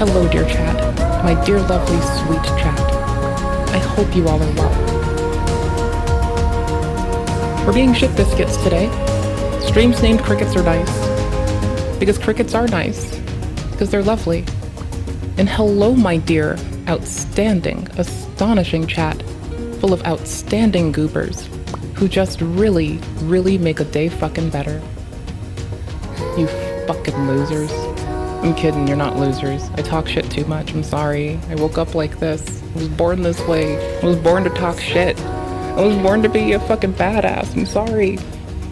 Hello, dear chat. My dear, lovely, sweet chat. I hope you all are well. We're being shit biscuits today. Streams named Crickets are nice. Because crickets are nice. Because they're lovely. And hello, my dear, outstanding, astonishing chat, full of outstanding goobers, who just really, really make a day fucking better. You fucking losers. I'm kidding, you're not losers. I talk shit too much, I'm sorry. I woke up like this. I was born this way. I was born to talk shit. I was born to be a fucking badass, I'm sorry.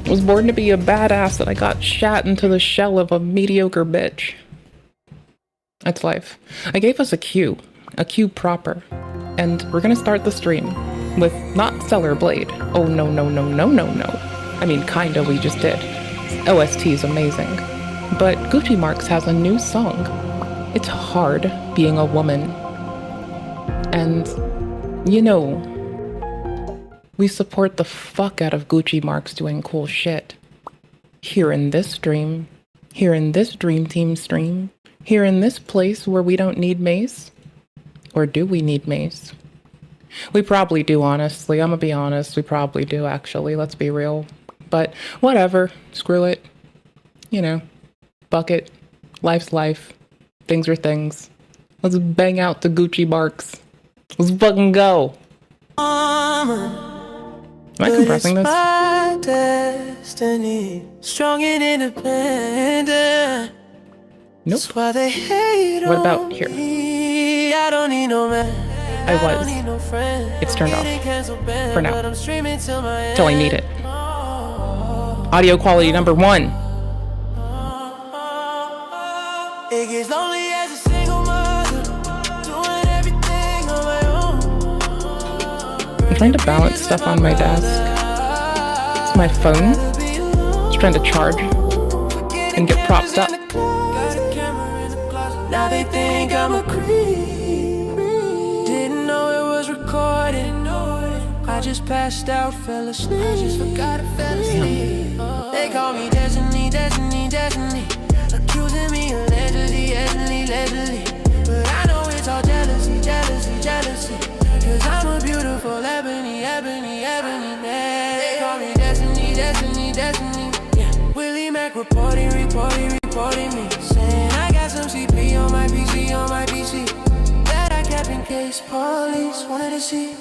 I was born to be a badass and I got shat into the shell of a mediocre bitch. That's life. I gave us a cue proper. And we're gonna start the stream with not Stellar Blade. Oh no, no, no, no, no, no. I mean, kinda, we just did. OST is amazing. But Gucci Marks has a new song. It's hard being a woman. And, you know, we support the fuck out of Gucci Marks doing cool shit. Here in this stream, here in this Dream Team stream, here in this place where we don't need Mace. Or do we need Mace? We probably do, honestly. I'm gonna be honest. We probably do, actually. Let's be real. But whatever. Screw it. You know. Bucket. Life's life. Things are things. Let's bang out the Gucci Marks. Let's fucking go. Am I compressing this? My destiny, strong and independent. Nope. That's why they hate What about here? me. I don't need no man. I was. It's turned off. For now. Till I need it. Audio quality number 1. It gets lonely as a single mother, doing everything on my own. I'm trying to balance stuff on my desk. It's my phone. It's trying to charge and get propped up. Now they think I'm a creep. Didn't know it was recorded. I just passed out, fell asleep. I just forgot I fell asleep. They call me Destiny, Destiny, Destiny. Accusing me allegedly, allegedly. But I know it's all jealousy, jealousy, jealousy. Cause I'm a beautiful ebony, ebony, ebony man. They call me Destiny, Destiny, Destiny. Yeah. Willie Mac reporting me. Saying I got some CP on my PC, that I kept in case police wanted to see.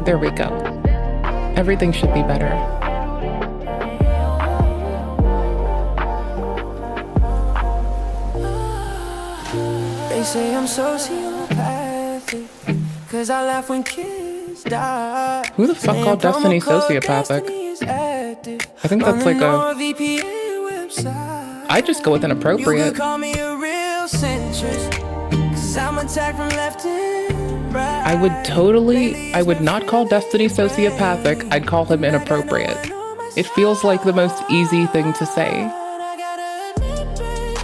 There we go. Everything should be better. They say I'm sociopathic, cause I laugh when kids die. Who the fuck called Destiny sociopathic? I think that's like a... I just go with inappropriate. You could call me a real centrist, cause I'm attacked from left and right. I would not call Destiny sociopathic, I'd call him inappropriate. It feels like the most easy thing to say.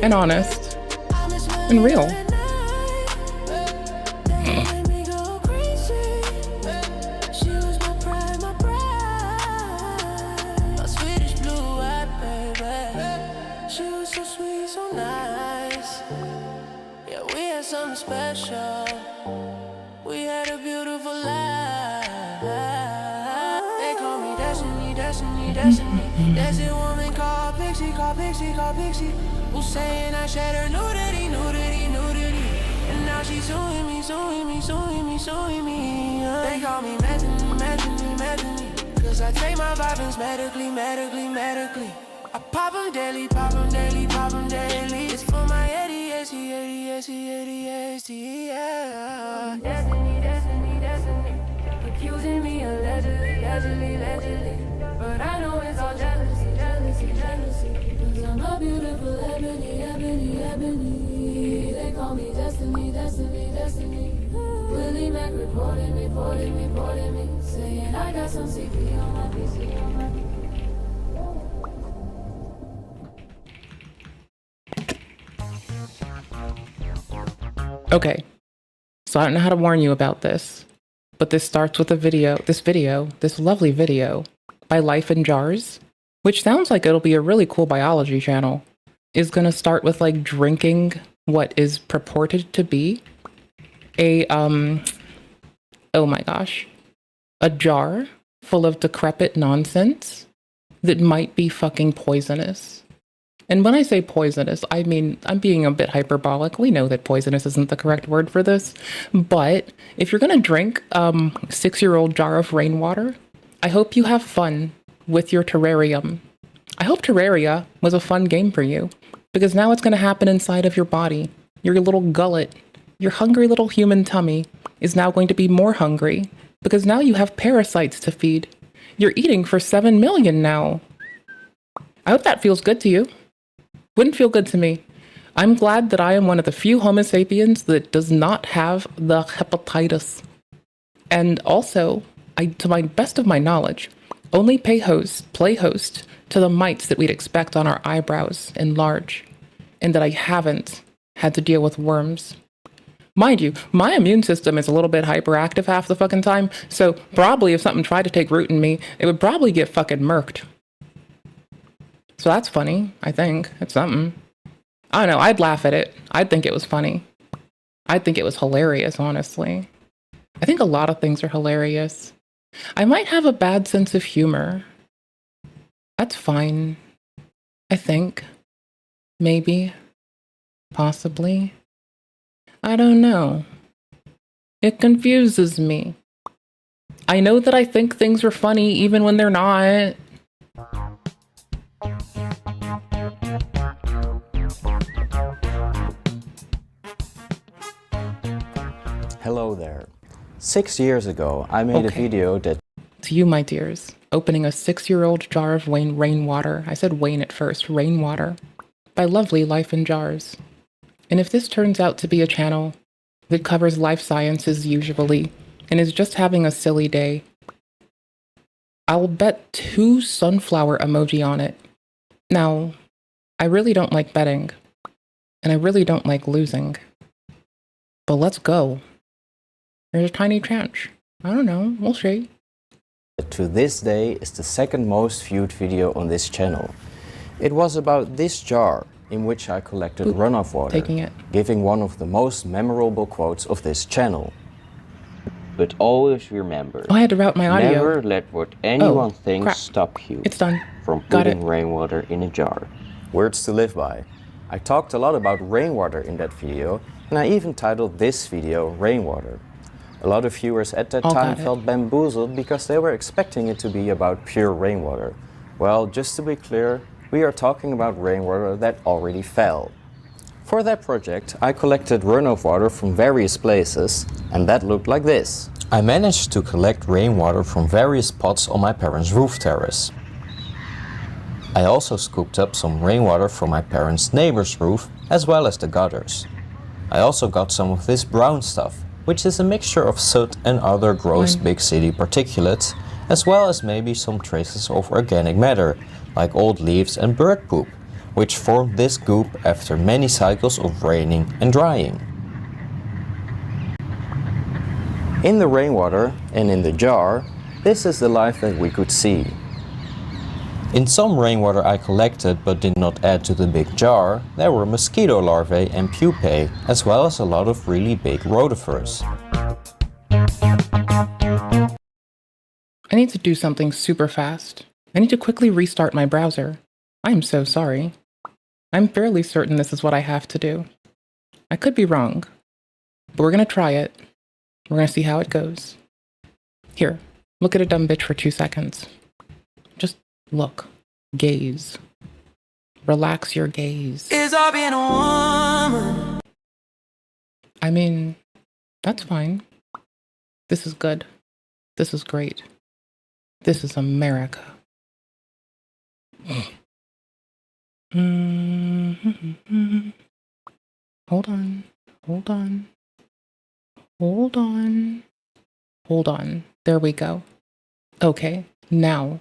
And honest. And real. Something special. We had a beautiful life. They call me Destiny, Destiny, Destiny. There's a woman called Pixie. Who's saying I shed her nudity. And now she's suing me. They call me Methany. Cause I take my vitamins medically. I pop 'em daily. It's for my ADHD, yeah. Destiny. Accusing me allegedly. But I know it's all jealousy. Cause I'm a beautiful ebony. They call me Destiny. Willie Mac reporting me. Saying I got some CP on my PC. Okay, so I don't know how to warn you about this, but this starts with this lovely video by Life in Jars, which sounds like it'll be a really cool biology channel. is going to start with like drinking what is purported to be a, oh my gosh, a jar full of decrepit nonsense that might be fucking poisonous. And when I say poisonous, I mean, I'm being a bit hyperbolic. We know that poisonous isn't the correct word for this. But if you're going to drink a 6-year-old jar of rainwater, I hope you have fun with your terrarium. I hope Terraria was a fun game for you, because now it's going to happen inside of your body. Your little gullet, your hungry little human tummy is now going to be more hungry, because now you have parasites to feed. You're eating for 7 million now. I hope that feels good to you. Wouldn't feel good to me. I'm glad that I am one of the few Homo sapiens that does not have the hepatitis. And also, I, to my best of my knowledge, only play host to the mites that we'd expect on our eyebrows enlarge, and that I haven't had to deal with worms. Mind you, my immune system is a little bit hyperactive half the fucking time, so probably if something tried to take root in me, it would probably get fucking murked. So that's funny, I think. It's something. I don't know, I'd laugh at it. I'd think it was funny. I'd think it was hilarious, honestly. I think a lot of things are hilarious. I might have a bad sense of humor. That's fine. I think. Maybe. Possibly. I don't know. It confuses me. I know that I think things are funny even when they're not. Hello there. 6 years ago, I made a video that... To you, my dears, opening a 6-year-old jar of rainwater. I said Wayne at first, rainwater. By lovely Life in Jars. And if this turns out to be a channel that covers life sciences usually, and is just having a silly day, I'll bet 2 sunflower emoji on it. Now, I really don't like betting, and I really don't like losing. But let's go. There's a tiny chance. I don't know, we'll see. To this day is the second most viewed video on this channel. It was about this jar in which I collected runoff water, giving one of the most memorable quotes of this channel. But always remember, I had to route my audio. Never let what anyone thinks crap. stop you It's done. from Got putting it. rainwater in a jar. Words to live by. I talked a lot about rainwater in that video, and I even titled this video Rainwater. A lot of viewers at that time felt bamboozled because they were expecting it to be about pure rainwater. Well, just to be clear, we are talking about rainwater that already fell. For that project, I collected runoff water from various places, and that looked like this. I managed to collect rainwater from various pots on my parents' roof terrace. I also scooped up some rainwater from my parents' neighbor's roof, as well as the gutters. I also got some of this brown stuff, which is a mixture of soot and other gross big city particulates, as well as maybe some traces of organic matter, like old leaves and bird poop, which formed this goop after many cycles of raining and drying. In the rainwater and in the jar, this is the life that we could see. In some rainwater I collected but did not add to the big jar, there were mosquito larvae and pupae, as well as a lot of really big rotifers. I need to do something super fast. I need to quickly restart my browser. I am so sorry. I'm fairly certain this is what I have to do. I could be wrong, but we're gonna try it. We're gonna see how it goes. Here, look at a dumb bitch for 2 seconds. Just look. Gaze. Relax your gaze. Is I being a woman? I mean, that's fine. This is good. This is great. This is America. Hold on. Hold on. Hold on. Hold on. There we go. Okay, now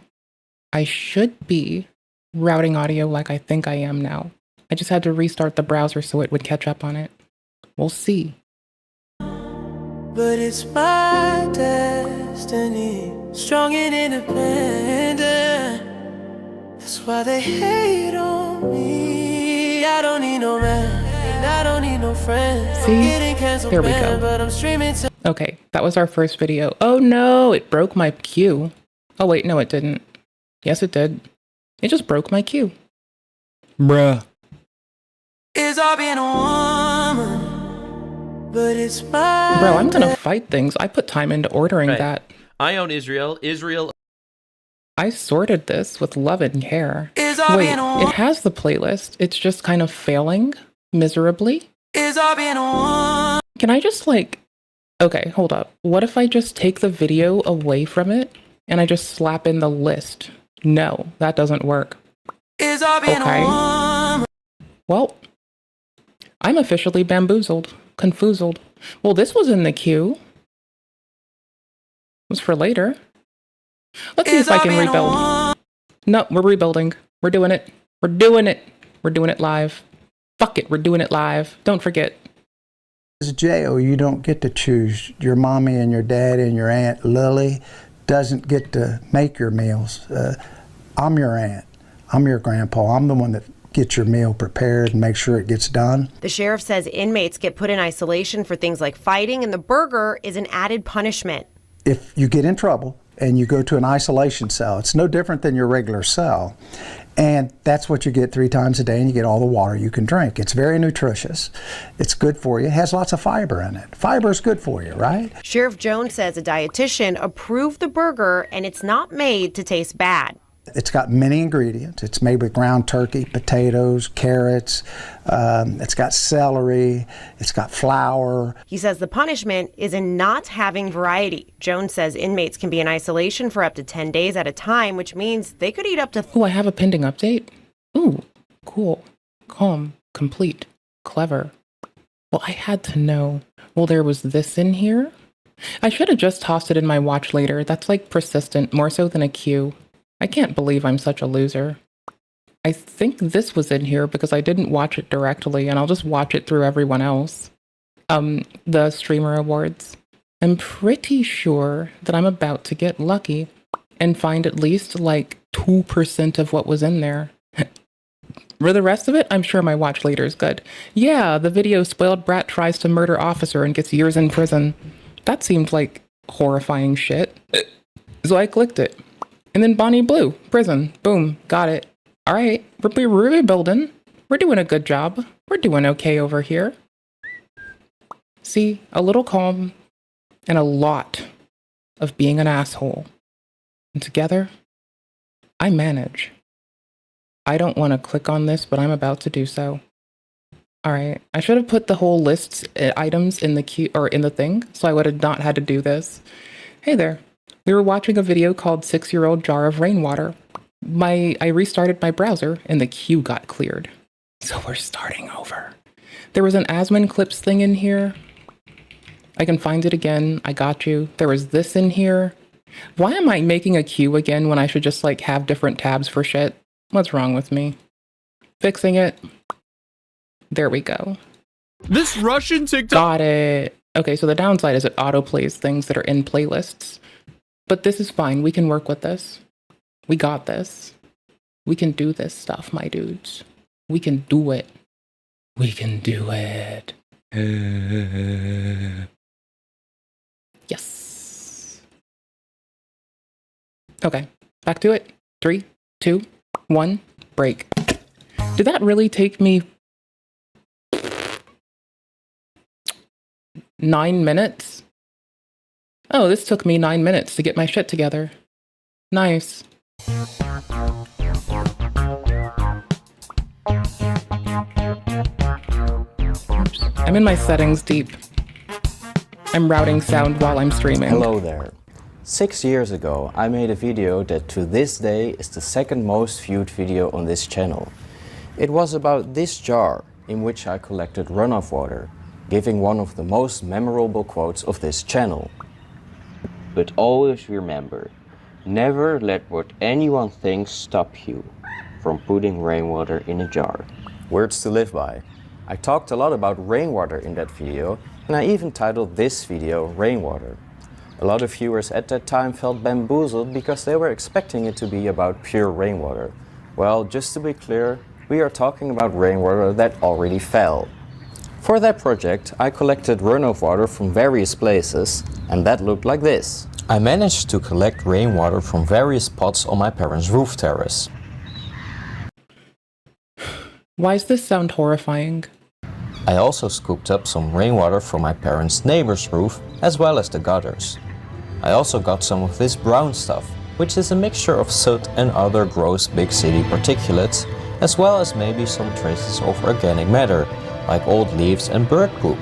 I should be routing audio like I think I am now. I just had to restart the browser so it would catch up on it. We'll see. But it's my destiny, strong and independent. That's why they hate on me. See? Getting canceled, There we man, go. but I'm streaming to Okay, that was our first video. Oh no, it broke my queue. Oh wait, no it didn't. Yes it did. It just broke my queue. Bruh. is all being a woman, but it's my Bro, I'm gonna fight things. I put time into ordering Right. that. I own Israel. Israel. I sorted this with love and care. is all Wait, being a it woman, has the playlist. It's just kind of failing miserably. is all being a woman, Can I just like... Okay, hold up. What if I just take the video away from it and I just slap in the list? No, that doesn't work. is all being Okay. a woman. Well, I'm officially bamboozled. Confoozled. Well, this was in the queue. It was for later. Let's see if I can rebuild. No, we're rebuilding. We're doing it. We're doing it. We're doing it live. Fuck it, we're doing it live. Don't forget. As a JO, you don't get to choose. Your mommy and your daddy and your Aunt Lily doesn't get to make your meals. I'm your aunt. I'm your grandpa. I'm the one that gets your meal prepared and make sure it gets done. The sheriff says inmates get put in isolation for things like fighting, and the burger is an added punishment. If you get in trouble and you go to an isolation cell, it's no different than your regular cell. And that's what you get 3 times a day, and you get all the water you can drink. It's very nutritious. It's good for you. It has lots of fiber in it. Fiber is good for you, right? Sheriff Jones says a dietitian approved the burger, and it's not made to taste bad. It's got many ingredients. It's made with ground turkey, potatoes, carrots. It's got celery. It's got flour. He says the punishment is in not having variety. Jones says inmates can be in isolation for up to 10 days at a time, which means they could eat up to Oh, I have a pending update. Ooh, cool. Calm. Complete. Clever. Well, I had to know. Well, there was this in here. I should have just tossed it in my watch later. That's like persistent, more so than a queue. I can't believe I'm such a loser. I think this was in here because I didn't watch it directly, and I'll just watch it through everyone else. The streamer awards. I'm pretty sure that I'm about to get lucky and find at least like 2% of what was in there. For the rest of it, I'm sure my watch later is good. Yeah, the video spoiled brat tries to murder officer and gets years in prison. That seemed like horrifying shit. So I clicked it. And then Bonnie Blue, prison. Boom, got it. All right, we're rebuilding. We're doing a good job. We're doing okay over here. See, a little calm and a lot of being an asshole. And together, I manage. I don't want to click on this, but I'm about to do so. All right, I should have put the whole list items in the queue or in the thing, so I would have not had to do this. Hey there. We were watching a video called 6-Year-Old Jar of Rainwater. I restarted my browser and the queue got cleared. So we're starting over. There was an Asmon Clips thing in here. I can find it again. I got you. There was this in here. Why am I making a queue again when I should just like have different tabs for shit? What's wrong with me? Fixing it. There we go. This Russian TikTok. Got it. Okay, so the downside is it autoplays things that are in playlists. But this is fine. We can work with this. We got this. We can do this stuff, my dudes. We can do it. We can do it. Yes. Okay, back to it. 3, 2, 1, break. Did that really take me 9 minutes? Oh, this took me 9 minutes to get my shit together. Nice. Oops. I'm in my settings deep. I'm routing sound while I'm streaming. Hello there. 6 years ago, I made a video that to this day is the second most viewed video on this channel. It was about this jar in which I collected runoff water, giving one of the most memorable quotes of this channel. But always remember, never let what anyone thinks stop you from putting rainwater in a jar. Words to live by. I talked a lot about rainwater in that video, and I even titled this video Rainwater. A lot of viewers at that time felt bamboozled because they were expecting it to be about pure rainwater. Well, just to be clear, we are talking about rainwater that already fell. For that project, I collected runoff water from various places, and that looked like this. I managed to collect rainwater from various pots on my parents' roof terrace. Why does this sound horrifying? I also scooped up some rainwater from my parents' neighbor's roof, as well as the gutters. I also got some of this brown stuff, which is a mixture of soot and other gross big city particulates, as well as maybe some traces of organic matter, like old leaves and bird poop,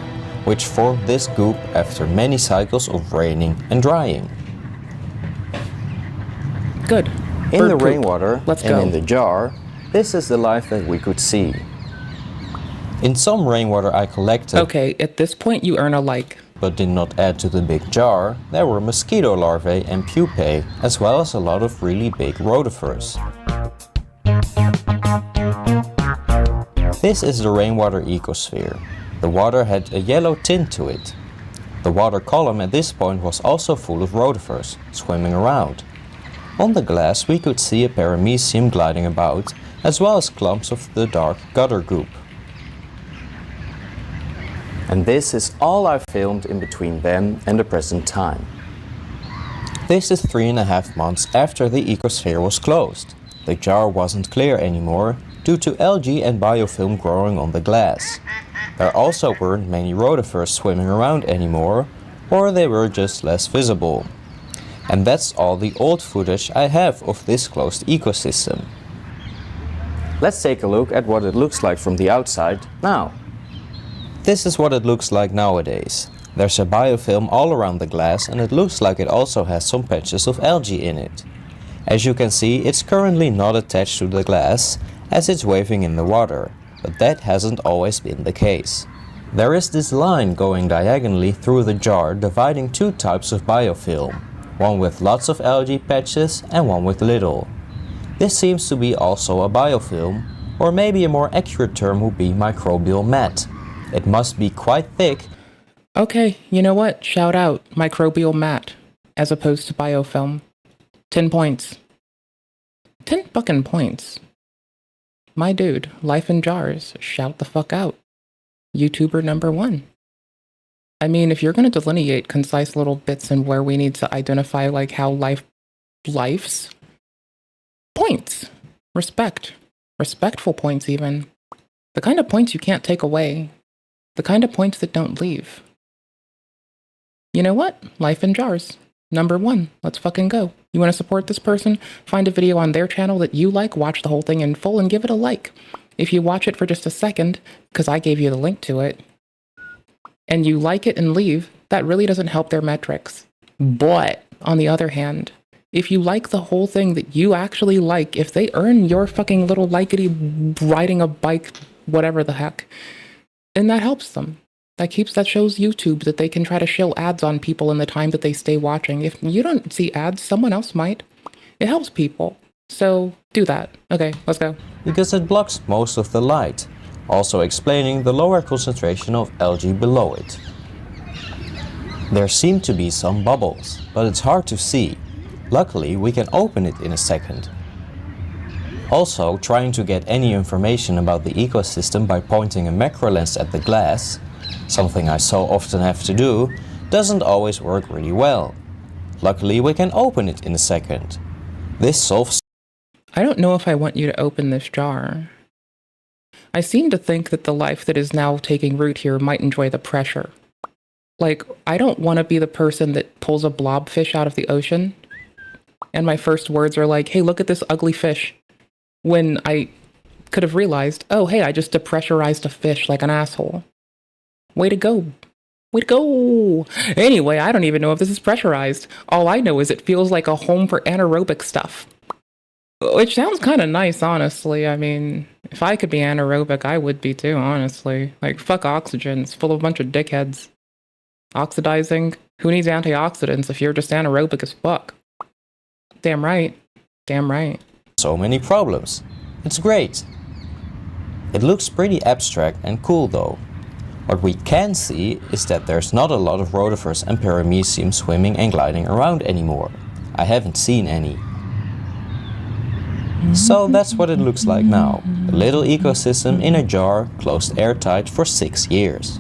which formed this goop after many cycles of raining and drying. Good. In Bird the poop. rainwater Let's and go. in the jar, this is the life that we could see. In some rainwater I collected, Okay, at this point you earn a like. but did not add to the big jar, there were mosquito larvae and pupae, as well as a lot of really big rotifers. This is the rainwater ecosphere. The water had a yellow tint to it. The water column at this point was also full of rotifers, swimming around. On the glass we could see a paramecium gliding about, as well as clumps of the dark gutter goop. And this is all I filmed in between then and the present time. This is 3.5 months after the ecosphere was closed. The jar wasn't clear anymore due to algae and biofilm growing on the glass. There also weren't many rotifers swimming around anymore, or they were just less visible. And that's all the old footage I have of this closed ecosystem. Let's take a look at what it looks like from the outside now. This is what it looks like nowadays. There's a biofilm all around the glass, and it looks like it also has some patches of algae in it. As you can see, it's currently not attached to the glass as it's waving in the water, but that hasn't always been the case. There is this line going diagonally through the jar dividing two types of biofilm, one with lots of algae patches and one with little. This seems to be also a biofilm, or maybe a more accurate term would be microbial mat. It must be quite thick. Okay, you know what? Shout out microbial mat as opposed to biofilm. 10 points. 10 fucking points. My dude, life in jars. Shout the fuck out. YouTuber number 1. I mean, if you're going to delineate concise little bits and where we need to identify like how life's points. Respect. Respectful points even. The kind of points you can't take away. The kind of points that don't leave. You know what? Life in jars. Number 1. Let's fucking go. You want to support this person? Find a video on their channel that you like, watch the whole thing in full, and give it a like. If you watch it for just a second, because I gave you the link to it, and you like it and leave, that really doesn't help their metrics. But, on the other hand, if you like the whole thing that you actually like, if they earn your fucking little likety riding a bike, whatever the heck, then that helps them. That shows YouTube that they can try to show ads on people in the time that they stay watching. If you don't see ads, someone else might. It helps people. So do that. Okay, let's go. Because it blocks most of the light, also explaining the lower concentration of algae below it. There seem to be some bubbles, but it's hard to see. Luckily, we can open it in a second. Also, trying to get any information about the ecosystem by pointing a macro lens at the glass, something I so often have to do, doesn't always work really well. Luckily, we can open it in a second. This solves. I don't know if I want you to open this jar. I seem to think that the life that is now taking root here might enjoy the pressure. Like, I don't want to be the person that pulls a blobfish out of the ocean, and my first words are like, hey, look at this ugly fish, when I could have realized, oh, hey, I just depressurized a fish like an asshole. Way to go. Way to go. Anyway, I don't even know if this is pressurized. All I know is it feels like a home for anaerobic stuff. Which sounds kind of nice, honestly. I mean, if I could be anaerobic, I would be too, honestly. Like, fuck oxygen. It's full of a bunch of dickheads. Oxidizing? Who needs antioxidants if you're just anaerobic as fuck? Damn right. Damn right. So many problems. It's great. It looks pretty abstract and cool though. What we can see is that there's not a lot of rotifers and paramecium swimming and gliding around anymore. I haven't seen any. So that's what it looks like now. A little ecosystem in a jar, closed airtight for 6 years.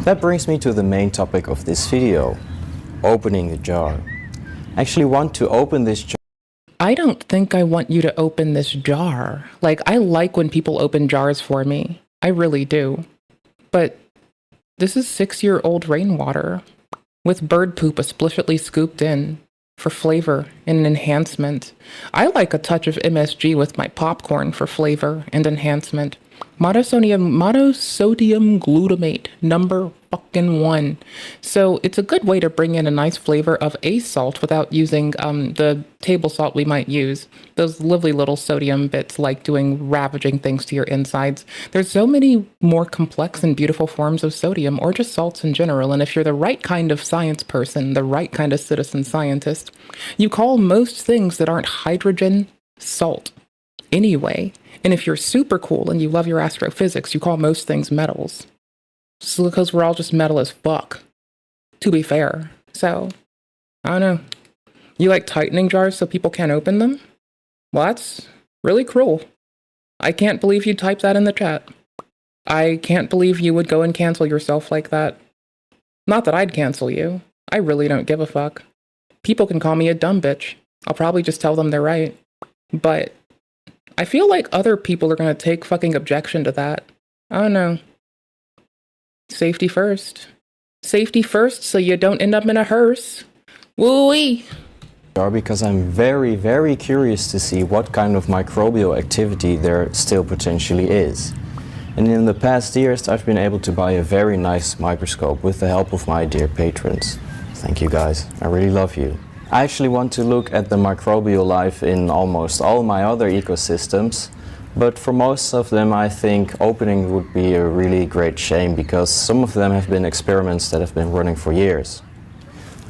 That brings me to the main topic of this video, opening the jar. I actually want to open this jar. I don't think I want you to open this jar. Like, I like when people open jars for me. I really do. But this is 6-year-old rainwater with bird poop explicitly scooped in for flavor and enhancement. I like a touch of MSG with my popcorn for flavor and enhancement. Monosodium glutamate, number fucking 1. So it's a good way to bring in a nice flavor of a salt without using the table salt we might use. Those lovely little sodium bits like doing ravaging things to your insides. There's so many more complex and beautiful forms of sodium, or just salts in general, and if you're the right kind of science person, the right kind of citizen scientist, you call most things that aren't hydrogen salt anyway. And if you're super cool and you love your astrophysics, you call most things metals. Just because we're all just metal as fuck, to be fair. So, I don't know. You like tightening jars so people can't open them? Well, that's really cruel. I can't believe you typed that in the chat. I can't believe you would go and cancel yourself like that. Not that I'd cancel you. I really don't give a fuck. People can call me a dumb bitch. I'll probably just tell them they're right. But I feel like other people are going to take fucking objection to that. I don't know. Safety first. Safety first so you don't end up in a hearse. Woo-wee. Because I'm very, very curious to see what kind of microbial activity there still potentially is. And in the past years, I've been able to buy a very nice microscope with the help of my dear patrons. Thank you guys, I really love you. I actually want to look at the microbial life in almost all my other ecosystems, but for most of them I think opening would be a really great shame because some of them have been experiments that have been running for years.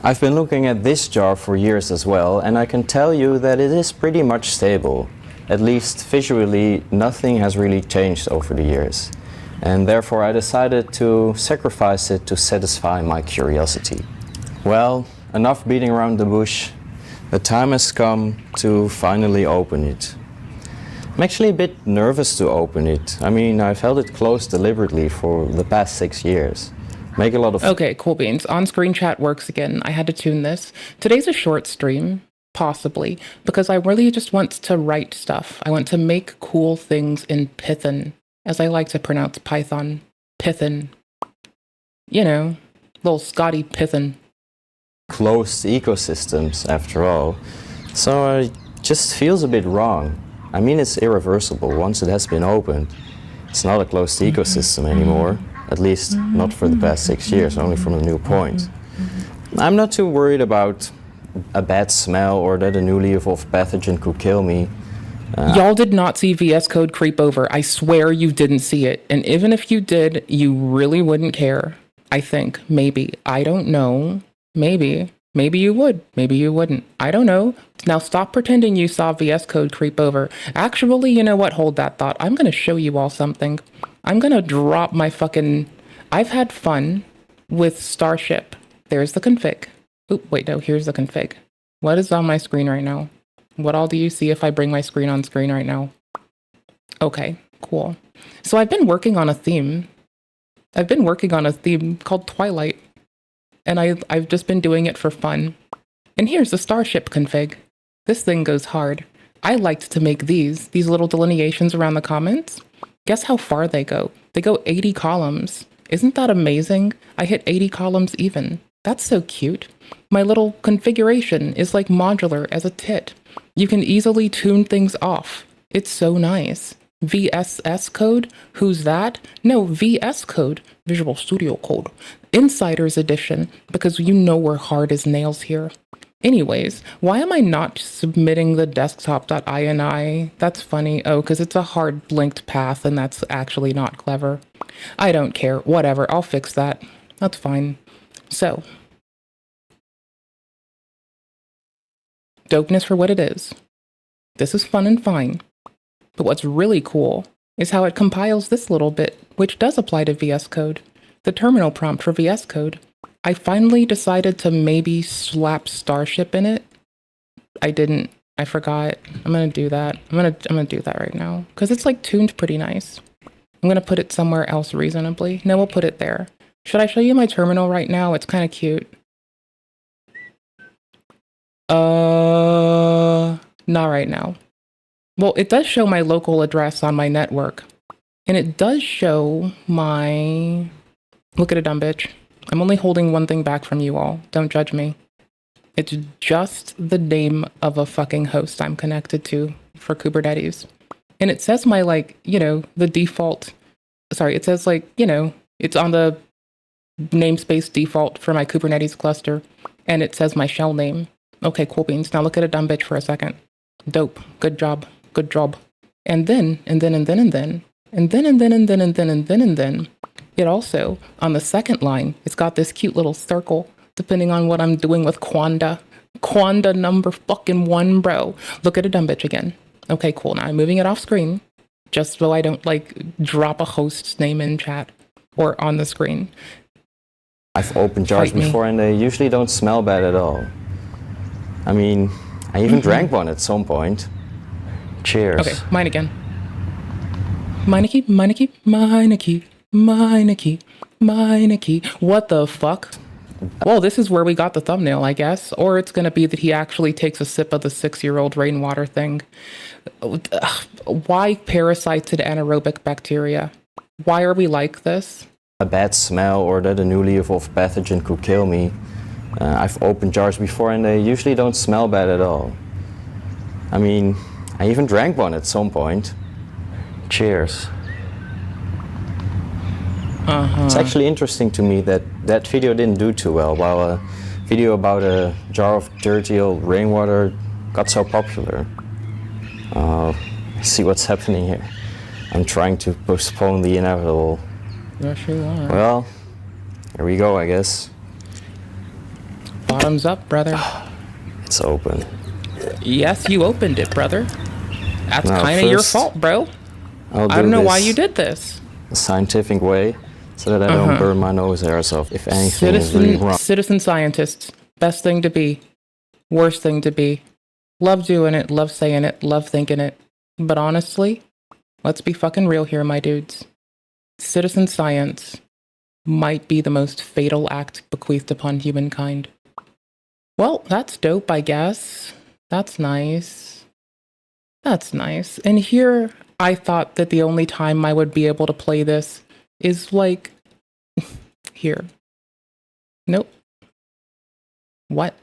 I've been looking at this jar for years as well, and I can tell you that it is pretty much stable. At least visually, nothing has really changed over the years. And therefore I decided to sacrifice it to satisfy my curiosity. Well, enough beating around the bush. The time has come to finally open it. I'm actually a bit nervous to open it. I mean, I've held it closed deliberately for the past 6 years. Make a lot of... Okay, cool beans. On-screen chat works again. I had to tune this. Today's a short stream, possibly, because I really just want to write stuff. I want to make cool things in Python, as I like to pronounce Python. Python. You know, little Scotty Python. Closed ecosystems, after all. So it just feels a bit wrong. I mean, it's irreversible. Once it has been opened, it's not a closed ecosystem anymore. At least not for the past 6 years, only from a new point. I'm not too worried about a bad smell or that a newly evolved pathogen could kill me. Y'all did not see VS Code creep over. I swear you didn't see it. And even if you did, you really wouldn't care. I think. Maybe. I don't know. Maybe. Maybe you would. Maybe you wouldn't. I don't know. Now stop pretending you saw VS Code creep over. Actually, you know what? Hold that thought. I'm going to show you all something. I'm going to drop my fucking... I've had fun with Starship. There's the config. Oop, wait, no, here's the config. What is on my screen right now? What all do you see if I bring my screen on screen right now? Okay, cool. So I've been working on a theme. I've been working on a theme called Twilight. And I've just been doing it for fun. And here's the Starship config. This thing goes hard. I liked to make these little delineations around the comments. Guess how far they go? They go 80 columns. Isn't that amazing? I hit 80 columns even. That's so cute. My little configuration is like modular as a tit. You can easily tune things off. It's so nice. VSS Code? Who's that? No, VS Code. Visual Studio Code. Insider's Edition, because you know we're hard as nails here. Anyways, why am I not submitting the desktop.ini? That's funny. Oh, because it's a hard linked path and that's actually not clever. I don't care. Whatever. I'll fix that. That's fine. So, dopeness for what it is. This is fun and fine. But what's really cool is how it compiles this little bit, which does apply to VS Code. The terminal prompt for VS Code. I finally decided to maybe slap Starship in it. I didn't. I forgot. I'm gonna do that. I'm gonna do that right now because it's like tuned pretty nice. I'm gonna put it somewhere else reasonably. No, we'll put it there. Should I show you my terminal right now? It's kind of cute. Not right now. Well, it does show my local address on my network. And it does show my... Look at a dumb bitch. I'm only holding one thing back from you all. Don't judge me. It's just the name of a fucking host I'm connected to for Kubernetes. And it says my, like, you know, the default... Sorry, it says, like, you know, it's on the namespace default for my Kubernetes cluster. And it says my shell name. Okay, cool beans. Now look at a dumb bitch for a second. Dope. Good job. Good job. And then, it also, on the second line, it's got this cute little circle, depending on what I'm doing with Quanda. Quanda number fucking 1, bro. Look at a dumb bitch again. Okay, cool. Now I'm moving it off screen, just so I don't, like, drop a host's name in chat or on the screen. I've opened jars before and they usually don't smell bad at all. I mean, I even drank one at some point. Cheers. Okay, mine again. Meineke, Meineke, Meineke, Meineke, Meineke. What the fuck? Well, this is where we got the thumbnail, I guess. Or it's gonna be that he actually takes a sip of the 6-year-old rainwater thing. Why parasites and anaerobic bacteria? Why are we like this? A bad smell or that a newly evolved pathogen could kill me. I've opened jars before and they usually don't smell bad at all. I mean, I even drank one at some point. Cheers. It's actually interesting to me that that video didn't do too well, while a video about a jar of dirty old rainwater got so popular. See what's happening here. I'm trying to postpone the inevitable. Yes, you are. Well, here we go, I guess. Bottoms up, brother. It's open. Yes, you opened it, brother. That's Now, kind of your first, fault, bro. I I don't know why you did this. the scientific way, so that I don't burn my nose hairs off if anything is really wrong. Citizen scientists. Best thing to be. Worst thing to be. Love doing it, love saying it, love thinking it. But honestly, let's be fucking real here, my dudes. Citizen science might be the most fatal act bequeathed upon humankind. Well, that's dope, I guess. That's nice. That's nice. And here, I thought that the only time I would be able to play this is like... here. Nope. What?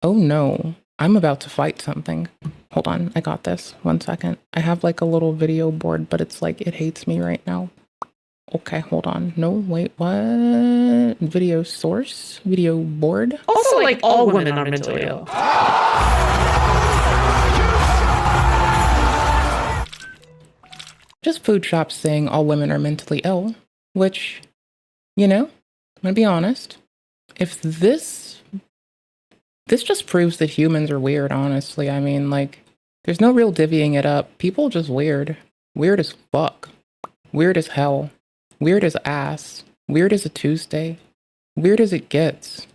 Oh no. I'm about to fight something. Hold on, I got this. 1 second. I have like a little video board, but it's like, it hates me right now. Okay, hold on. No, wait, what? Video source? Video board? Also, like, all women are mentally ill. Just food shops saying all women are mentally ill, which, you know, I'm gonna be honest. If this just proves that humans are weird, honestly. I mean, like, there's no real divvying it up. People just weird. Weird as fuck. Weird as hell. Weird as ass. Weird as a Tuesday. Weird as it gets.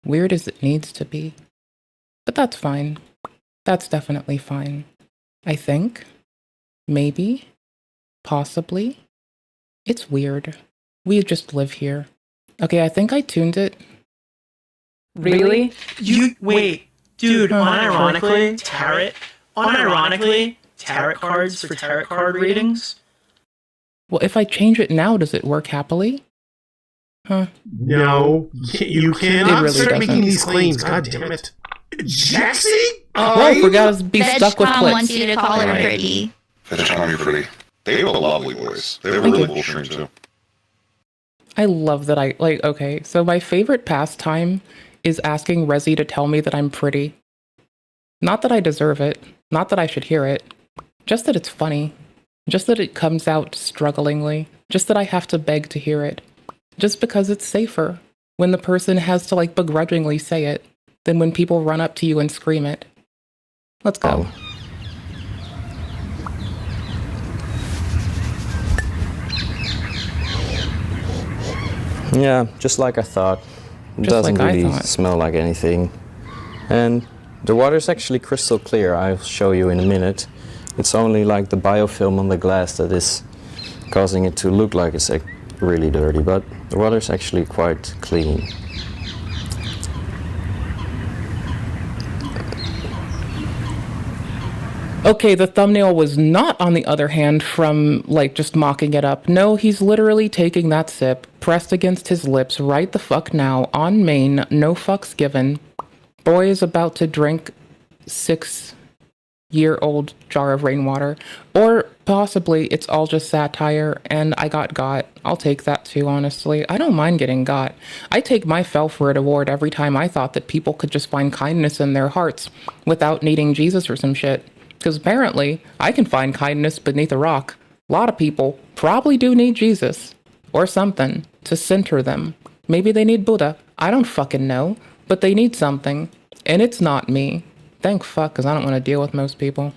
Weird as it needs to be. But that's fine. That's definitely fine. I think. Maybe. Possibly. It's weird. We just live here. Okay, I think I tuned it. Really? You wait, dude. Unironically, tarot cards for tarot card readings. Well, if I change it now, does it work happily? Huh? No, you cannot really start making doesn't. these claims. God damn it, Jaxie. Well, we're gonna be stuck with Vegcom wants clips. you to call her pretty. Vegcom, you're pretty. They have a lovely voice. They have a really cool stream too. I love that okay, so my favorite pastime is asking Rezi to tell me that I'm pretty. Not that I deserve it, not that I should hear it, just that it's funny, just that it comes out strugglingly, just that I have to beg to hear it, just because it's safer when the person has to like begrudgingly say it than when people run up to you and scream it. Let's go. Yeah, just like I thought. It Just doesn't like I really thought. smell like anything. And The water is actually crystal clear. I'll show you in a minute. It's only like the biofilm on the glass that is causing it to look like it's really dirty, but the water is actually quite clean. Okay, the thumbnail was not, on the other hand, from, like, just mocking it up. No, he's literally taking that sip, pressed against his lips right the fuck now, on main, no fucks given. Boy is about to drink 6-year-old jar of rainwater. Or possibly it's all just satire and I got. I'll take that too, honestly. I don't mind getting got. I take my Fell for It award every time I thought that people could just find kindness in their hearts without needing Jesus or some shit. Because apparently, I can find kindness beneath a rock. A lot of people probably do need Jesus. Or something to center them. Maybe they need Buddha. I don't fucking know. But they need something. And it's not me. Thank fuck, because I don't want to deal with most people.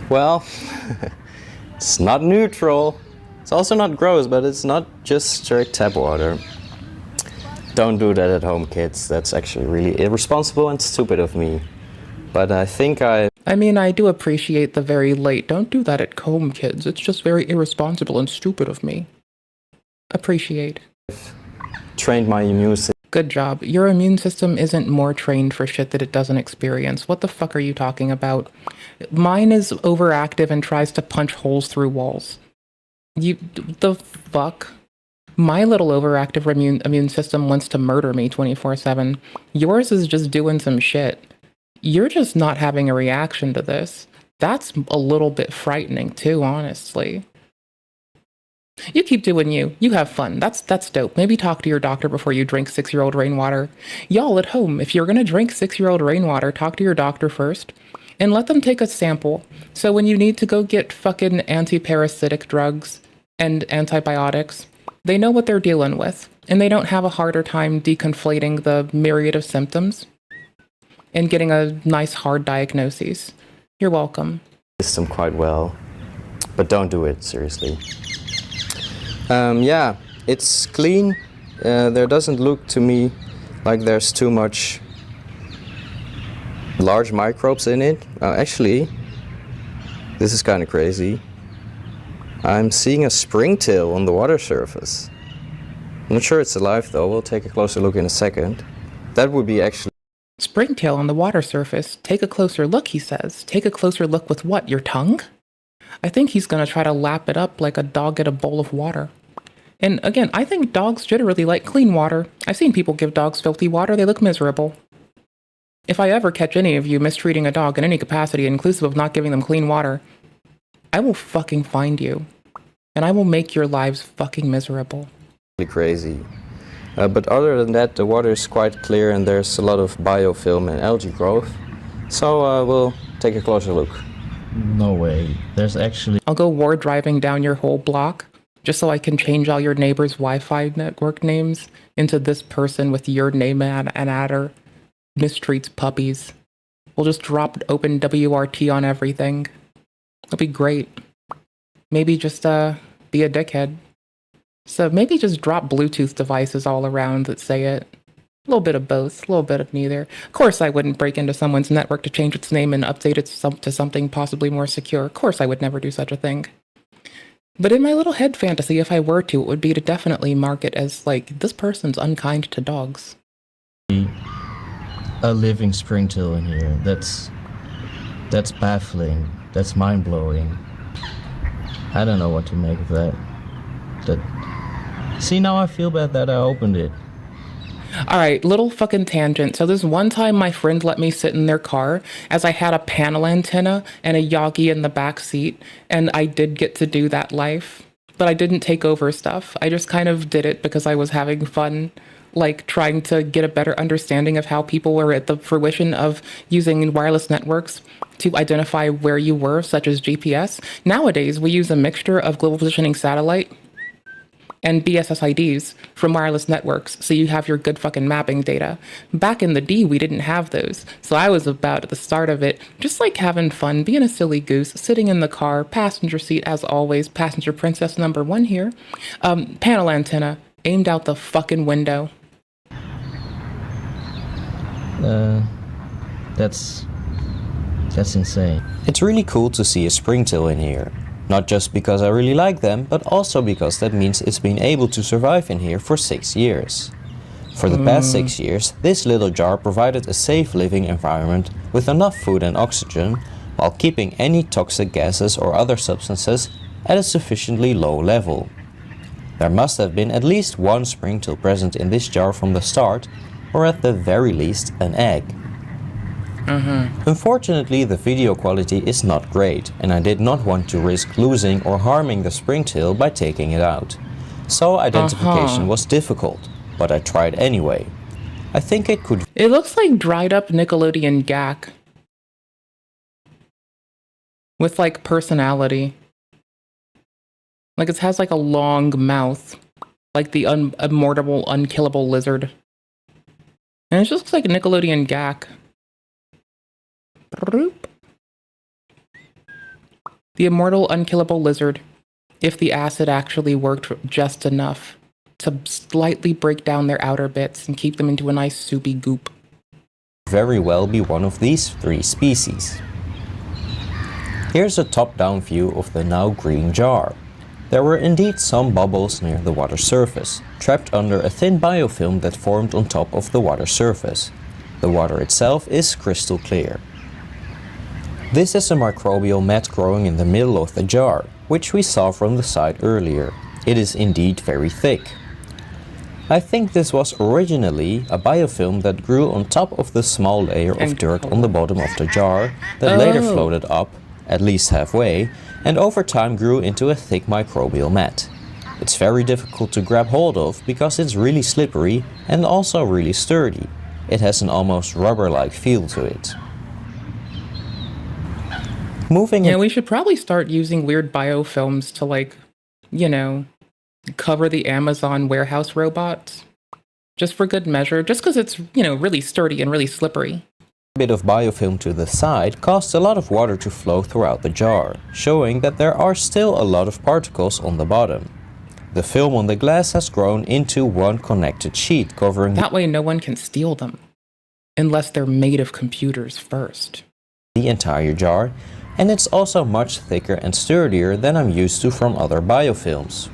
Well, it's not neutral. It's also not gross, but it's not just straight tap water. Don't do that at home, kids. That's actually really irresponsible and stupid of me. But I think I mean, I do appreciate the very late, don't do that at home, kids. It's just very irresponsible and stupid of me. Appreciate. Trained my immune system. Good job. Your immune system isn't more trained for shit that it doesn't experience. What the fuck are you talking about? Mine is overactive and tries to punch holes through walls. The fuck? My little overactive immune system wants to murder me 24/7. Yours is just doing some shit. You're just not having a reaction to this. That's a little bit frightening too, honestly. You keep doing you. You have fun. That's dope. Maybe talk to your doctor before you drink 6-year-old rainwater. Y'all at home, if you're gonna drink 6-year-old rainwater, talk to your doctor first and let them take a sample. So when you need to go get fucking anti-parasitic drugs and antibiotics, they know what they're dealing with, and they don't have a harder time deconflating the myriad of symptoms and getting a nice hard diagnosis. You're welcome. System quite well, but don't do it, seriously. Yeah, it's clean. There doesn't look to me like there's too much large microbes in it. Actually, this is kind of crazy. I'm seeing a springtail on the water surface. I'm not sure it's alive though. We'll take a closer look in a second. That would be actually... Springtail on the water surface. Take a closer look, he says. Take a closer look with what? Your tongue? I think he's gonna try to lap it up like a dog at a bowl of water. And again, I think dogs generally like clean water. I've seen people give dogs filthy water. They look miserable. If I ever catch any of you mistreating a dog in any capacity, inclusive of not giving them clean water, I will fucking find you, and I will make your lives fucking miserable. Crazy. But other than that, the water is quite clear and there's a lot of biofilm and algae growth. So we'll take a closer look. No way. There's actually... I'll go war driving down your whole block, just so I can change all your neighbors' Wi-Fi network names into this person with your name and adder. Mistreats puppies. We'll just drop open WRT on everything. It'll be great. Maybe just be a dickhead. So maybe just drop Bluetooth devices all around that say it. A little bit of both, a little bit of neither. Of course I wouldn't break into someone's network to change its name and update it to something possibly more secure. Of course I would never do such a thing. But in my little head fantasy, if I were to, it would be to definitely mark it as, like, this person's unkind to dogs. A living springtail in here. That's baffling. That's mind-blowing. I don't know what to make of that. See, now I feel bad that I opened it. Alright, little fucking tangent. So this one time my friend let me sit in their car as I had a panel antenna and a Yagi in the back seat, and I did get to do that life. But I didn't take over stuff. I just kind of did it because I was having fun, like trying to get a better understanding of how people were at the fruition of using wireless networks to identify where you were, such as GPS. Nowadays, we use a mixture of global positioning satellite and BSSIDs from wireless networks, so you have your good fucking mapping data. Back in the D, we didn't have those, so I was about at the start of it, just like having fun, being a silly goose, sitting in the car, passenger seat as always, passenger princess number 1 here, panel antenna, aimed out the fucking window. That's insane. It's really cool to see a springtail in here. Not just because I really like them, but also because that means it's been able to survive in here for 6 years. For the past 6 years, this little jar provided a safe living environment with enough food and oxygen, while keeping any toxic gases or other substances at a sufficiently low level. There must have been at least one springtail present in this jar from the start, or at the very least an egg. Unfortunately, the video quality is not great, and I did not want to risk losing or harming the springtail by taking it out. So identification was difficult, but I tried anyway. I think it could... It looks like dried up Nickelodeon Gak. With like personality. Like it has like a long mouth. Like the immortal, unkillable lizard. And it just looks like Nickelodeon Gak. The immortal, unkillable lizard. If the acid actually worked just enough to slightly break down their outer bits and keep them into a nice soupy goop. Very well be one of these 3 species. Here's a top-down view of the now green jar. There were indeed some bubbles near the water surface, trapped under a thin biofilm that formed on top of the water surface. The water itself is crystal clear. This is a microbial mat growing in the middle of the jar, which we saw from the side earlier. It is indeed very thick. I think this was originally a biofilm that grew on top of the small layer of dirt on the bottom of the jar that later floated up, at least halfway, and over time grew into a thick microbial mat. It's very difficult to grab hold of because it's really slippery and also really sturdy. It has an almost rubber-like feel to it. Yeah, we should probably start using weird biofilms to, like, you know, cover the Amazon warehouse robots. Just for good measure, just because it's, you know, really sturdy and really slippery. A bit of biofilm to the side caused a lot of water to flow throughout the jar, showing that there are still a lot of particles on the bottom. The film on the glass has grown into one connected sheet covering... That way no one can steal them, unless they're made of computers first. ...the entire jar, and it's also much thicker and sturdier than I'm used to from other biofilms.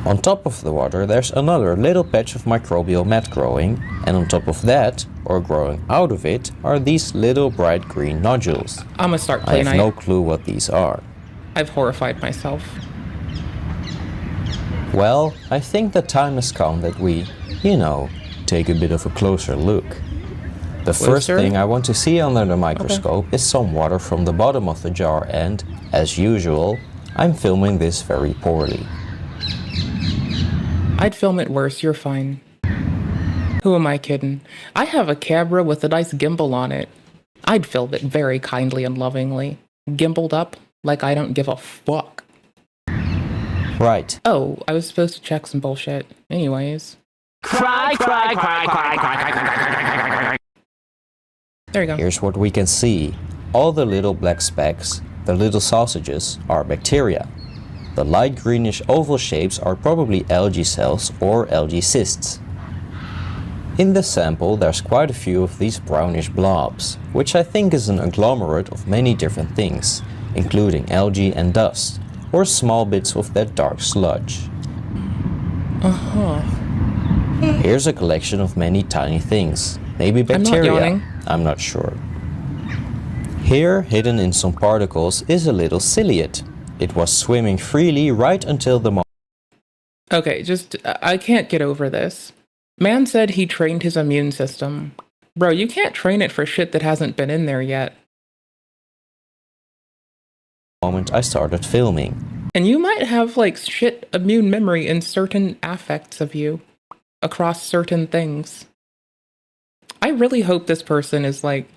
On top of the water there's another little patch of microbial mat growing, and on top of that, or growing out of it, are these little bright green nodules. I'm gonna start I playing. have no clue what these are. I've horrified myself. Well, I think the time has come that we, you know, take a bit of a closer look. The first thing I want to see under the microscope is some water from the bottom of the jar, and, as usual, I'm filming this very poorly. I'd film it worse, you're fine. Who am I kidding? I have a camera with a nice gimbal on it. I'd film it very kindly and lovingly. Gimbaled up like I don't give a fuck. Right. Oh, I was supposed to check some bullshit. Anyways. Cry, cry, cry, cry, cry, cry, cry, cry. There you go. Here's what we can see. All the little black specks, the little sausages, are bacteria. The light greenish oval shapes are probably algae cells or algae cysts. In the sample there's quite a few of these brownish blobs, which I think is an agglomerate of many different things, including algae and dust, or small bits of that dark sludge. Here's a collection of many tiny things, maybe bacteria, I'm not sure. Here, hidden in some particles, is a little ciliate. It was swimming freely right until the moment. Okay, I can't get over this. Man said he trained his immune system. Bro, you can't train it for shit that hasn't been in there yet. Moment I started filming. And you might have, like, shit immune memory in certain affects of you. Across certain things. I really hope this person is, like,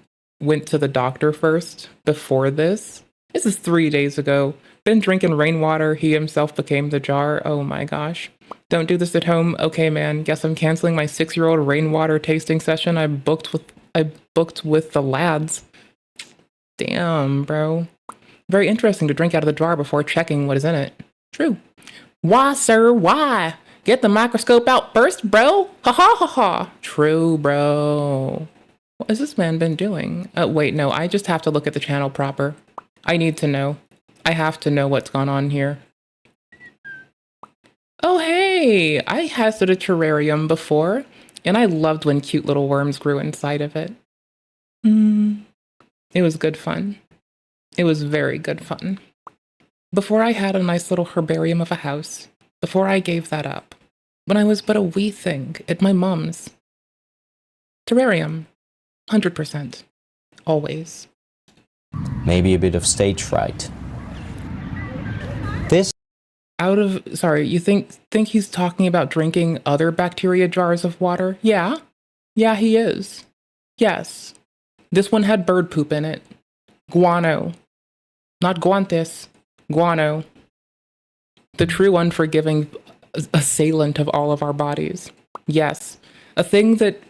went to the doctor first, before this. This is 3 days ago. Been drinking rainwater, he himself became the jar. Oh my gosh. Don't do this at home. Okay, man, guess I'm canceling my 6-year-old rainwater tasting session I booked with the lads. Damn, bro. Very interesting to drink out of the jar before checking what is in it. True. Why, sir, why? Get the microscope out first, bro. Ha ha ha ha. True, bro. What has this man been doing? Wait, no, I just have to look at the channel proper. I need to know. I have to know what's gone on here. Oh, hey, I hazarded a terrarium before, and I loved when cute little worms grew inside of it. It was good fun. It was very good fun. Before I had a nice little herbarium of a house, before I gave that up, when I was but a wee thing at my mom's. Terrarium, 100%. Always. Maybe a bit of stage fright. This Sorry, you think he's talking about drinking other bacteria jars of water? Yeah. Yeah, he is. Yes. This one had bird poop in it. Guano. Not guantes. Guano. The true unforgiving assailant of all of our bodies. Yes. A thing that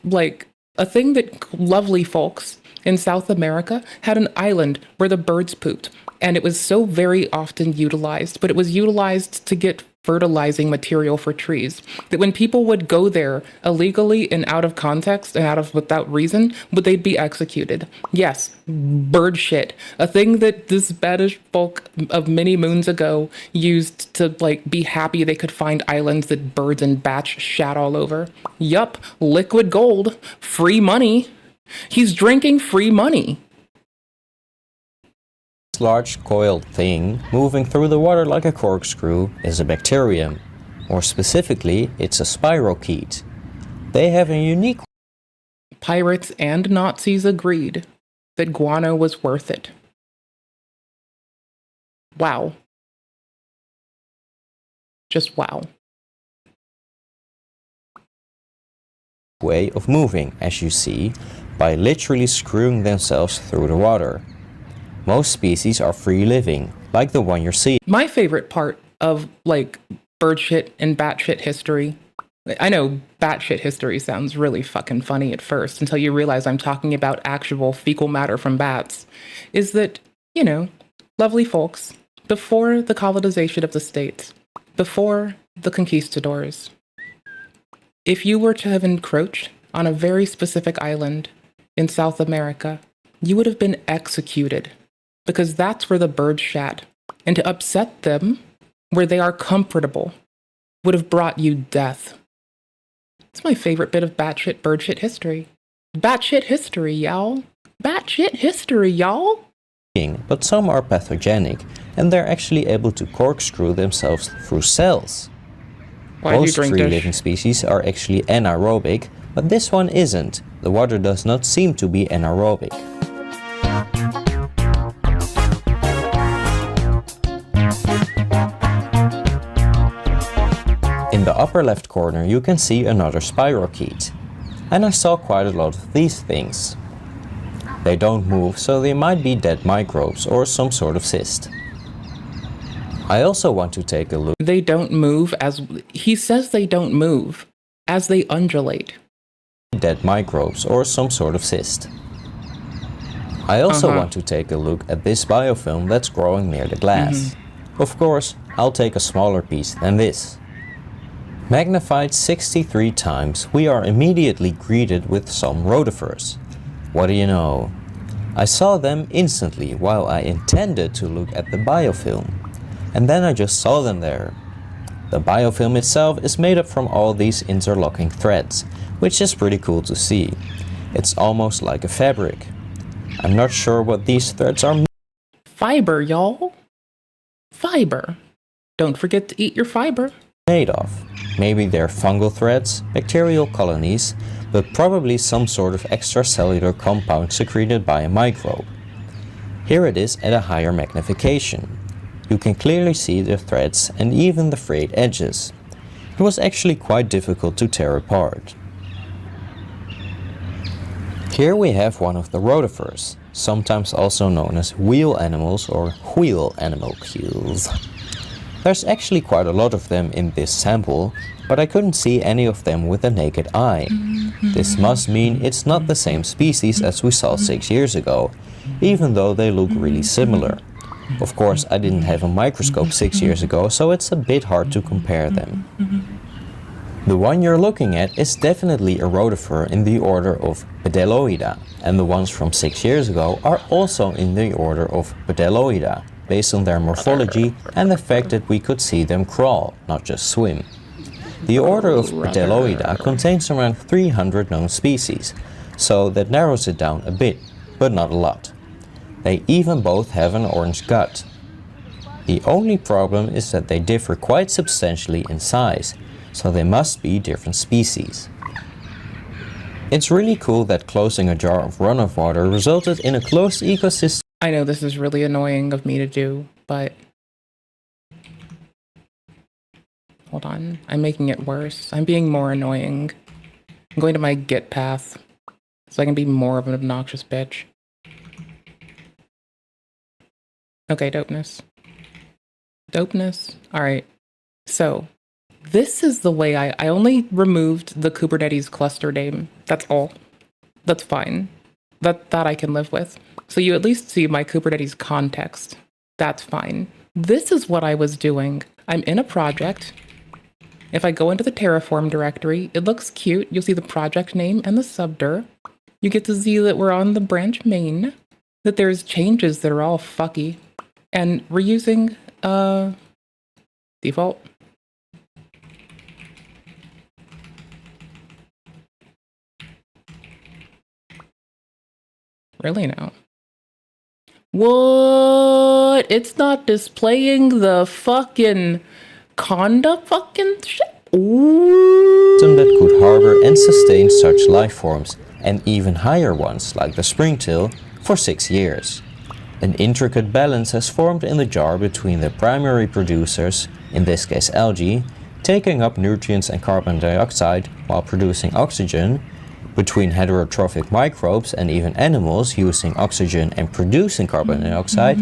lovely folks in South America had an island where the birds pooped. And it was so very often utilized, but it was utilized to get fertilizing material for trees. That when people would go there illegally and out of context and without reason, they'd be executed. Yes, bird shit. A thing that this Spanish folk of many moons ago used to be happy they could find islands that birds and bats shat all over. Yup, liquid gold, free money. He's drinking free money. large coiled thing moving through the water like a corkscrew is a bacterium. More specifically, it's a spirochete. They have a unique... Pirates and Nazis agreed that guano was worth it. Wow. Just wow. way of moving, as you see, by literally screwing themselves through the water. Most species are free living, like the one you're seeing. My favorite part of bird shit and bat shit history, I know bat shit history sounds really fucking funny at first until you realize I'm talking about actual fecal matter from bats, is that, lovely folks, before the colonization of the states, before the conquistadors, if you were to have encroached on a very specific island in South America, you would have been executed, because that's where the birds shat. And to upset them, where they are comfortable, would have brought you death. It's my favorite bit of batshit birdshit history. Batshit history, y'all. Batshit history, y'all. But some are pathogenic, and they're actually able to corkscrew themselves through cells. Most free-living species are actually anaerobic, but this one isn't. The water does not seem to be anaerobic. In the upper left corner you can see another spirochete. And I saw quite a lot of these things. They don't move, so they might be dead microbes or some sort of cyst. I also want to take a look. They don't move as... He says they don't move as they undulate. Dead microbes or some sort of cyst. I also want to take a look at this biofilm that's growing near the glass. Of course, I'll take a smaller piece than this. Magnified 63 times, we are immediately greeted with some rotifers. What do you know? I saw them instantly while I intended to look at the biofilm. And then I just saw them there. The biofilm itself is made up from all these interlocking threads, which is pretty cool to see. It's almost like a fabric. I'm not sure what these threads are. Fiber, y'all. Fiber. Don't forget to eat your fiber. Made of. Maybe they're fungal threads, bacterial colonies, but probably some sort of extracellular compound secreted by a microbe. Here it is at a higher magnification. You can clearly see the threads and even the frayed edges. It was actually quite difficult to tear apart. Here we have one of the rotifers, sometimes also known as wheel animals or wheel animalcules. There's actually quite a lot of them in this sample, but I couldn't see any of them with the naked eye. This must mean it's not the same species as we saw 6 years ago, even though they look really similar. Of course, I didn't have a microscope 6 years ago, so it's a bit hard to compare them. The one you're looking at is definitely a rotifer in the order of Bdelloida, and the ones from 6 years ago are also in the order of Bdelloida, based on their morphology and the fact that we could see them crawl, not just swim. The order of Bdelloida contains around 300 known species, so that narrows it down a bit, but not a lot. They even both have an orange gut. The only problem is that they differ quite substantially in size, so they must be different species. It's really cool that closing a jar of runoff water resulted in a closed ecosystem. I know this is really annoying of me to do, but... Hold on, I'm making it worse. I'm being more annoying. I'm going to my Git path, so I can be more of an obnoxious bitch. Okay, dopeness. Dopeness? Alright. So, this is the way I only removed the Kubernetes cluster name. That's all. That's fine. That I can live with. So you at least see my Kubernetes context. That's fine. This is what I was doing. I'm in a project. If I go into the Terraform directory, it looks cute. You'll see the project name and the subdir. You get to see that we're on the branch main, that there's changes that are all fucky. And we're using default. Really now? What? It's not displaying the fucking conda fucking shit? Ooh. That could harbor and sustain such life forms, and even higher ones like the springtail, for 6 years. An intricate balance has formed in the jar between the primary producers, in this case algae, taking up nutrients and carbon dioxide while producing oxygen, between heterotrophic microbes and even animals using oxygen and producing carbon dioxide,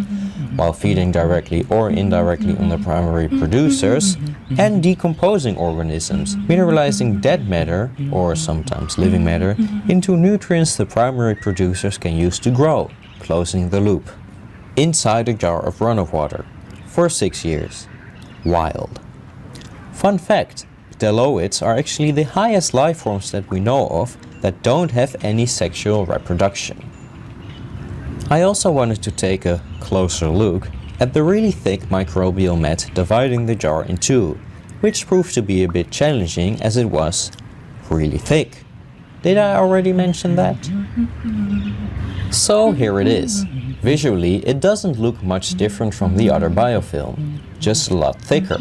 while feeding directly or indirectly on the primary producers, and decomposing organisms, mineralizing dead matter, or sometimes living matter, into nutrients the primary producers can use to grow, closing the loop. Inside a jar of runoff water, for 6 years. Wild. Fun fact, Bdelloids are actually the highest life forms that we know of that don't have any sexual reproduction. I also wanted to take a closer look at the really thick microbial mat dividing the jar in two, which proved to be a bit challenging as it was really thick. Did I already mention that? So here it is. Visually, it doesn't look much different from the other biofilm, just a lot thicker.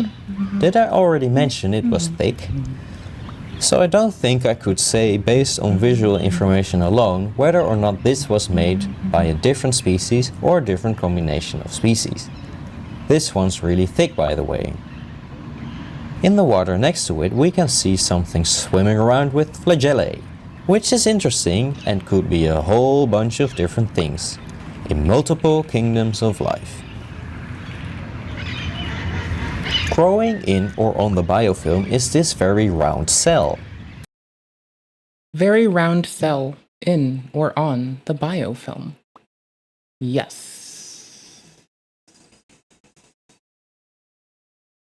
Did I already mention it was thick? So I don't think I could say, based on visual information alone, whether or not this was made by a different species or a different combination of species. This one's really thick, by the way. In the water next to it, we can see something swimming around with flagellae, which is interesting and could be a whole bunch of different things, in multiple kingdoms of life. Growing in or on the biofilm is this very round cell. Very round cell in or on the biofilm. Yes.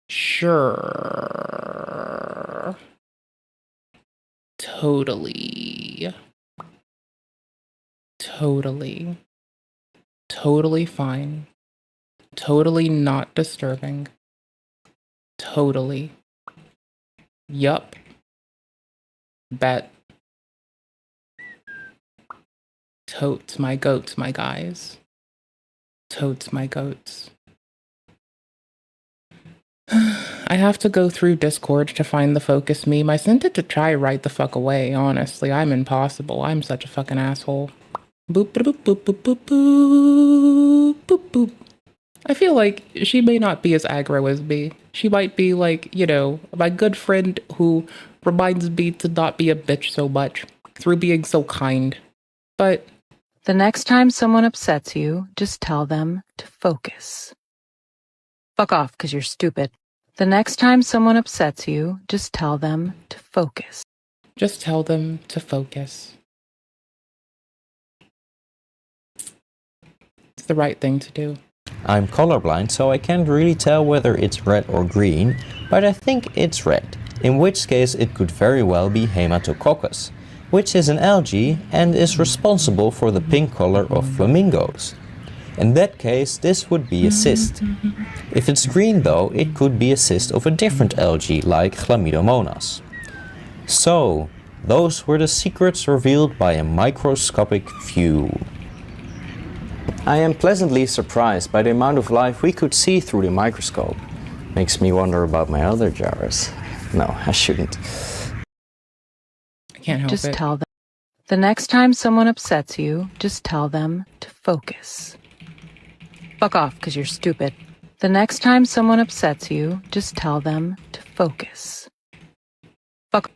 Sure. Totally. Totally. Totally fine. Totally not disturbing. Totally. Yup. Bet. Totes my goats, my guys. Totes my goats. I have to go through Discord to find the focus meme. I sent it to try right the fuck away, honestly. I'm impossible. I'm such a fucking asshole. Boop, boop, boop, boop, boop, boop, boop, boop. I feel like she may not be as aggro as me. She might be like, you know, my good friend who reminds me to not be a bitch so much through being so kind. But the next time someone upsets you, just tell them to focus. Fuck off, because you're stupid. The next time someone upsets you, just tell them to focus. Just tell them to focus. It's the right thing to do. I'm colorblind, so I can't really tell whether it's red or green, but I think it's red, in which case it could very well be Haematococcus, which is an algae and is responsible for the pink color of flamingos. In that case, this would be a cyst. If it's green though, it could be a cyst of a different algae like Chlamydomonas. So, those were the secrets revealed by a microscopic view. I am pleasantly surprised by the amount of life we could see through the microscope. Makes me wonder about my other jars. No, I shouldn't. I can't help Just it. tell them. The next time someone upsets you, just tell them to focus. Fuck off because you're stupid. The next time someone upsets you, just tell them to focus. Fuck.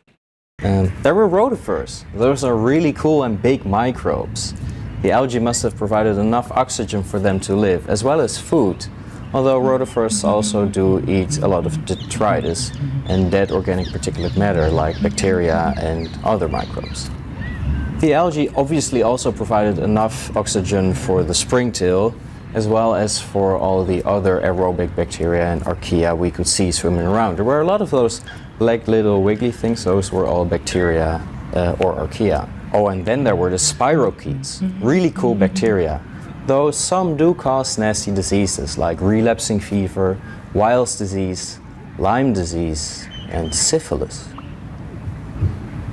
There were rotifers. Those are really cool and big microbes. The algae must have provided enough oxygen for them to live, as well as food. Although rotifers also do eat a lot of detritus and dead organic particulate matter like bacteria and other microbes. The algae obviously also provided enough oxygen for the springtail, as well as for all the other aerobic bacteria and archaea we could see swimming around. There were a lot of those like little wiggly things, those were all bacteria or archaea. Oh, and then there were the spirochetes, really cool bacteria. Though some do cause nasty diseases like relapsing fever, Weil's disease, Lyme disease, and syphilis.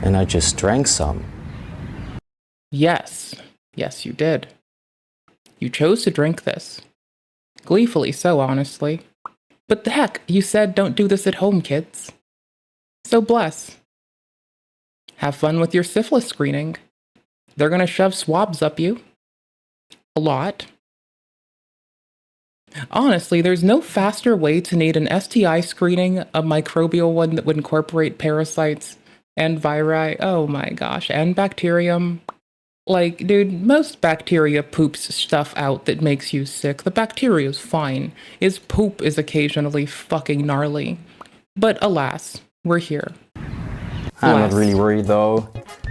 And I just drank some. Yes. Yes, you did. You chose to drink this. Gleefully so, honestly. But the heck, you said don't do this at home, kids. So bless. Have fun with your syphilis screening. They're gonna shove swabs up you. A lot. Honestly, there's no faster way to need an STI screening, a microbial one that would incorporate parasites and viri, oh my gosh, and bacterium. Like, dude, most bacteria poops stuff out that makes you sick. The bacteria's fine. Its poop is occasionally fucking gnarly. But alas, we're here. I'm not really worried though.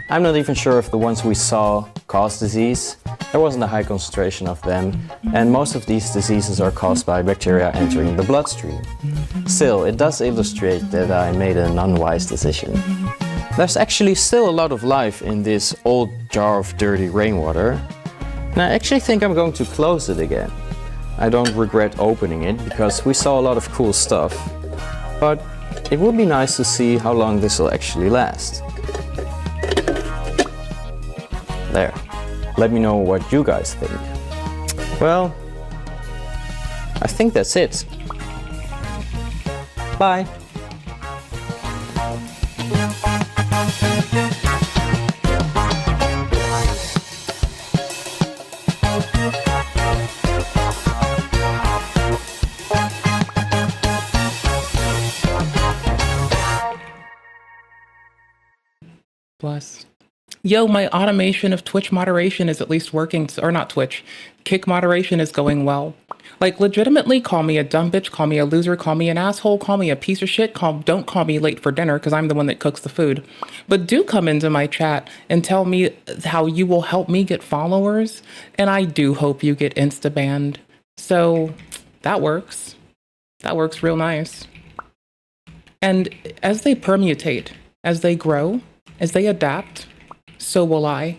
I'm not even sure if the ones we saw cause disease. There wasn't a high concentration of them, and most of these diseases are caused by bacteria entering the bloodstream. Still, it does illustrate that I made an unwise decision. There's actually still a lot of life in this old jar of dirty rainwater, and I actually think I'm going to close it again. I don't regret opening it because we saw a lot of cool stuff, but it would be nice to see how long this will actually last. There. Let me know what you guys think. Well, I think that's it. Bye. Bless. Yo, my automation of Twitch moderation is at least working, or not Twitch, Kick moderation is going well. Like, legitimately, call me a dumb bitch, call me a loser, call me an asshole, call me a piece of shit, don't call me late for dinner, because I'm the one that cooks the food. But do come into my chat and tell me how you will help me get followers, and I do hope you get insta-banned. So, that works. That works real nice. And as they permutate, as they grow, as they adapt, so will I.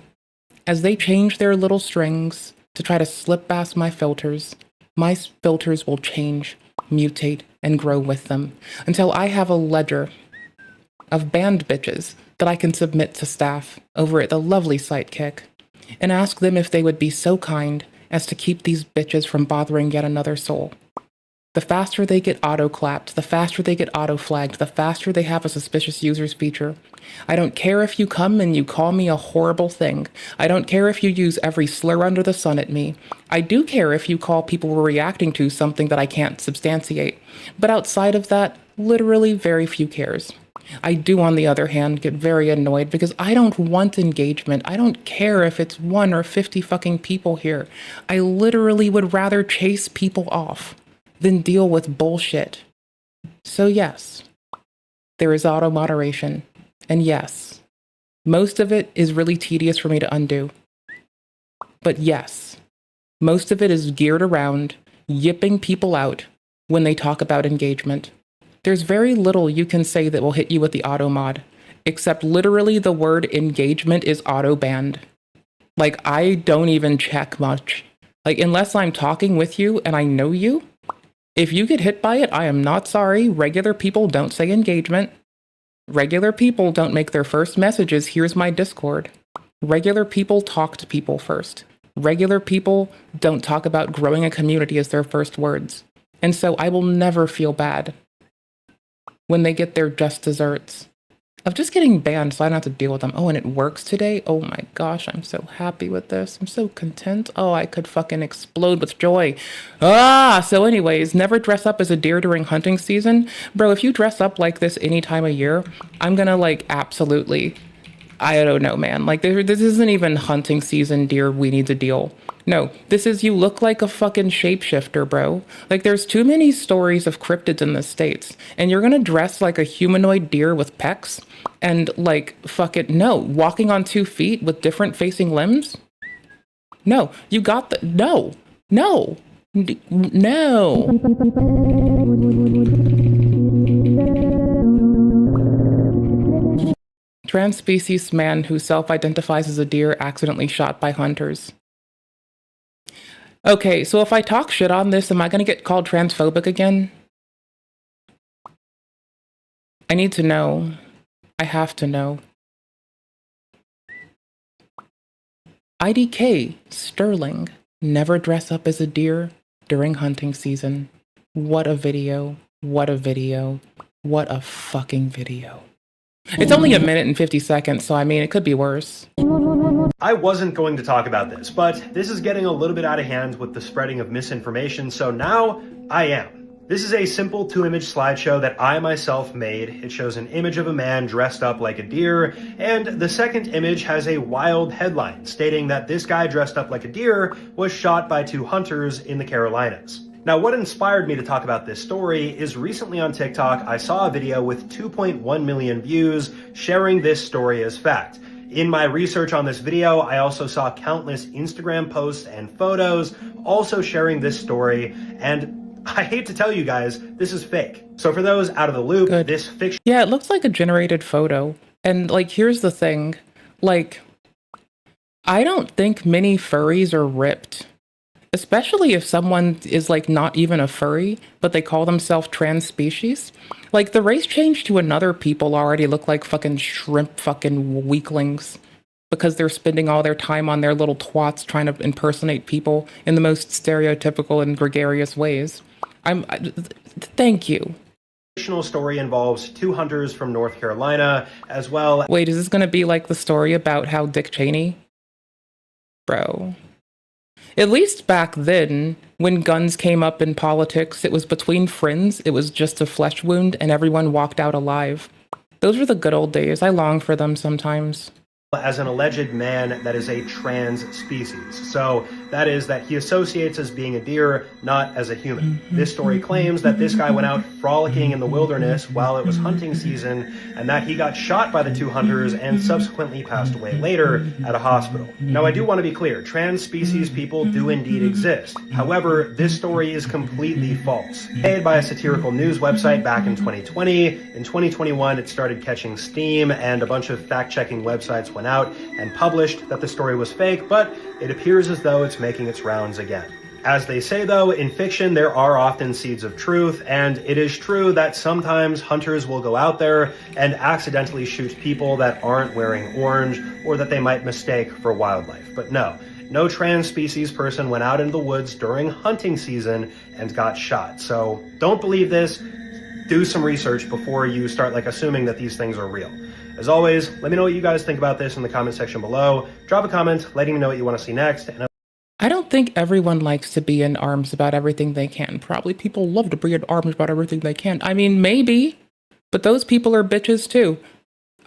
As they change their little strings to try to slip past my filters will change, mutate, and grow with them until I have a ledger of banned bitches that I can submit to staff over at the lovely Sidekick and ask them if they would be so kind as to keep these bitches from bothering yet another soul. The faster they get auto-clapped, the faster they get auto-flagged, the faster they have a suspicious users feature. I don't care if you come and you call me a horrible thing. I don't care if you use every slur under the sun at me. I do care if you call people we're reacting to something that I can't substantiate. But outside of that, literally very few cares. I do, on the other hand, get very annoyed because I don't want engagement. I don't care if it's 1 or 50 fucking people here. I literally would rather chase people off than deal with bullshit. So yes, there is auto moderation. And yes, most of it is really tedious for me to undo. But yes, most of it is geared around yipping people out when they talk about engagement. There's very little you can say that will hit you with the auto mod, except literally the word engagement is auto banned. Like, I don't even check much. Like, unless I'm talking with you and I know you, if you get hit by it, I am not sorry. Regular people don't say engagement. Regular people don't make their first messages, here's my Discord. Regular people talk to people first. Regular people don't talk about growing a community as their first words. And so I will never feel bad when they get their just desserts of just getting banned so I don't have to deal with them. Oh, and it works today? Oh my gosh, I'm so happy with this. I'm so content. Oh, I could fucking explode with joy. So anyways, never dress up as a deer during hunting season. Bro, if you dress up like this any time of year, I'm gonna like absolutely, I don't know, man. Like this isn't even hunting season deer we need to deal. No, this is you look like a fucking shapeshifter, bro. Like there's too many stories of cryptids in the States, and you're gonna dress like a humanoid deer with pecs and like fucking no, walking on 2 feet with different facing limbs? No, you got the no. Trans-species man who self-identifies as a deer accidentally shot by hunters. Okay, so if I talk shit on this, am I gonna get called transphobic again? I need to know. I have to know. IDK, Sterling, never dress up as a deer during hunting season. What a video. What a video. What a fucking video. It's only 1 minute and 50 seconds, so I mean, it could be worse. I wasn't going to talk about this, but this is getting a little bit out of hand with the spreading of misinformation, so now I am. This is a simple 2-image slideshow that I myself made. It shows an image of a man dressed up like a deer, and the second image has a wild headline stating that this guy dressed up like a deer was shot by 2 hunters in the Carolinas. Now, what inspired me to talk about this story is recently on TikTok, I saw a video with 2.1 million views sharing this story as fact. In my research on this video, I also saw countless Instagram posts and photos also sharing this story, and I hate to tell you guys, this is fake. So for those out of the loop, this fiction... Yeah, it looks like a generated photo. And like, here's the thing. Like, I don't think many furries are ripped. Especially if someone is like not even a furry, but they call themselves trans species. Like the race change to another people already look like fucking shrimp fucking weaklings because they're spending all their time on their little twats trying to impersonate people in the most stereotypical and gregarious ways. Thank you. Fictional story involves 2 hunters from North Carolina as well. Wait, is this gonna be like the story about how Dick Cheney? Bro. At least back then, when guns came up in politics, it was between friends, it was just a flesh wound, and everyone walked out alive. Those were the good old days. I long for them sometimes. As an alleged man that is a trans species. So that is that he associates as being a deer, not as a human. This story claims that this guy went out frolicking in the wilderness while it was hunting season, and that he got shot by the 2 hunters and subsequently passed away later at a hospital. Now, I do want to be clear, trans species people do indeed exist. However, this story is completely false. Made by a satirical news website back in 2020. In 2021, it started catching steam, and a bunch of fact-checking websites went out and published that the story was fake, but it appears as though it's making its rounds again. As they say though, in fiction there are often seeds of truth, and it is true that sometimes hunters will go out there and accidentally shoot people that aren't wearing orange or that they might mistake for wildlife. But no trans species person went out into the woods during hunting season and got shot. So don't believe this. Do some research before you start assuming that these things are real. As always, let me know what you guys think about this in the comment section below. Drop a comment letting me know what you want to see next. And I don't think everyone likes to be in arms about everything they can. Probably people love to be in arms about everything they can. I mean, maybe, but those people are bitches too.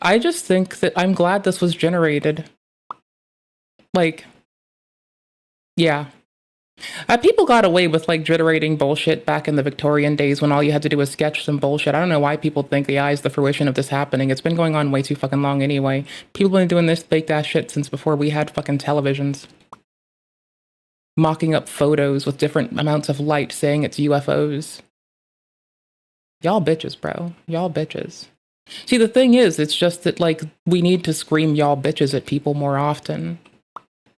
I just think that I'm glad this was generated. Yeah. People got away with generating bullshit back in the Victorian days when all you had to do was sketch some bullshit. I don't know why people think the eye is the fruition of this happening. It's been going on way too fucking long anyway. People have been doing this fake ass shit since before we had fucking televisions. mocking up photos with different amounts of light saying it's UFOs. Y'all bitches, bro. Y'all bitches. See, the thing is, it's just that, like, we need to scream y'all bitches at people more often.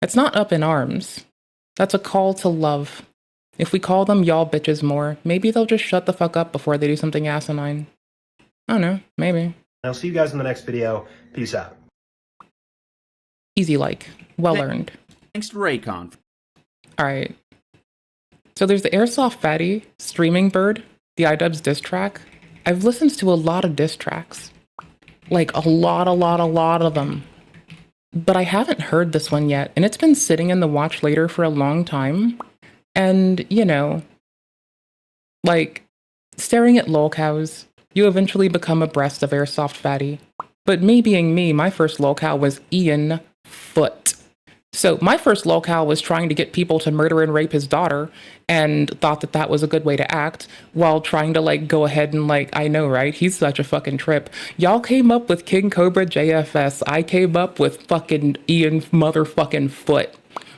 It's not up in arms. That's a call to love. If we call them y'all bitches more, maybe they'll just shut the fuck up before they do something asinine. I don't know, maybe. I'll see you guys in the next video. Peace out. Easy like. Well earned. Thanks to Raycon. Alright. So there's the Airsoft Fatty, Streaming Bird, the iDubbbz diss track. I've listened to a lot of diss tracks. Like a lot of them. But I haven't heard this one yet, and it's been sitting in the watch later for a long time. And, you know, like, staring at lolcows, you eventually become abreast of Airsoft Fatty. But me being me, my first lolcow was Ian Foot. So my first lolcow was trying to get people to murder and rape his daughter, and thought that that was a good way to act, while trying to, like, go ahead and, like, I know, right? He's such a fucking trip. Y'all came up with King Cobra JFS. I came up with fucking Ian motherfucking Foot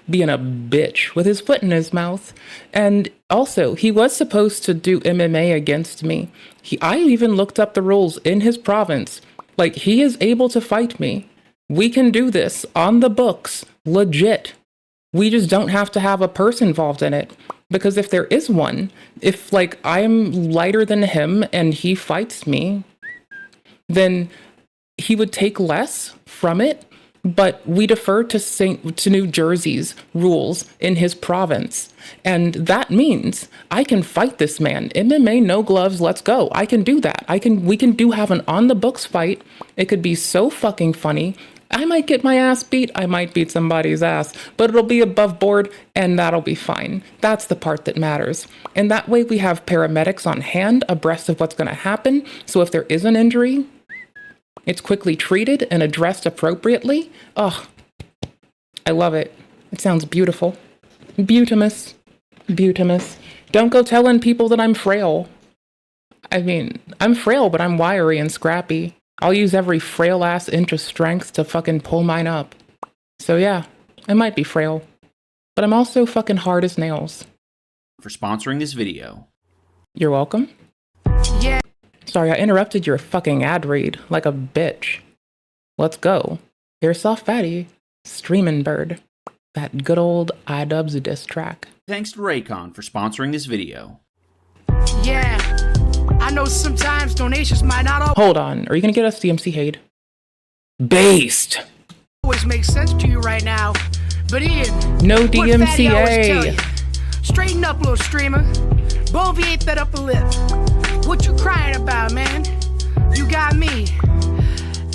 being a bitch with his foot in his mouth. And also, he was supposed to do MMA against me. I even looked up the rules in his province. Like, he is able to fight me. We can do this on the books, legit. We just don't have to have a person involved in it. Because if there is one, if, like, I'm lighter than him and he fights me, then he would take less from it. But we defer to New Jersey's rules in his province. And that means I can fight this man. MMA, no gloves, let's go. I can do that. We can have an on the books fight. It could be so fucking funny. I might get my ass beat. I might beat somebody's ass, but it'll be above board and that'll be fine. That's the part that matters. And that way we have paramedics on hand abreast of what's going to happen. So if there is an injury, it's quickly treated and addressed appropriately. Oh, I love it. It sounds beautiful. Beautimous. Beautimous. Don't go telling people that I'm frail. I mean, I'm frail, but I'm wiry and scrappy. I'll use every frail ass inch of strength to fucking pull mine up. So yeah, I might be frail, but I'm also fucking hard as nails. For sponsoring this video. You're welcome. Yeah. Sorry, I interrupted your fucking ad read like a bitch. Let's go. Airsoft Fatty, Streamin' Bird. That good old iDubbbz diss track. Thanks to Raycon for sponsoring this video. Yeah. I know sometimes donations might not Hold on, are you gonna get us DMC Hade? Based! always make sense to you right now, but Ian, no what Fatty always tell DMCA! you, straighten up, little streamer. Boviate that upper lip. What you crying about, man? You got me.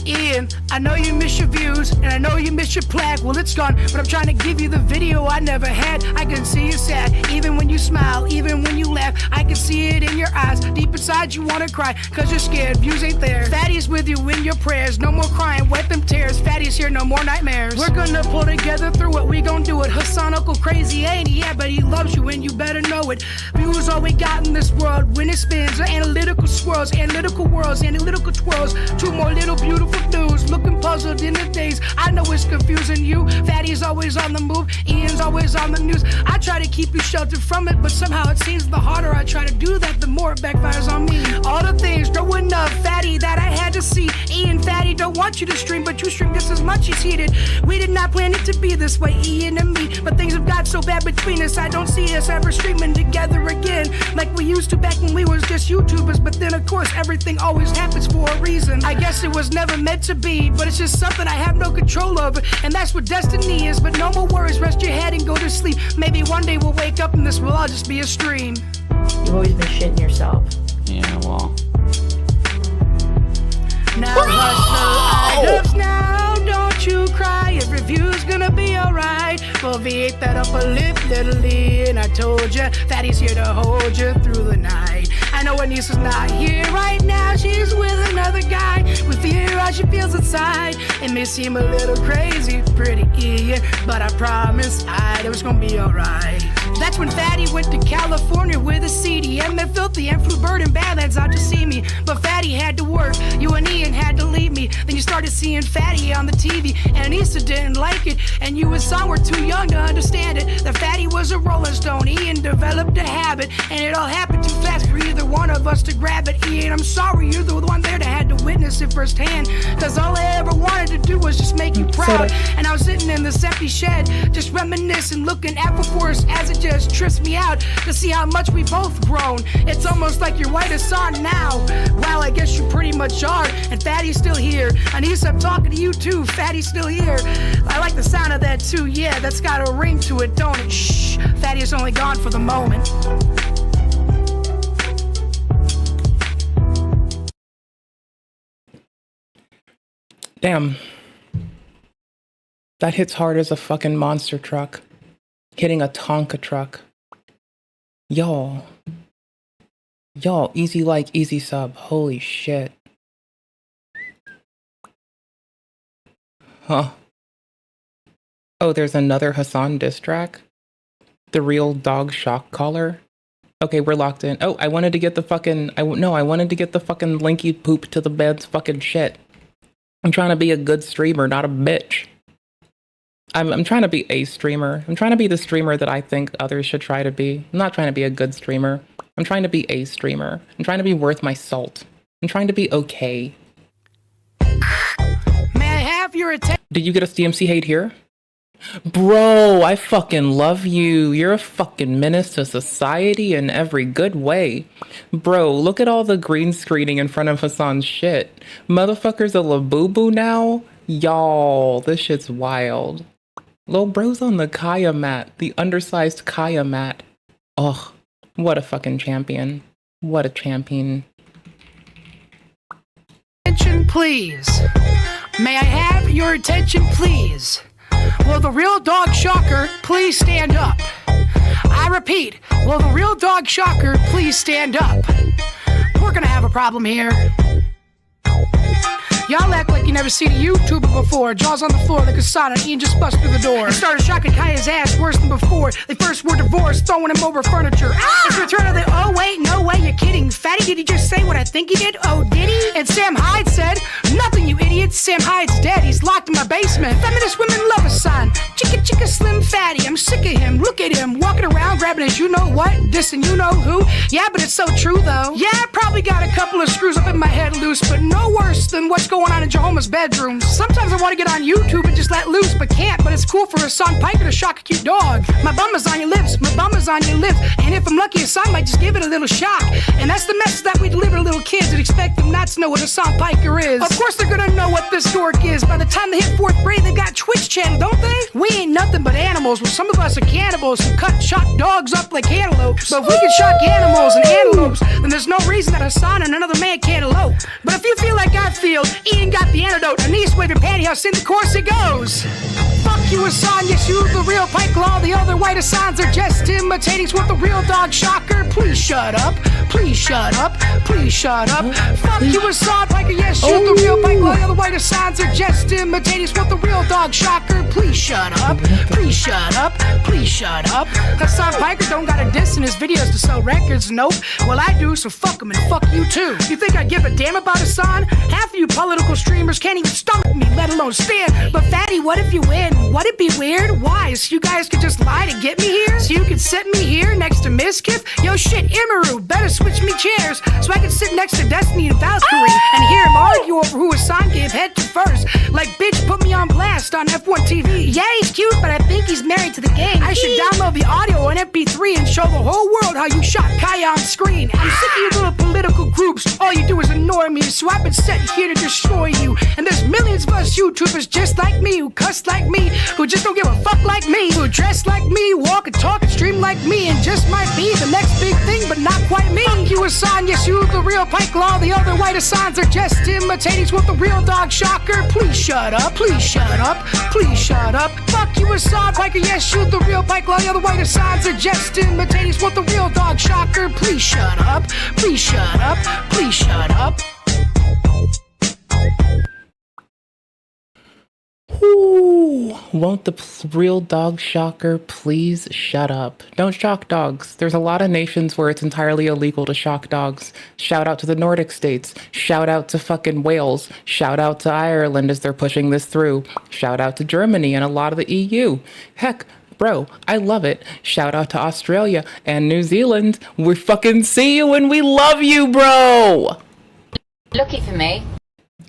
Ian, I know you miss your views, and I know you miss your plaque. Well, it's gone, but I'm trying to give you the video I never had. I can see you sad, even when you smile, even when you laugh. I can see it in your eyes. Deep inside you wanna cry, cause you're scared, views ain't there. Fatty's with you in your prayers, no more crying, wipe them tears. Fatty's here, no more nightmares. We're gonna pull together through it, we gon' do it. Hassan Uncle crazy, ain't he? Yeah, but he loves you and you better know it. Views all we got in this world, when it spins, are analytical swirls, analytical worlds, analytical twirls. Two more little beautiful dudes looking puzzled in the days. I know it's confusing you. Fatty's always on the move, Ian's always on the news. I try to keep you sheltered from it, but somehow it seems the harder I try to do that, the more it backfires on me. All the things growing up, Fatty, that I had to see. Ian, Fatty don't want you to stream, but you stream just as much as he did. We did not plan it to be this way, Ian and me, but things have got so bad between us. I don't see us ever streaming together again like we used to back when we was just YouTubers. But then of course everything always happens for a reason. I guess it was never meant to be, but it's just something I have no control over, and that's what destiny is. But no more worries, rest your head and go to sleep. Maybe one day we'll wake up and this will all just be a stream. You've always been shitting yourself. Yeah, well. Now hush, little iDubbbz, now don't you cry. Every view's gonna be alright. Foveate that upper lip, little Ian. I told ya, Fatty's here to hold you through the night. I know Anissa's not here right now. She's with another guy. With fear how she feels inside. It may seem a little crazy, pretty idiot, but I promise it was gonna be alright. That's when Fatty went to California with a CD. And met Filthy and flew Bird and Badlands out to see me. But Fatty had to work, you and Ian had to leave me. Then you started seeing Fatty on the TV, and Anissa didn't like it. And you and Son were too young to understand it. That Fatty was a Rolling Stone, Ian developed a habit. And it all happened too fast for either one of us to grab it. Ian, I'm sorry, you're the one there that had to witness it firsthand. Cause all I ever wanted to do was just make you proud. And I was sitting in this empty shed, just reminiscing, looking at Force as it just trips me out to see how much we both grown. It's almost like you're white as sun now. Well, I guess you pretty much are. And Fatty's still here. Anissa, I'm talking to you too. Fatty's still here. I like the sound of that too. Yeah, that's got a ring to it, don't it? Shh. Fatty is only gone for the moment. Damn. That hits hard as a fucking monster truck. Hitting a Tonka truck. Y'all, easy like, easy sub. Holy shit. Huh. Oh, there's another Hassan diss track? The Real Dog Shock Collar? Okay, we're locked in. Oh, I wanted to get the fucking... I wanted to get the fucking Linky Poop to the bed's fucking shit. I'm trying to be a good streamer, not a bitch. I'm trying to be a streamer. I'm trying to be the streamer that I think others should try to be. I'm not trying to be a good streamer. I'm trying to be a streamer. I'm trying to be worth my salt. I'm trying to be okay. May I have your attention? Did you get a DMC hate here? Bro, I fucking love you. You're a fucking menace to society in every good way. Bro, look at all the green screening in front of Hassan's shit. Motherfucker's a Labubu now? Y'all, this shit's wild. Lil bro's on the Kaya mat, the undersized Kaya mat. Ugh, what a fucking champion. What a champion. Attention, please. May I have your attention, please? Will the Real Dog Shocker please stand up? I repeat, will the Real Dog Shocker please stand up? We're gonna have a problem here. Y'all act like you never seen a YouTuber before. Jaws on the floor like a son, and Ian just bust through the door and started shocking Kaya's ass worse than before. They first were divorced, throwing him over furniture. It's return of the, oh wait, no way, you're kidding. Fatty, did he just say what I think he did? Oh, did he? And Sam Hyde said, nothing, you idiot. Sam Hyde's dead, he's locked in my basement. Feminist women love a son. Chicka slim fatty, I'm sick of him. Look at him, walking around grabbing his you know what, dissing you know who. Yeah, but it's so true though. Yeah, I probably got a couple of screws up in my head loose, but no worse than what's going on in Jehoma's bedroom. Sometimes I want to get on YouTube and just let loose, but can't. But it's cool for Hassan Piker to shock a cute dog. My bum is on your lips, my bum is on your lips. And if I'm lucky, Hassan might just give it a little shock. And that's the message that we deliver to little kids and expect them not to know what Hassan Piker is. Of course they're gonna know what this dork is. By the time they hit 4th grade, they've got Twitch channel, don't they? We ain't nothing but animals. Well, some of us are cannibals who shock dogs up like antelopes. But if we can shock animals and antelopes, then there's no reason that Hassan and another man can't elope. But if you feel like I feel, Ian got the antidote. Anise wave your pantyhose in the course it goes. Fuck you, Hassan, yes, you the real Pike Law. The other white Hassans are just imitating what the Real Dog Shocker. Please shut up, please shut up, please shut up. Fuck you, Hassan Piker, yes, you the real Pike Law. The other white Hassans are just imitating what the Real Dog Shocker. Please shut up, please shut up, please shut up. Hassan Piker don't got a diss in his videos to sell records, nope. Well, I do, so fuck him and fuck you too. You think I give a damn about Hassan? Half of you political streamers can't even stomach me, let alone stand. But Fatty, what if you win? Would it be weird? Why? So you guys could just lie to get me here? So you could sit me here next to Mizkif? Yo shit, Imaru, better switch me chairs so I can sit next to Destiny and Valkyrie and hear him argue over who Hassan gave head to first. Like, bitch, put me on blast on F1 TV. Yeah, he's cute, but I think he's married to the gang. I should download the audio on MP3 and show the whole world how you shot Kaya on screen. I'm sick of your little political groups. All you do is annoy me, so I've been sent here to destroy you. And there's millions of us YouTubers just like me who cuss like me, who just don't give a fuck like me, who dress like me, walk and talk and stream like me, and just might be the next big thing, but not quite me. Fuck you, Hassan, yes, you the real Pike Law. The other white Hassans are just imitating what the real dog Shocker. Please shut up, please shut up, please shut up. Fuck you, Hassan Piker, yes, you the real Pike Law. The other white Hassans are just imitating what the real dog Shocker. Please shut up, please shut up, please shut up. Ooh, won't the real dog Shocker please shut up? Don't shock dogs. There's a lot of nations where it's entirely illegal to shock dogs. Shout out to the Nordic states. Shout out to fucking Wales. Shout out to Ireland as they're pushing this through. Shout out to Germany and a lot of the EU. Heck, bro, I love it. Shout out to Australia and New Zealand. We fucking see you and we love you, bro! Lucky for me.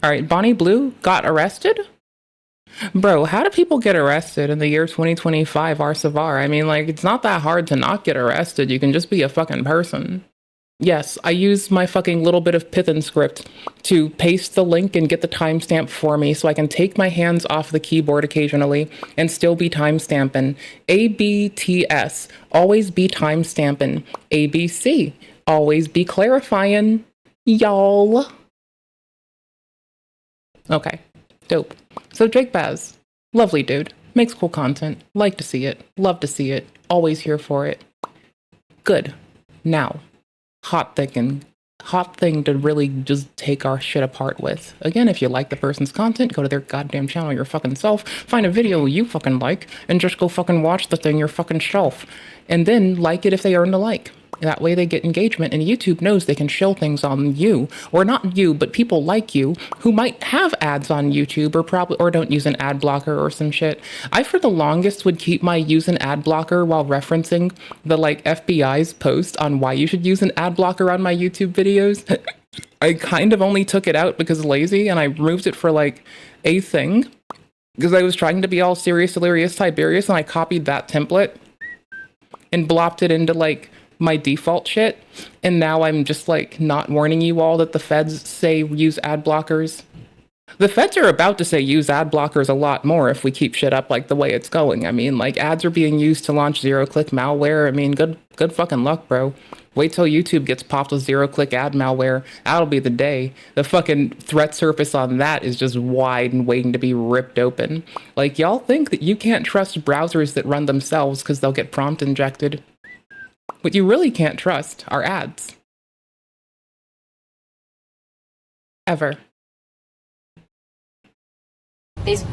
Alright, Bonnie Blue got arrested? Bro, how do people get arrested in the year 2025 Arsavar? I mean, like, it's not that hard to not get arrested. You can just be a fucking person. Yes, I used my fucking little bit of Python script to paste the link and get the timestamp for me so I can take my hands off the keyboard occasionally and still be timestamping. ABTS, always be timestamping. ABC, always be clarifying. Y'all. Okay, dope. So Jake Baz, lovely dude, makes cool content, like to see it, love to see it, always here for it. Good. Now, hot thing to really just take our shit apart with. Again, if you like the person's content, go to their goddamn channel your fucking self, find a video you fucking like, and just go fucking watch the thing your fucking shelf. And then like it if they earn a like. That way they get engagement, and YouTube knows they can shill things on you, or not you, but people like you who might have ads on YouTube or don't use an ad blocker or some shit. I, for the longest, would keep my use an ad blocker while referencing the like FBI's post on why you should use an ad blocker on my YouTube videos. I kind of only took it out because lazy, and I removed it for like a thing because I was trying to be all serious, hilarious, Tiberius, and I copied that template and blopped it into like my default shit, and now I'm just like not warning you all that the feds say use ad blockers. The feds are about to say use ad blockers a lot more if we keep shit up like the way it's going. I mean, like, ads are being used to launch zero-click malware. I mean, good fucking luck, bro. Wait till YouTube gets popped with zero-click ad malware. That'll be the day. The fucking threat surface on that is just wide and waiting to be ripped open. Like, y'all think that you can't trust browsers that run themselves because they'll get prompt injected. What you really can't trust are ads. Ever. There's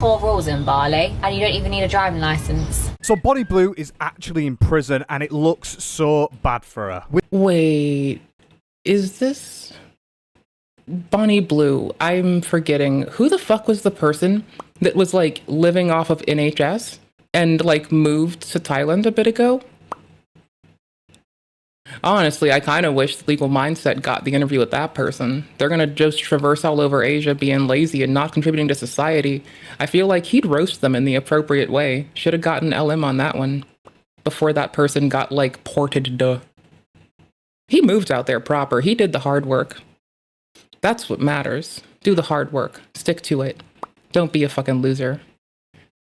4 rules in Bali, and you don't even need a driving license. So Bonnie Blue is actually in prison, and it looks so bad for her. Wait, is this Bonnie Blue? I'm forgetting. Who the fuck was the person that was like living off of NHS and like moved to Thailand a bit ago? Honestly, I kind of wish Legal Mindset got the interview with that person. They're going to just traverse all over Asia being lazy and not contributing to society. I feel like he'd roast them in the appropriate way. Should have gotten LM on that one before that person got, like, ported to. He moved out there proper. He did the hard work. That's what matters. Do the hard work. Stick to it. Don't be a fucking loser.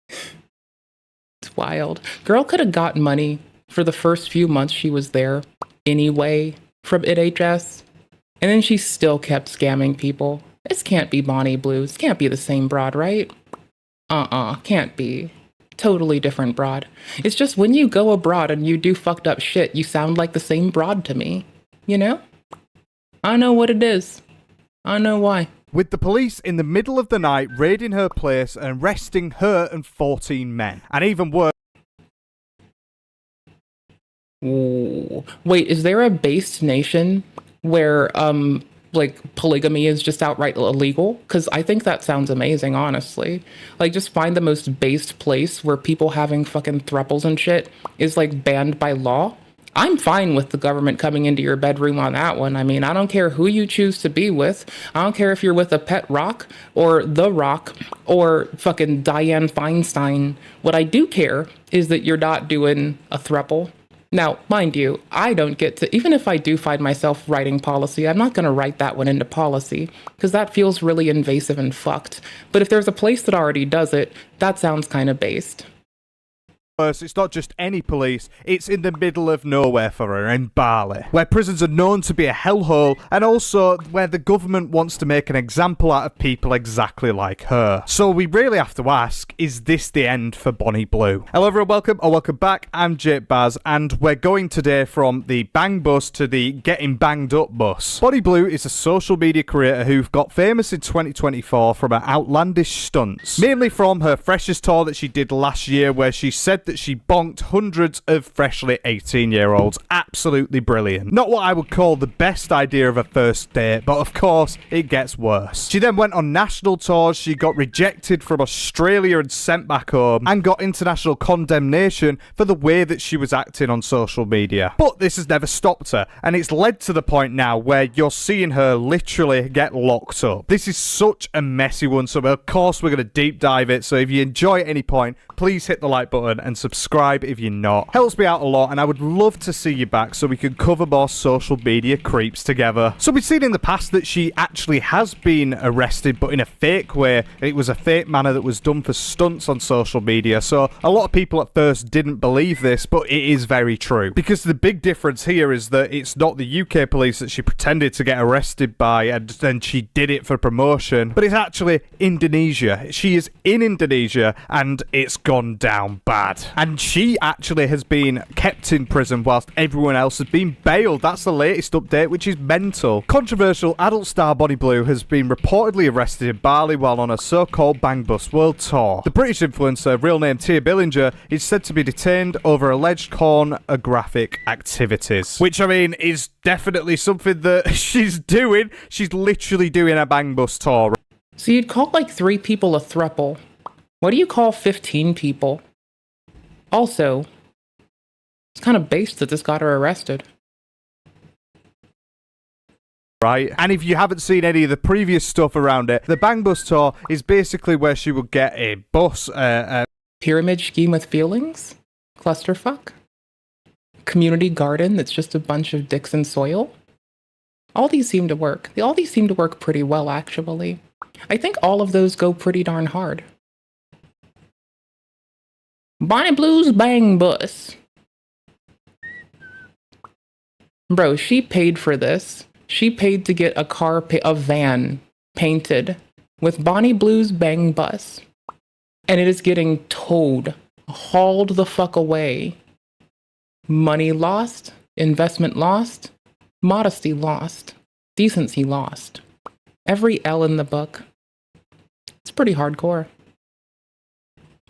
It's wild. Girl could have gotten money for the first few months she was there anyway from NHS, and then she still kept scamming people. This can't be Bonnie Blue. This can't be the same broad, right? Can't be. Totally different broad. It's just when you go abroad and you do fucked up shit, you sound like the same broad to me. You know? I know what it is. I know why. With the police in the middle of the night raiding her place and arresting her and 14 men. And even worse. Ooh. Wait, is there a based nation where like polygamy is just outright illegal? Because I think that sounds amazing, honestly. Like, just find the most based place where people having fucking thruples and shit is like banned by law. I'm fine with the government coming into your bedroom on that one. I mean, I don't care who you choose to be with. I don't care if you're with a pet rock or The Rock or fucking Dianne Feinstein. What I do care is that you're not doing a throuple. Now, mind you, I don't get to, even if I do find myself writing policy, I'm not going to write that one into policy because that feels really invasive and fucked. But if there's a place that already does it, that sounds kind of based. It's not just any police, it's in the middle of nowhere for her, in Bali, where prisons are known to be a hellhole, and also where the government wants to make an example out of people exactly like her. So we really have to ask, is this the end for Bonnie Blue? Hello everyone, welcome or welcome back, I'm Jake Baz, and we're going today from the bang bus to the getting banged up bus. Bonnie Blue is a social media creator who got famous in 2024 from her outlandish stunts, mainly from her Freshers tour that she did last year, where she said that she bonked hundreds of freshly 18-year-olds. Absolutely brilliant. Not what I would call the best idea of a first date, but of course, it gets worse. She then went on national tours, she got rejected from Australia and sent back home, and got international condemnation for the way that she was acting on social media. But this has never stopped her, and it's led to the point now where you're seeing her literally get locked up. This is such a messy one, so of course we're going to deep dive it, so if you enjoy at any point, please hit the like button and subscribe if you're not. Helps me out a lot, and I would love to see you back so we can cover more social media creeps together. So we've seen in the past that she actually has been arrested, but in a fake way. It was a fake manner that was done for stunts on social media, so a lot of people at first didn't believe this, but it is very true. Because the big difference here is that it's not the UK police that she pretended to get arrested by and then she did it for promotion, but it's actually Indonesia. She is in Indonesia and it's gone down bad. And she actually has been kept in prison whilst everyone else has been bailed. That's the latest update, which is mental. Controversial adult star Bonnie Blue has been reportedly arrested in Bali while on a so-called Bang Bus World Tour. The British influencer, real name Tia Billinger, is said to be detained over alleged pornographic activities. Which, I mean, is definitely something that she's doing. She's literally doing a Bang Bus tour. So you'd call like 3 people a throuple. What do you call 15 people? Also, it's kind of based that this got her arrested. Right, and if you haven't seen any of the previous stuff around it, the Bang Bus tour is basically where she would get a bus, pyramid scheme with feelings? Clusterfuck? Community garden that's just a bunch of dicks and soil? All these seem to work. All these seem to work pretty well, actually. I think all of those go pretty darn hard. Bonnie Blue's Bang Bus. Bro, she paid for this. She paid to get a van painted with Bonnie Blue's Bang Bus. And it is getting towed, hauled the fuck away. Money lost, investment lost, modesty lost, decency lost. Every L in the book. It's pretty hardcore.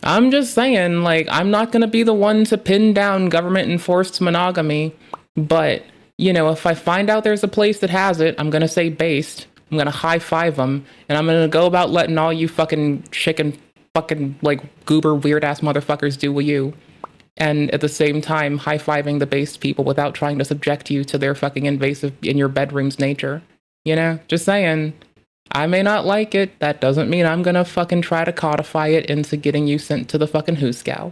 I'm just saying, like, I'm not going to be the one to pin down government-enforced monogamy, but, you know, if I find out there's a place that has it, I'm going to say based, I'm going to high-five them, and I'm going to go about letting all you fucking chicken fucking, like, goober weird-ass motherfuckers do with you, and at the same time high-fiving the based people without trying to subject you to their fucking invasive in your bedroom's nature. You know? Just saying. I may not like it, that doesn't mean I'm gonna fucking try to codify it into getting you sent to the fucking hoosegow.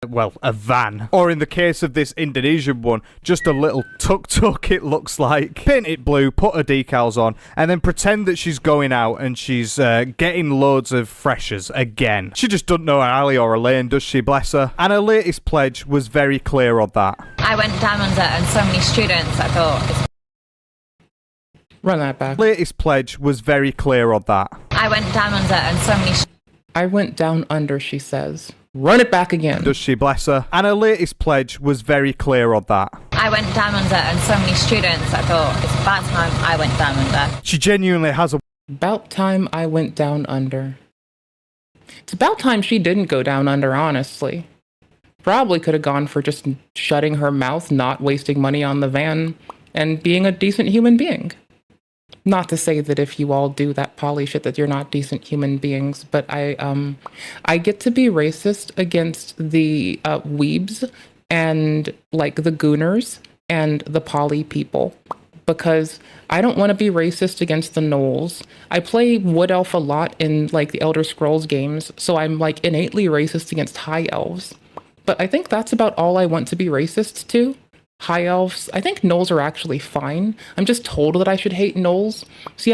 Well, a van. Or in the case of this Indonesian one, just a little tuk-tuk it looks like. Paint it blue, put her decals on, and then pretend that she's going out and she's getting loads of freshers again. She just doesn't know her alley or her lane, does she, bless her? And her latest pledge was very clear on that. I went down under and so many students, I thought... Run that back. Latest pledge was very clear on that. I went down under and so many... I went down under, she says. Run it back again. Does she, bless her? And her latest pledge was very clear on that. I went down under and so many students, I thought, it's about time I went down under. She genuinely has a... About time I went down under. It's about time she didn't go down under, honestly. Probably could have gone for just shutting her mouth, not wasting money on the van, and being a decent human being. Not to say that if you all do that poly shit that you're not decent human beings, but I get to be racist against the weebs and like the gooners and the poly people because I don't want to be racist against the gnolls. I play Wood Elf a lot in like the Elder Scrolls games, so I'm like innately racist against high elves. But I think that's about all I want to be racist to. High elves. I think gnolls are actually fine. I'm just told that I should hate gnolls. See,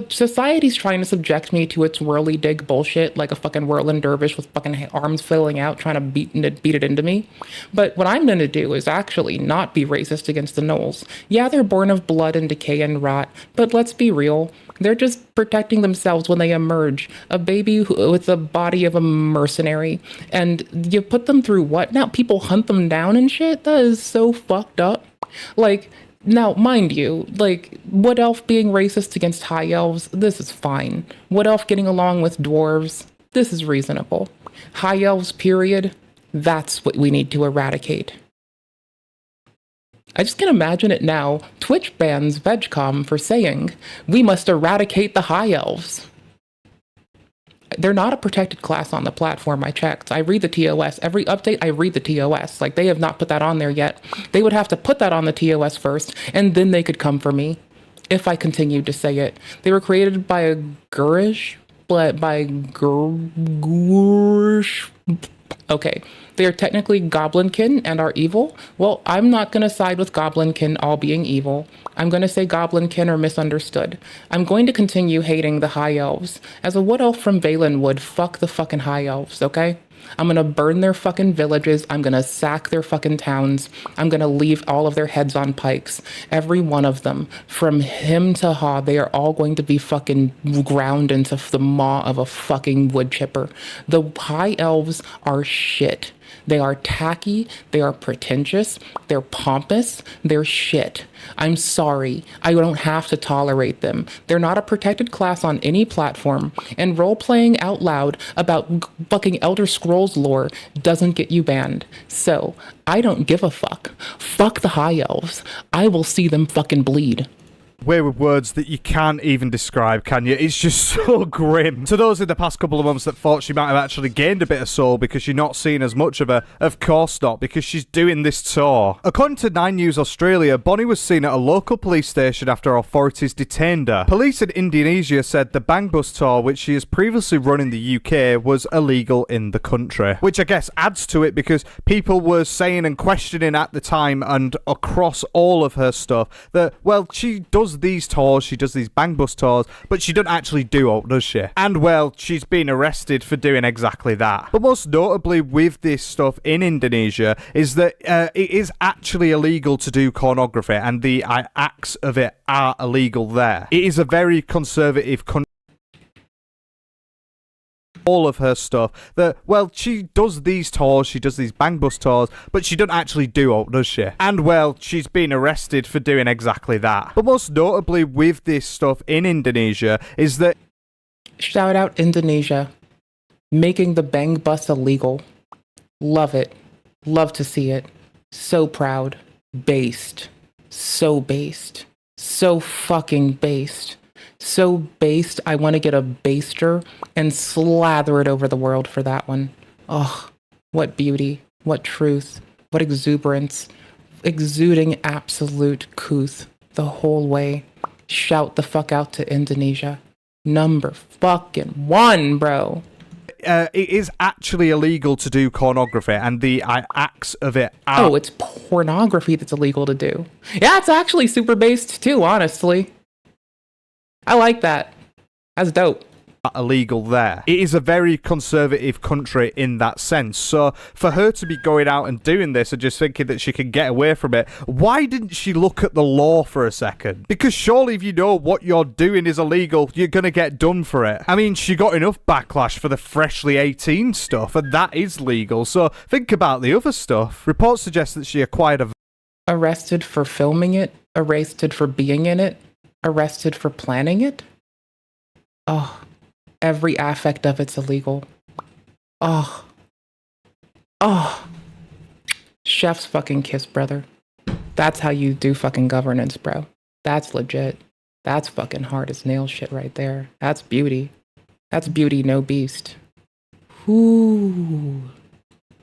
society's trying to subject me to its whirly-dig bullshit like a fucking whirling dervish with fucking arms flailing out, trying to beat it into me. But what I'm gonna do is actually not be racist against the gnolls. Yeah, they're born of blood and decay and rot, but let's be real. They're just protecting themselves when they emerge. A baby with the body of a mercenary. And you put them through what? Now people hunt them down and shit? That is so fucked up. Like, now, mind you, like, Wood Elf being racist against High Elves, this is fine. Wood Elf getting along with dwarves, this is reasonable. High Elves, period, that's what we need to eradicate. I just can imagine it now. Twitch bans VegCom for saying, we must eradicate the High Elves. They're not a protected class on the platform, I checked. I read the TOS. Every update, I read the TOS. Like, they have not put that on there yet. They would have to put that on the TOS first, and then they could come for me, if I continued to say it. They were created by a Gurish, but by Gurish. Okay, they are technically Goblinkin and are evil. Well, I'm not going to side with Goblinkin all being evil. I'm going to say Goblinkin are misunderstood. I'm going to continue hating the High Elves. As a Wood Elf from Valenwood, fuck the fucking High Elves, okay? I'm going to burn their fucking villages. I'm going to sack their fucking towns. I'm going to leave all of their heads on pikes. Every one of them. From him to Ha, they are all going to be fucking ground into the maw of a fucking wood chipper. The High Elves are shit. They are tacky, they are pretentious, they're pompous, they're shit. I'm sorry, I don't have to tolerate them. They're not a protected class on any platform, and role-playing out loud about fucking Elder Scrolls lore doesn't get you banned. So, I don't give a fuck. Fuck the High Elves. I will see them fucking bleed. Wayward words that you can't even describe, can you? It's just so grim. To those in the past couple of months that thought she might have actually gained a bit of soul because you're not seeing as much of her, of course not, because she's doing this tour. According to 9 News Australia, Bonnie was seen at a local police station after authorities detained her. Police in Indonesia said the Bang Bus tour, which she has previously run in the UK, was illegal in the country. Which I guess adds to it because people were saying and questioning at the time and across all of her stuff that, well, she does these tours, she does these Bang Bus tours, but she doesn't actually do it, does she? And well, she's been arrested for doing exactly that. But most notably with this stuff in Indonesia is that it is actually illegal to do pornography, and the acts of it are illegal there. It is a very conservative country. All of her stuff that, well, she does these tours, she does these Bang Bus tours, but she doesn't actually do it, does she? And well, she's been arrested for doing exactly that. But most notably with this stuff in Indonesia is that... Shout out Indonesia. Making the Bang Bus illegal. Love it. Love to see it. So proud. Based. So based. So fucking based. So based, I want to get a baster and slather it over the world for that one. Oh, what beauty, what truth, what exuberance, exuding absolute couth the whole way. Shout the fuck out to Indonesia. Number fucking 1, bro. It is actually illegal to do pornography, and the acts of it are... Oh, it's pornography that's illegal to do. Yeah, it's actually super based too, honestly. I like that. That's dope. Illegal there. It is a very conservative country in that sense. So for her to be going out and doing this and just thinking that she can get away from it, why didn't she look at the law for a second? Because surely if you know what you're doing is illegal, you're going to get done for it. I mean, she got enough backlash for the freshly 18 stuff, and that is legal. So think about the other stuff. Reports suggest that she acquired a... Arrested for filming it? Arrested for being in it? Arrested for planning it? Oh, every aspect of it's illegal. Oh. Oh. Chef's fucking kiss, brother. That's how you do fucking governance, bro. That's legit. That's fucking hard as nails shit right there. That's beauty. That's beauty, no beast. Ooh.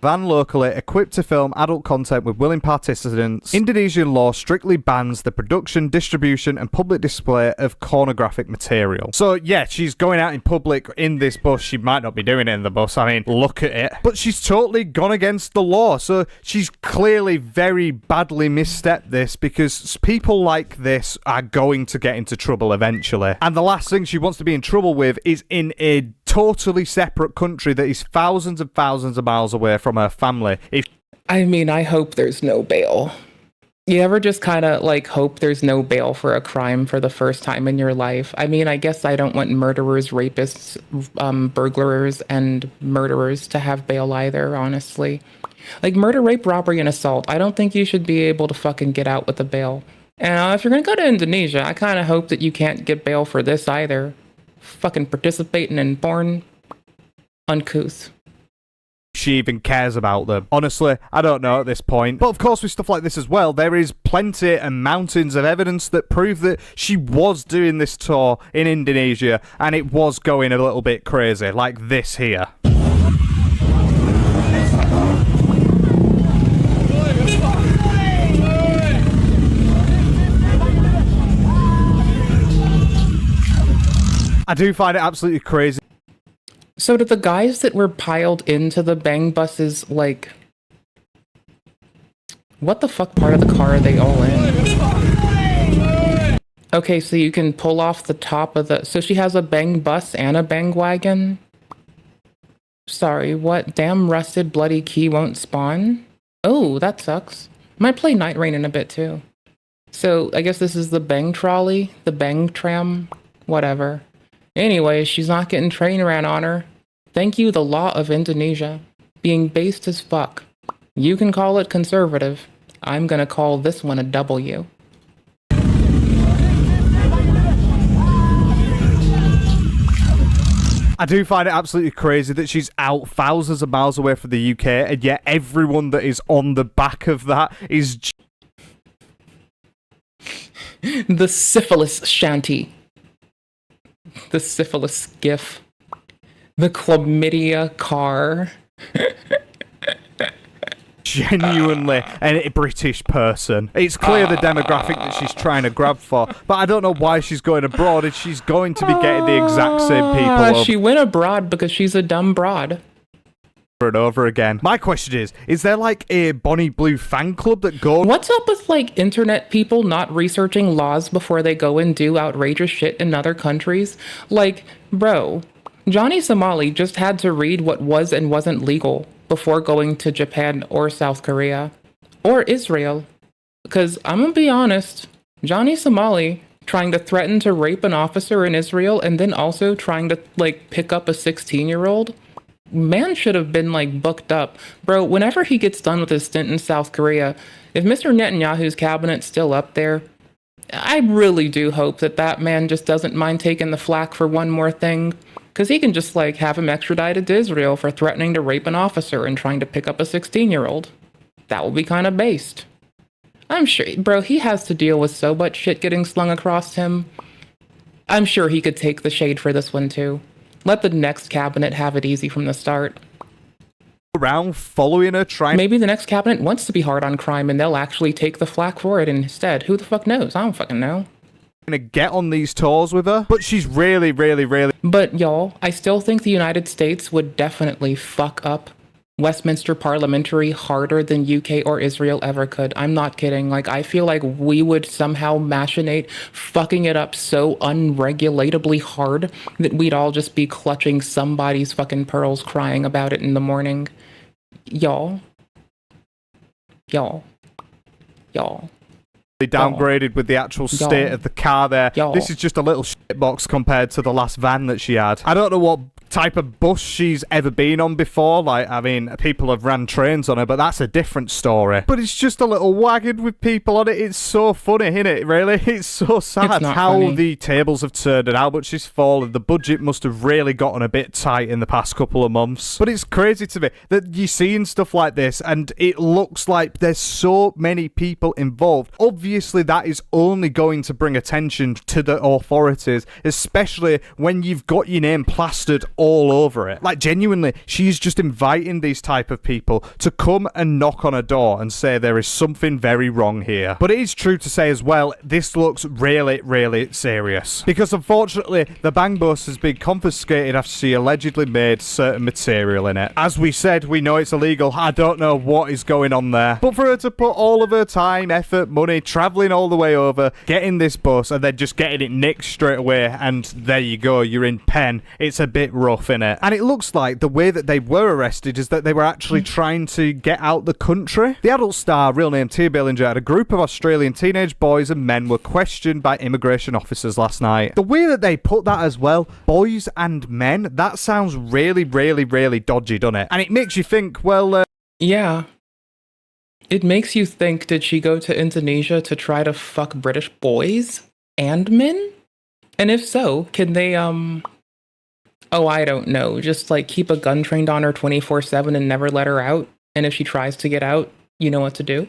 van locally equipped to film adult content with willing participants. Indonesian law strictly bans the production, distribution and public display of pornographic material. So yeah, she's going out in public in this bus. She might not be doing it in the bus, I mean, look at it. But she's totally gone against the law, so she's clearly very badly misstepped this, because people like this are going to get into trouble eventually. And the last thing she wants to be in trouble with is in a totally separate country that is thousands and thousands of miles away from her family. I mean, I hope there's no bail. You ever just kind of like hope there's no bail for a crime for the first time in your life? I mean, I guess I don't want murderers, rapists, burglars, and murderers to have bail either, honestly. Like murder, rape, robbery, and assault. I don't think you should be able to fucking get out with a bail. And if you're gonna go to Indonesia, I kind of hope that you can't get bail for this either. Fucking participating in porn. Uncouth. She even cares about them. Honestly, I don't know at this point. But of course, with stuff like this as well, there is plenty and mountains of evidence that prove that she was doing this tour in Indonesia and it was going a little bit crazy, like this here. I do find it absolutely crazy. So do the guys that were piled into the bang buses, like, what the fuck part of the car are they all in? Okay, so you can pull off the top of the... So she has a bang bus and a bang wagon? Sorry, what? Damn rusted bloody key won't spawn? Oh, that sucks. Might play Night Rain in a bit too. So I guess this is the bang trolley, the bang tram, whatever. Anyway, she's not getting train ran on her. Thank you, the law of Indonesia. Being based as fuck. You can call it conservative. I'm gonna call this one a W. I do find it absolutely crazy that she's out thousands of miles away from the UK, and yet everyone that is on the back of that is... The syphilis shanty. The syphilis gif. The chlamydia car. Genuinely a British person. It's clear the demographic that she's trying to grab for, but I don't know why she's going abroad if she's going to be getting the exact same people. She went abroad because she's a dumb broad. Over and over again. My question is there like a Bonnie Blue fan club that goes... What's up with like internet people not researching laws before they go and do outrageous shit in other countries? Like, bro, Johnny Somali just had to read what was and wasn't legal before going to Japan or South Korea or Israel. Because I'm gonna be honest, Johnny Somali trying to threaten to rape an officer in Israel and then also trying to like pick up a 16-year-old, man should have been like booked up. Bro, whenever he gets done with his stint in South Korea, if Mr. Netanyahu's cabinet's still up there, I really do hope that that man just doesn't mind taking the flack for one more thing. Because he can just like have him extradited to Israel for threatening to rape an officer and trying to pick up a 16-year-old. That will be kind of based. I'm sure, bro, he has to deal with so much shit getting slung across him. I'm sure he could take the shade for this one too. Let the next cabinet have it easy from the start. Around following her, trying... Maybe the next cabinet wants to be hard on crime and they'll actually take the flack for it instead. Who the fuck knows? I don't fucking know. Gonna get on these tours with her, but she's really... But y'all, I still think the United States would definitely fuck up Westminster Parliamentary harder than UK or Israel ever could. I'm not kidding. Like, I feel like we would somehow machinate fucking it up so unregulatably hard that we'd all just be clutching somebody's fucking pearls crying about it in the morning. Y'all. They downgraded with the actual state of the car there. This is just a little shitbox compared to the last van that she had. I don't know what type of bus she's ever been on before. Like, I mean, people have ran trains on her, but that's a different story. But it's just a little wagon with people on it. It's so funny, isn't it, really? It's so sad how funny. The tables have turned and how much she's fallen. The budget must have really gotten a bit tight in the past couple of months. But it's crazy to me that you're seeing stuff like this and it looks like there's so many people involved. Obviously, that is only going to bring attention to the authorities, especially when you've got your name plastered all over it. Like, genuinely, she's just inviting these type of people to come and knock on a door and say there is something very wrong here. But it is true to say as well, this looks really, really serious. Because unfortunately, the Bang Bus has been confiscated after she allegedly made certain material in it. As we said, we know it's illegal. I don't know what is going on there. But for her to put all of her time, effort, money, travelling all the way over, getting this bus, and then just getting it nicked straight away, and there you go, you're in pen. It's a bit rough, innit? And it looks like the way that they were arrested is that they were actually trying to get out the country. The adult star, real name Tia Billinger, and a group of Australian teenage boys and men were questioned by immigration officers last night. The way that they put that as well, boys and men, that sounds really, really, really dodgy, doesn't it? And it makes you think, well, yeah. It makes you think, did she go to Indonesia to try to fuck British boys and men? And if so, can they, oh, I don't know, just like keep a gun trained on her 24/7 and never let her out? And if she tries to get out, you know what to do?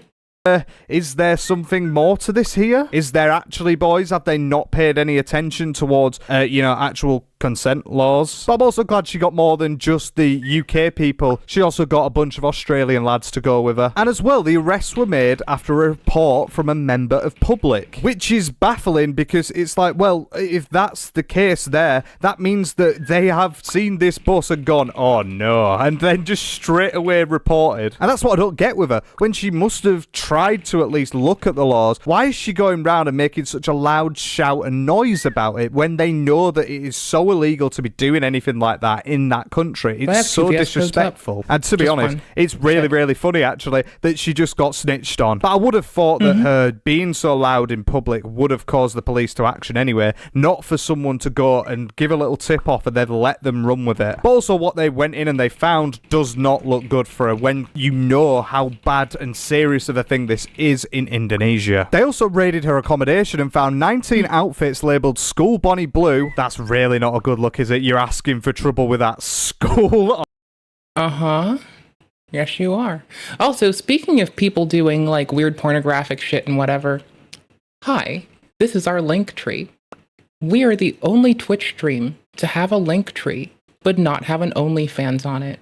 Is there something more to this here? Is there actually boys? Have they not paid any attention towards, actual consent laws? But I'm also glad she got more than just the UK people. She also got a bunch of Australian lads to go with her. And as well, the arrests were made after a report from a member of public, which is baffling because it's like, well, if that's the case there, that means that they have seen this bus and gone, oh no, and then just straight away reported. And that's what I don't get with her. When she must have tried to at least look at the laws, why is she going round and making such a loud shout and noise about it when they know that it is so illegal to be doing anything like that in that country? It's so disrespectful. And to be honest, it's really, really funny actually that she just got snitched on. But I would have thought that her being so loud in public would have caused the police to action anyway, not for someone to go and give a little tip off and then let them run with it. But also what they went in and they found does not look good for her when you know how bad and serious of a thing this is in Indonesia. They also raided her accommodation and found 19 outfits labelled School Bonnie Blue. That's really not a good look, is it? You're asking for trouble with that school. Yes, you are. Also, speaking of people doing like weird pornographic shit and whatever, hi, this is our link tree. We are the only Twitch stream to have a link tree, but not have an OnlyFans on it.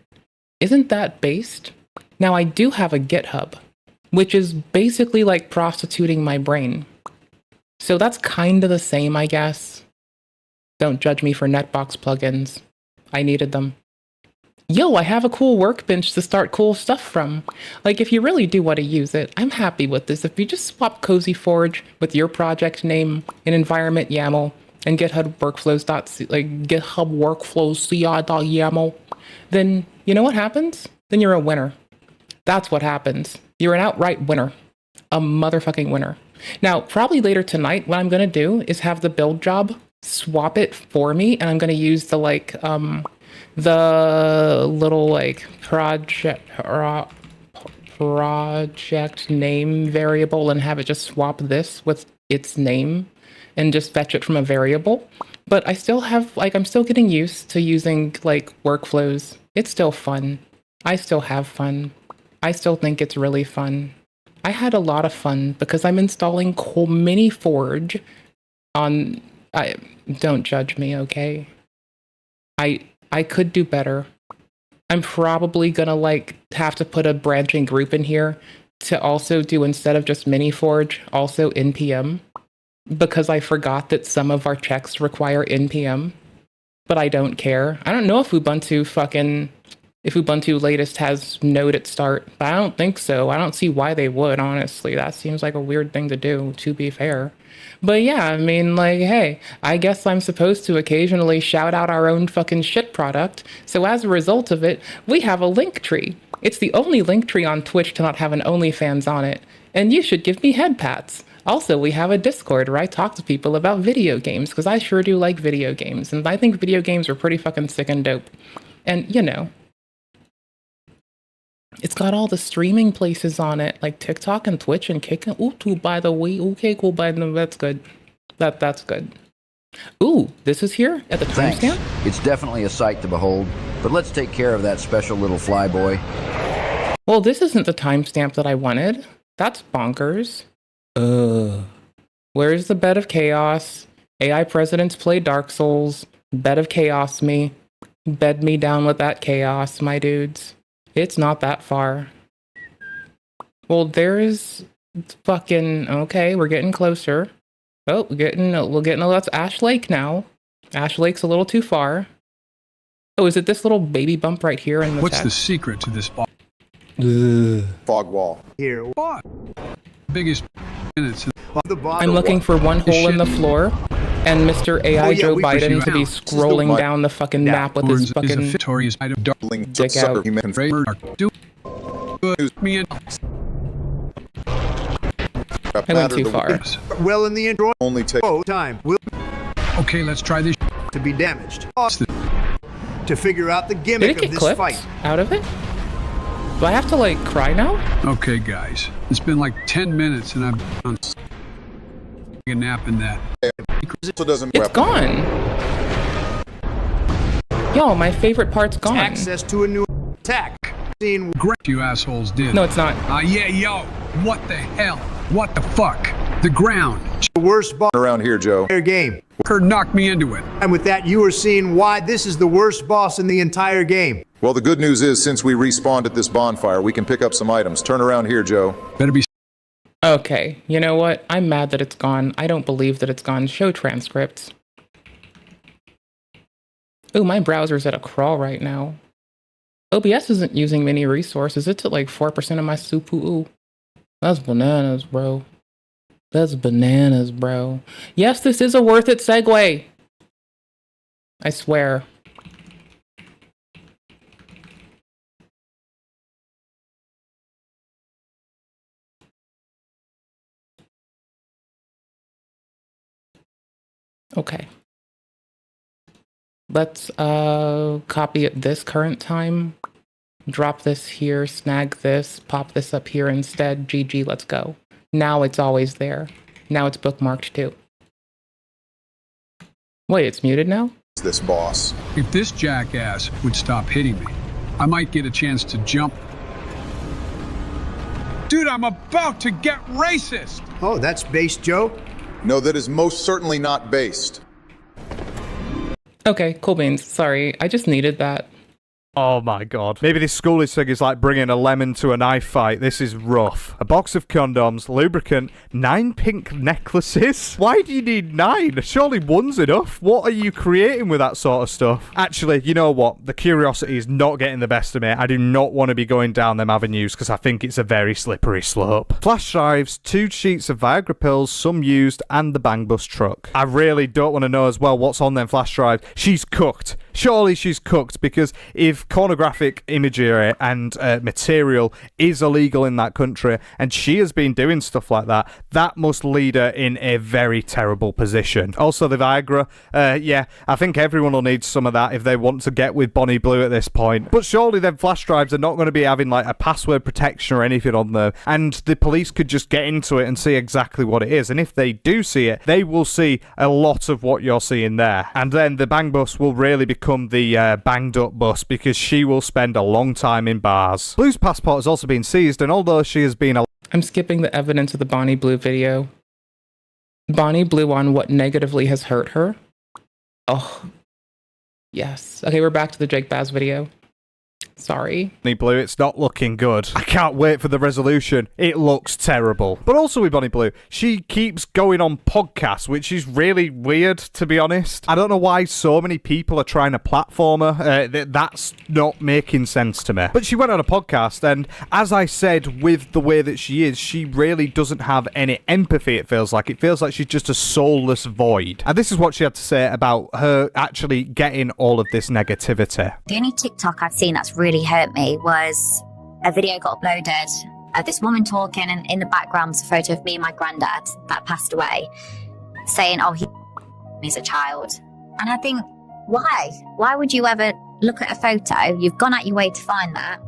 Isn't that based? Now, I do have a GitHub, which is basically like prostituting my brain. So that's kind of the same, I guess. Don't judge me for Netbox plugins. I needed them. Yo, I have a cool workbench to start cool stuff from. Like, if you really do want to use it, I'm happy with this. If you just swap Cozy Forge with your project name and environment YAML and GitHub Workflows CI.YAML, then you know what happens? Then you're a winner. That's what happens. You're an outright winner. A motherfucking winner. Now, probably later tonight, what I'm going to do is have the build job swap it for me, and I'm going to use the little project name variable and have it just swap this with its name and just fetch it from a variable. But I still have, I'm still getting used to using workflows. It's still fun. I still have fun. I still think it's really fun. I had a lot of fun because I'm installing Mini Forge on... don't judge me, okay? I could do better. I'm probably gonna have to put a branching group in here to also do, instead of just Mini Forge, also NPM, because I forgot that some of our checks require NPM, but I don't care. I don't know if Ubuntu latest has Node at start, but I don't think so. I don't see why they would, honestly. That seems like a weird thing to do, to be fair. But yeah, I mean, hey, I guess I'm supposed to occasionally shout out our own fucking shit product. So as a result of it, we have a link tree. It's the only link tree on Twitch to not have an OnlyFans on it. And you should give me head pats. Also, we have a Discord where I talk to people about video games, because I sure do like video games. And I think video games are pretty fucking sick and dope. And, it's got all the streaming places on it, like TikTok and Twitch and Kick and YouTube, by the way. Okay, cool, that's good. That's good. Ooh, this is here at the timestamp? It's definitely a sight to behold, but let's take care of that special little flyboy. Well, this isn't the timestamp that I wanted. That's bonkers. Where's the Bed of Chaos? AI presidents play Dark Souls. Bed of Chaos me. Bed me down with that chaos, my dudes. It's not that far. Well, there's fucking... Okay, we're getting closer. Oh, we're getting that's Ash Lake now. Ash Lake's a little too far. Oh, is it this little baby bump right here in the What's text? the secret to this Fog wall. here? What? Biggest minutes. I'm looking for one hole in the floor and Mr. AI Joe Biden to be scrolling down the fucking map with his fucking dick out. I went too far. Well, in the intro, Only take time will Okay, let's try this. to be damaged. To figure out the Did gimmick it get of this clipped fight. out of it? Do I have to, like, cry now? Okay, guys. It's been like 10 minutes and I've been a nap in that. It's gone. Yo, my favorite part's gone. Access to a new attack. Scene. Great you assholes did. No, it's not. Yeah, yo. What the hell? What the fuck? The ground. The worst boss around here, Joe. game. Her knocked me into it. And with that, you are seeing why this is the worst boss in the entire game. Well, the good news is, since we respawned at this bonfire, we can pick up some items. Turn around here, Joe. Better be. Okay, you know what? I'm mad that it's gone. I don't believe that it's gone. Show transcripts. Ooh, my browser's at a crawl right now. OBS isn't using many resources. It's at like 4% of my CPU. That's bananas, bro. That's bananas, bro. Yes, this is a worth it segue. I swear. Okay. Let's copy at this current time. Drop this here, snag this, pop this up here instead. GG, let's go. Now it's always there. Now it's bookmarked too. Wait, it's muted now? This boss. If this jackass would stop hitting me, I might get a chance to jump. Dude, I'm about to get racist. Oh, that's based, Joe? No, that is most certainly not based. Okay, cool beans. Sorry, I just needed that. Oh my god. Maybe this schoolish thing is like bringing a lemon to a knife fight. This is rough. A box of condoms, lubricant, 9 pink necklaces? Why do you need 9? Surely one's enough. What are you creating with that sort of stuff? Actually, you know what? The curiosity is not getting the best of me. I do not want to be going down them avenues because I think it's a very slippery slope. Flash drives, 2 sheets of Viagra pills, some used, and the Bang Bus truck. I really don't want to know as well what's on them flash drives. She's cooked. Surely she's cooked, because if pornographic imagery and material is illegal in that country and she has been doing stuff like that, that must lead her in a very terrible position. Also, the Viagra, yeah, I think everyone will need some of that if they want to get with Bonnie Blue at this point. But surely them flash drives are not going to be having like a password protection or anything on them, and the police could just get into it and see exactly what it is. And if they do see it, they will see a lot of what you're seeing there. And then the Bang Bus will really become the banged up bus, because she will spend a long time in bars. Blue's passport has also been seized, and although she has been... I'm skipping the evidence of the Bonnie Blue video. Bonnie Blue on what negatively has hurt her. Oh. Yes. Okay, we're back to the Jake Baz video. Sorry. Bonnie Blue, it's not looking good. I can't wait for the resolution. It looks terrible. But also with Bonnie Blue, she keeps going on podcasts, which is really weird, to be honest. I don't know why so many people are trying to platform her. That's not making sense to me. But she went on a podcast, and as I said, with the way that she is, she really doesn't have any empathy, it feels like. It feels like she's just a soulless void. And this is what she had to say about her actually getting all of this negativity. The only TikTok I've seen that's really hurt me was a video got uploaded of this woman talking, and in the background's a photo of me and my granddad that passed away, saying, oh, he's a child. And I think, why would you ever look at a photo, you've gone out your way to find that,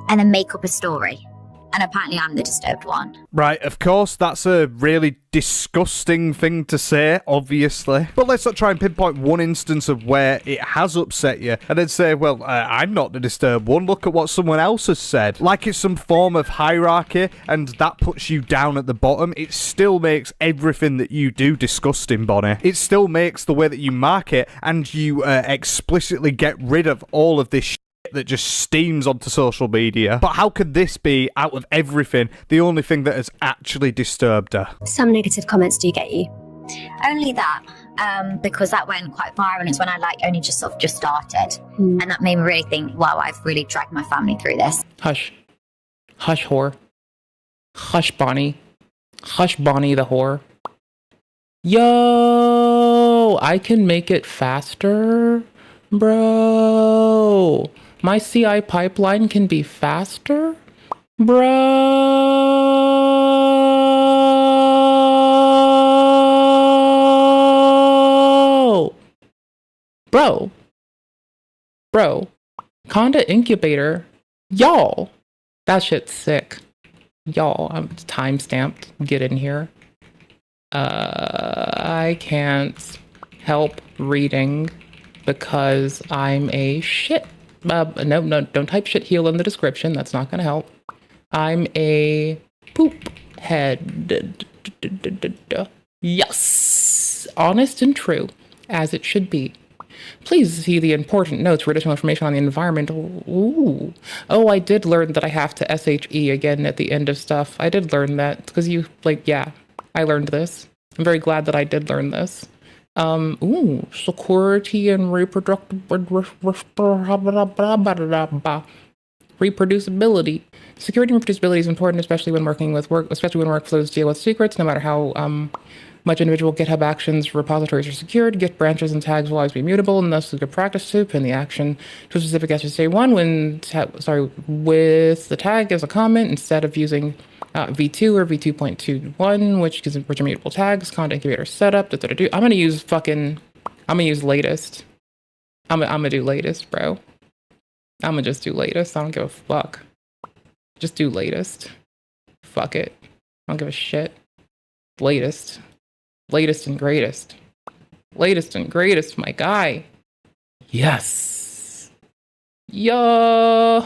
and then make up a story? And apparently I'm the disturbed one. Right, of course, that's a really disgusting thing to say, obviously. But let's not try and pinpoint one instance of where it has upset you and then say, well, I'm not the disturbed one. Look at what someone else has said. Like it's some form of hierarchy and that puts you down at the bottom. It still makes everything that you do disgusting, Bonnie. It still makes the way that you market and you explicitly get rid of all of this that just steams onto social media. But how could this be, out of everything, the only thing that has actually disturbed her? Some negative comments do get you. Only that, because that went quite viral and it's when I only just started. And that made me really think, wow, I've really dragged my family through this. Hush. Hush, whore. Hush, Bonnie. Hush, Bonnie the whore. Yo, I can make it faster, bro. My CI pipeline can be faster, bro. Bro. Conda Incubator. Y'all. That shit's sick. Y'all, I'm time-stamped. Get in here. I can't help reading because I'm a shit. No, don't type shit heel in the description. That's not gonna help. I'm a poop head. Yes! Honest and true, as it should be. Please see the important notes for additional information on the environment. Ooh. Oh, I did learn that I have to SHE again at the end of stuff. I did learn that, because you, yeah, I learned this. I'm very glad that I did learn this. Security and reproducibility. Security and reproducibility is important, especially when workflows deal with secrets, no matter how much individual GitHub Actions repositories are secured. Git branches and tags will always be mutable, and thus a good practice to pin the action to a specific SSH1 with the tag as a comment instead of using v2 or v2.21, which are mutable tags. Conda Incubator setup. I'm gonna use latest. I'm gonna do latest, bro. I'm gonna just do latest. I don't give a fuck. Just do latest. Fuck it. I don't give a shit. Latest. Latest and greatest. Latest and greatest, my guy. Yes. Yo.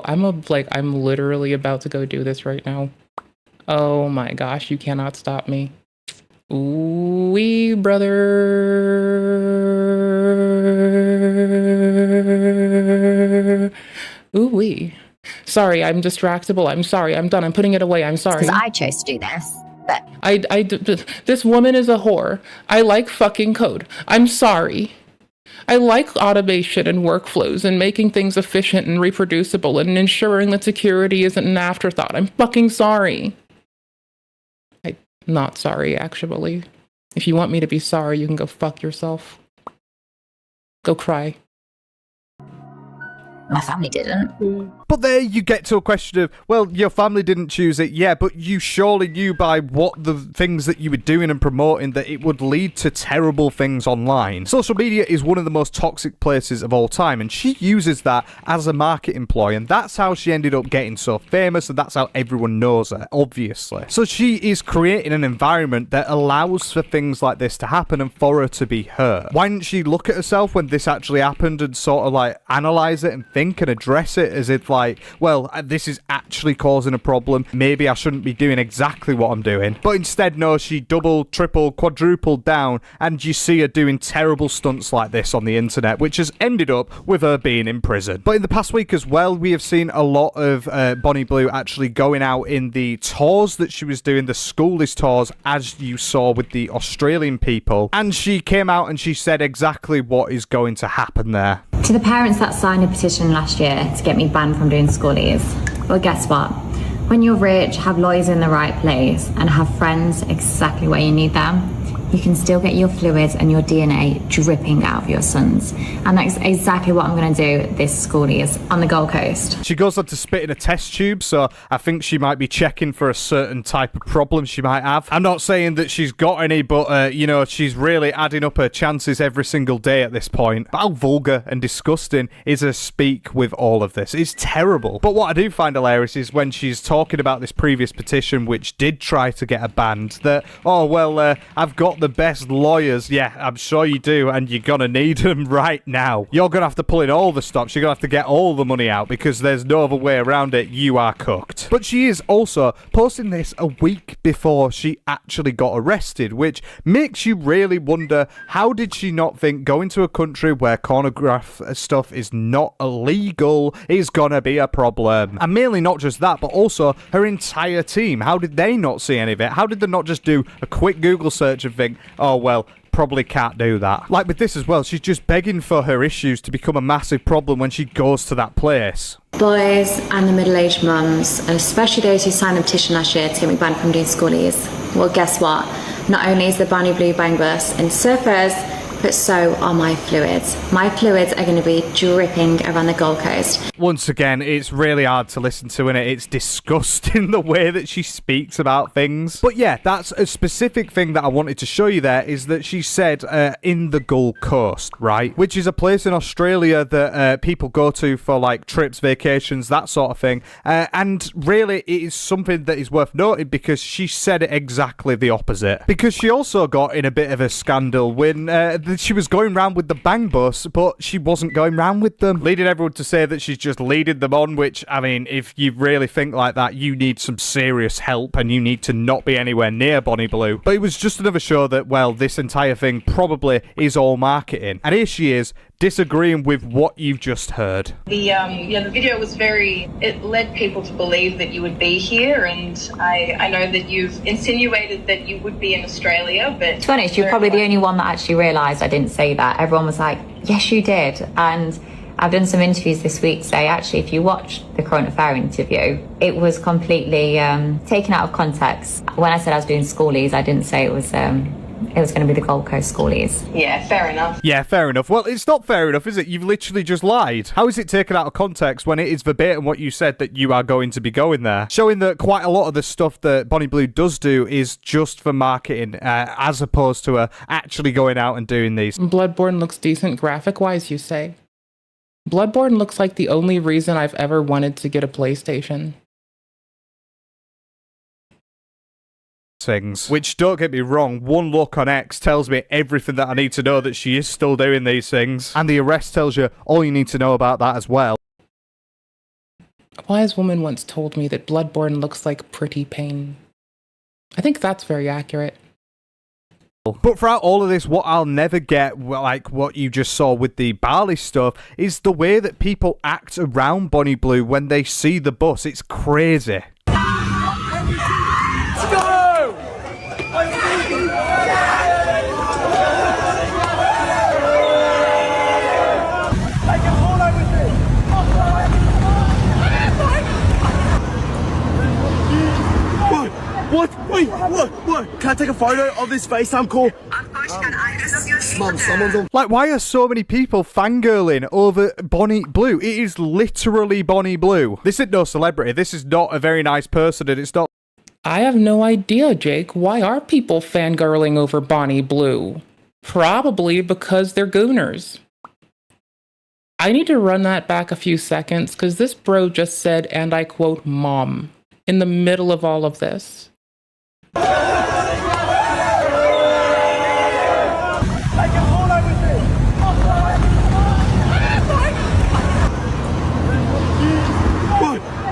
I'm literally about to go do this right now. Oh my gosh, you cannot stop me. Ooh-wee, brother. Ooh-wee. Sorry, I'm distractible. I'm sorry. I'm done. I'm putting it away. I'm sorry. Because I chose to do this. But this woman is a whore. I like fucking code. I'm sorry. I like automation and workflows and making things efficient and reproducible and ensuring that security isn't an afterthought. I'm fucking sorry. I'm not sorry, actually. If you want me to be sorry, you can go fuck yourself. Go cry. My family didn't. But there you get to a question of, well, your family didn't choose it, yeah, but you surely knew by what the things that you were doing and promoting that it would lead to terrible things online. Social media is one of the most toxic places of all time, and she uses that as a marketing ploy, and that's how she ended up getting so famous, and that's how everyone knows her, obviously. So she is creating an environment that allows for things like this to happen and for her to be her. Why didn't she look at herself when this actually happened and sort of analyze it and think and address it as if well, this is actually causing a problem. Maybe I shouldn't be doing exactly what I'm doing. But instead, no, she doubled, tripled, quadrupled down, and you see her doing terrible stunts like this on the internet, which has ended up with her being in prison. But in the past week as well, we have seen a lot of Bonnie Blue actually going out in the tours that she was doing, the schoolies tours, as you saw with the Australian people. And she came out and she said exactly what is going to happen there. To the parents that signed a petition last year to get me banned from doing schoolies, well, guess what? When you're rich, have lawyers in the right place, and have friends exactly where you need them, you can still get your fluids and your DNA dripping out of your sons. And that's exactly what I'm going to do this schoolies on the Gold Coast. She goes on to spit in a test tube, so I think she might be checking for a certain type of problem she might have. I'm not saying that she's got any, but, you know, she's really adding up her chances every single day at this point. But how vulgar and disgusting is her speak with all of this? It's terrible. But what I do find hilarious is when she's talking about this previous petition, which did try to get her banned, that, oh, well, I've got the best lawyers. Yeah, I'm sure you do, and you're gonna need them right now. You're gonna have to pull in all the stops. You're gonna have to get all the money out because there's no other way around it. You are cooked. But she is also posting this a week before she actually got arrested, which makes you really wonder, how did she not think going to a country where pornograph stuff is not illegal is gonna be a problem? And mainly not just that, but also her entire team. How did they not see any of it? How did they not just do a quick Google search and think, oh, well, probably can't do that? Like with this as well, she's just begging for her issues to become a massive problem when she goes to that place. Boys and the middle-aged mums, and especially those who signed a petition last year to get me banned from doing schoolies. Well, guess what? Not only is the Bonnie Blue Bang Bus in surfers, but so are my fluids. My fluids are going to be dripping around the Gold Coast. Once again, it's really hard to listen to, and it's disgusting the way that she speaks about things. But yeah, that's a specific thing that I wanted to show you there, is that she said in the Gold Coast, right? Which is a place in Australia that people go to for like trips, vacations, that sort of thing. And really, it is something that is worth noting because she said exactly the opposite. Because she also got in a bit of a scandal when she was going round with the bang bus, but she wasn't going round with them, leading everyone to say that she's just leading them on, which, I mean, if you really think like that, you need some serious help and you need to not be anywhere near Bonnie Blue. But it was just another show that, well, this entire thing probably is all marketing. And here she is, disagreeing with what you've just heard. The video was it led people to believe that you would be here, and I know that you've insinuated that you would be in Australia, but... To be honest, you're probably the only one that actually realised I didn't say that. Everyone was like, yes, you did. And I've done some interviews this week say, actually, if you watch the current affair interview, it was completely taken out of context. When I said I was doing schoolies, I didn't say it was going to be the Gold Coast schoolies. Yeah, fair enough. Yeah, fair enough. Well, it's not fair enough, is it? You've literally just lied. How is it taken out of context when it is verbatim what you said that you are going to be going there? Showing that quite a lot of the stuff that Bonnie Blue does do is just for marketing, as opposed to her actually going out and doing these. Bloodborne looks decent graphic-wise, you say? Bloodborne looks like the only reason I've ever wanted to get a PlayStation. Things, which, don't get me wrong, one look on X tells me everything that I need to know that she is still doing these things, and the arrest tells you all you need to know about that as well. A wise woman once told me that Bloodborne looks like pretty pain. I think that's very accurate. But throughout all of this, what I'll never get, like what you just saw with the Bali stuff, is the way that people act around Bonnie Blue when they see the bus. It's crazy. Let's go! What? Wait, what? Can I take a photo of this FaceTime call? Of course you can. Mum, someone's on. Like, why are so many people fangirling over Bonnie Blue? It is literally Bonnie Blue. This is no celebrity. This is not a very nice person, and it's not... I have no idea, Jake. Why are people fangirling over Bonnie Blue? Probably because they're gooners. I need to run that back a few seconds, because this bro just said, and I quote, "Mom," in the middle of all of this.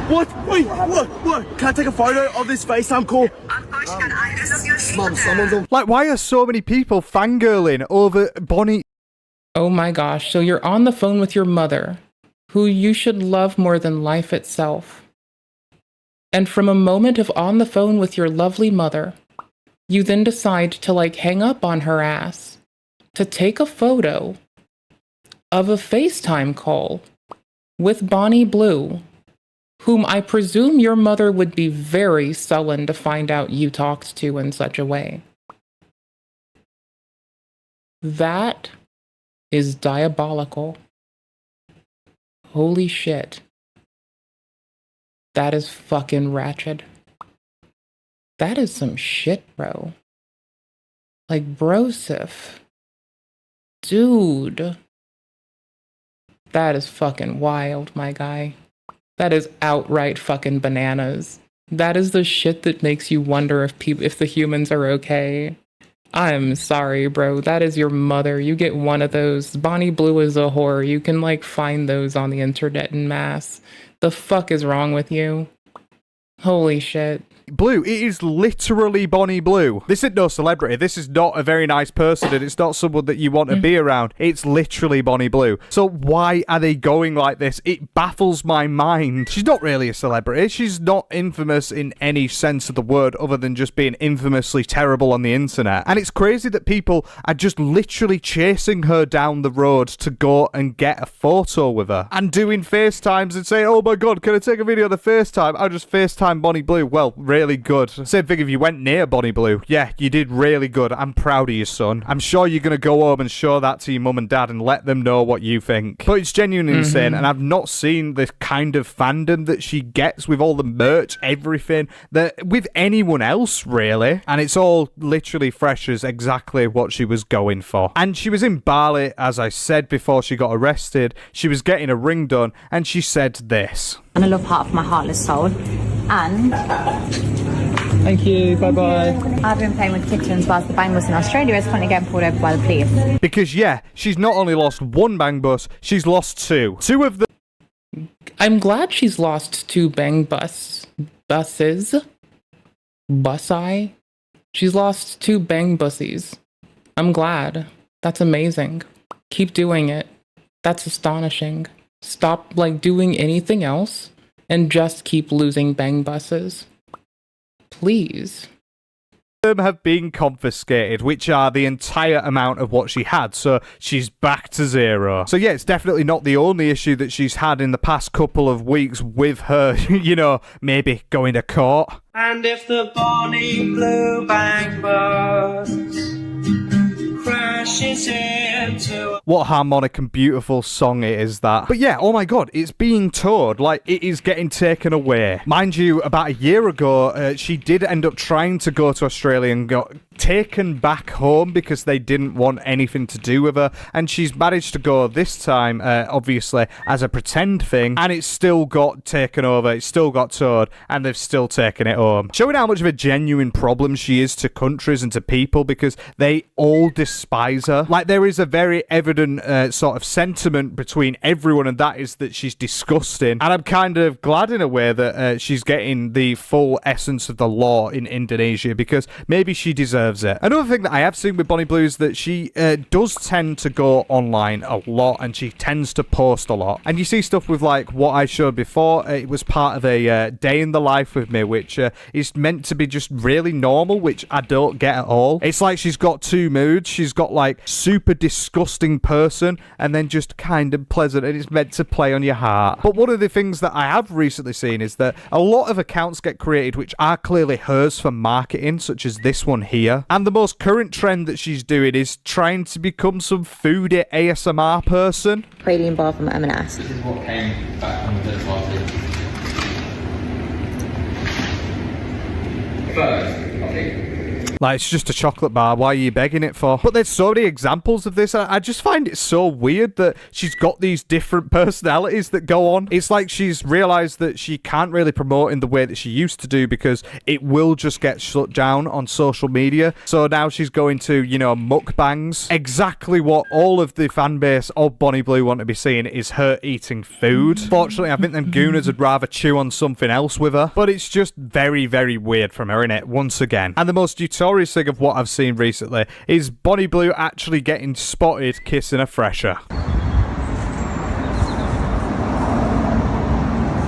What? Wait, what? Can I take a photo of this FaceTime call? Of course you can. Mum, someone's on. Like, why are so many people fangirling over Bonnie? Oh my gosh, so you're on the phone with your mother, who you should love more than life itself. And from a moment of on the phone with your lovely mother, you then decide to hang up on her ass to take a photo of a FaceTime call with Bonnie Blue, whom I presume your mother would be very sullen to find out you talked to in such a way. That is diabolical. Holy shit. That is fucking ratchet. That is some shit, bro. Like, brosif. Dude. That is fucking wild, my guy. That is outright fucking bananas. That is the shit that makes you wonder if the humans are okay. I'm sorry, bro. That is your mother. You get one of those. Bonnie Blue is a whore. You can, like, find those on the internet en masse. The fuck is wrong with you? Holy shit. Blue, it is literally Bonnie Blue. This is no celebrity. This is not a very nice person, and it's not someone that you want to be around. It's literally Bonnie Blue. So why are they going like this? It baffles my mind. She's not really a celebrity. She's not infamous in any sense of the word other than just being infamously terrible on the internet. And it's crazy that people are just literally chasing her down the road to go and get a photo with her. And doing FaceTimes and saying, oh my god, can I take a video of the FaceTime? I'll just FaceTime Bonnie Blue. Well, really good. Same thing if you went near Bonnie Blue. Yeah, you did really good. I'm proud of you, son. I'm sure you're going to go home and show that to your mum and dad and let them know what you think. But it's genuinely insane, and I've not seen the kind of fandom that she gets with all the merch, everything, that with anyone else, really. And it's all literally fresh as exactly what she was going for. And she was in Bali, as I said, before she got arrested. She was getting a ring done, and she said this. And I love part of my heartless soul. And thank you, bye-bye. I've been playing with kittens whilst the bang bus in Australia is currently getting pulled over by the police. Because, yeah, she's not only lost one bang bus, she's lost two. Two of them. I'm glad she's lost two bang buses. Busi? She's lost two bang bussies. I'm glad. That's amazing. Keep doing it. That's astonishing. Stop, like, doing anything else and just keep losing bang buses. Please. Them have been confiscated, which are the entire amount of what she had, so she's back to zero. So yeah, it's definitely not the only issue that she's had in the past couple of weeks with her, you know, maybe going to court. And if the Bonnie Blue bang bus crashes into... What harmonic and beautiful song it is, that. But yeah, oh my god, it's being towed, like it is getting taken away. Mind you, about a year ago, she did end up trying to go to Australia and got taken back home because they didn't want anything to do with her, and she's managed to go this time, obviously, as a pretend thing, and it's still got taken over, it's still got towed, and they've still taken it home. Showing how much of a genuine problem she is to countries and to people, because they all despise her. Like, there is a very evident sort of sentiment between everyone, and that is that she's disgusting, and I'm kind of glad in a way that she's getting the full essence of the law in Indonesia, because maybe she deserves it. Another thing that I have seen with Bonnie Blue is that she does tend to go online a lot, and she tends to post a lot. And you see stuff with, like, what I showed before. It was part of a day in the life with me, which is meant to be just really normal, which I don't get at all. It's like she's got two moods. She's got, like, super disgusting person, and then just kind of pleasant, and it's meant to play on your heart. But one of the things that I have recently seen is that a lot of accounts get created which are clearly hers for marketing, such as this one here. And the most current trend that she's doing is trying to become some foodie ASMR person. Praline bar from M&S. This is what came back from the party. First, I think. Like, it's just a chocolate bar, why are you begging it for? But there's so many examples of this. I just find it so weird that she's got these different personalities that go on. It's like she's realised that she can't really promote in the way that she used to do because it will just get shut down on social media. So now she's going to, you know, mukbangs. Exactly what all of the fan base of Bonnie Blue want to be seeing is her eating food. Fortunately, I think them gooners would rather chew on something else with her. But it's just very, very weird from her, innit? Once again. And the most notorious thing of what I've seen recently is Bonnie Blue actually getting spotted kissing a fresher.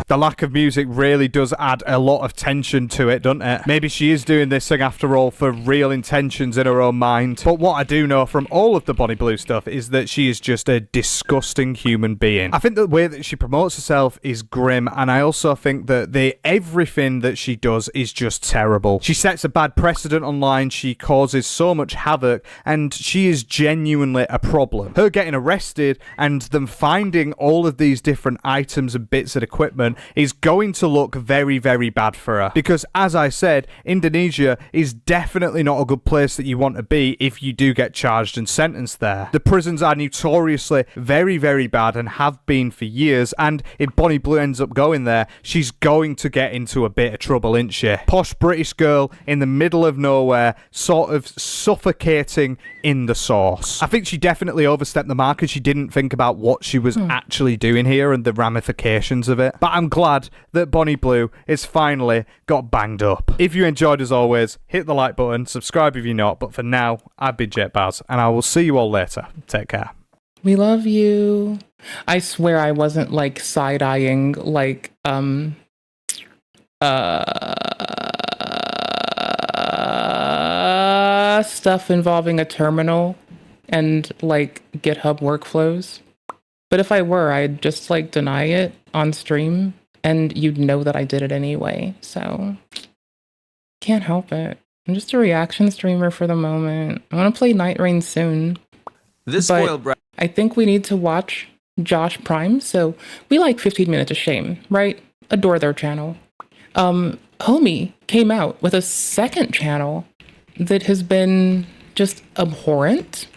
The lack of music really does add a lot of tension to it, doesn't it? Maybe she is doing this thing after all for real intentions in her own mind. But what I do know from all of the Bonnie Blue stuff is that she is just a disgusting human being. I think the way that she promotes herself is grim, and I also think that everything that she does is just terrible. She sets a bad precedent online, she causes so much havoc, and she is genuinely a problem. Her getting arrested and them finding all of these different items and bits of equipment is going to look very, very bad for her. Because, as I said, Indonesia is definitely not a good place that you want to be if you do get charged and sentenced there. The prisons are notoriously very, very bad and have been for years, and if Bonnie Blue ends up going there, she's going to get into a bit of trouble, isn't she? Posh British girl in the middle of nowhere, sort of suffocating in the sauce. I think she definitely overstepped the mark and she didn't think about what she was actually doing here and the ramifications of it. But I'm glad that Bonnie Blue has finally got banged up. If you enjoyed, as always, hit the like button, subscribe if you're not, but for now, I've been JetBaz, and I will see you all later. Take care. We love you. I swear I wasn't like side-eyeing like stuff involving a terminal and like GitHub workflows. But if I were, I'd just like deny it on stream and you'd know that I did it anyway. So can't help it. I'm just a reaction streamer for the moment. I want to play Night Rain soon. But I think we need to watch Josh Prime. So we like 15 Minutes of Shame, right? Adore their channel. Homie came out with a second channel that has been just abhorrent.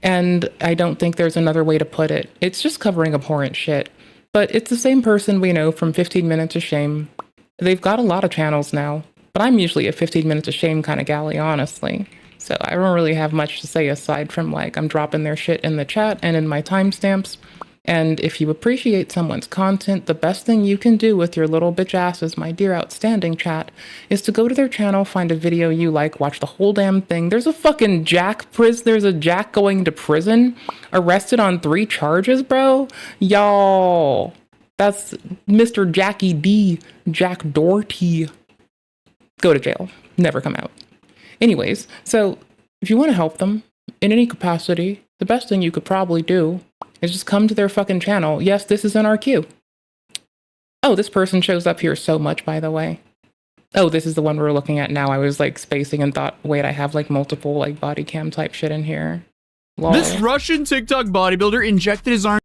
And I don't think there's another way to put it. It's just covering abhorrent shit. But it's the same person we know from 15 Minutes of Shame. They've got a lot of channels now. But I'm usually a 15 Minutes of Shame kind of galley, honestly. So I don't really have much to say aside from like I'm dropping their shit in the chat and in my timestamps. And if you appreciate someone's content, the best thing you can do with your little bitch asses, my dear outstanding chat, is to go to their channel, find a video you like, watch the whole damn thing. There's a fucking there's a Jack going to prison, arrested on 3 charges, bro. Y'all, that's Mr. Jackie D, Jack Doherty. Go to jail, never come out. Anyways, so if you want to help them in any capacity, the best thing you could probably do is just come to their fucking channel. Yes, this is in our queue. Oh, this person shows up here so much, by the way. Oh, this is the one we're looking at now. I was like spacing and thought, wait, I have like multiple like body cam type shit in here. Lol. This Russian TikTok bodybuilder injected his arm.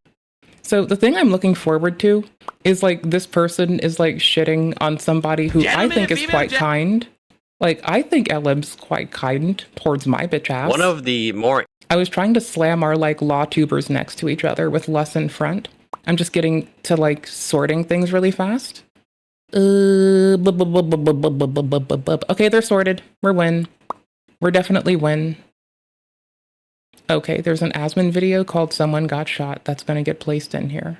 So the thing I'm looking forward to is like this person is like shitting on somebody who I think is quite kind. Like, I think LM's quite kind towards my bitch ass. One of the more... I was trying to slam our, like, law tubers next to each other with less in front. I'm just getting to, like, sorting things really fast. Okay, they're sorted. We're win. We're definitely win. Okay, there's an Asmon video called Someone Got Shot that's gonna get placed in here.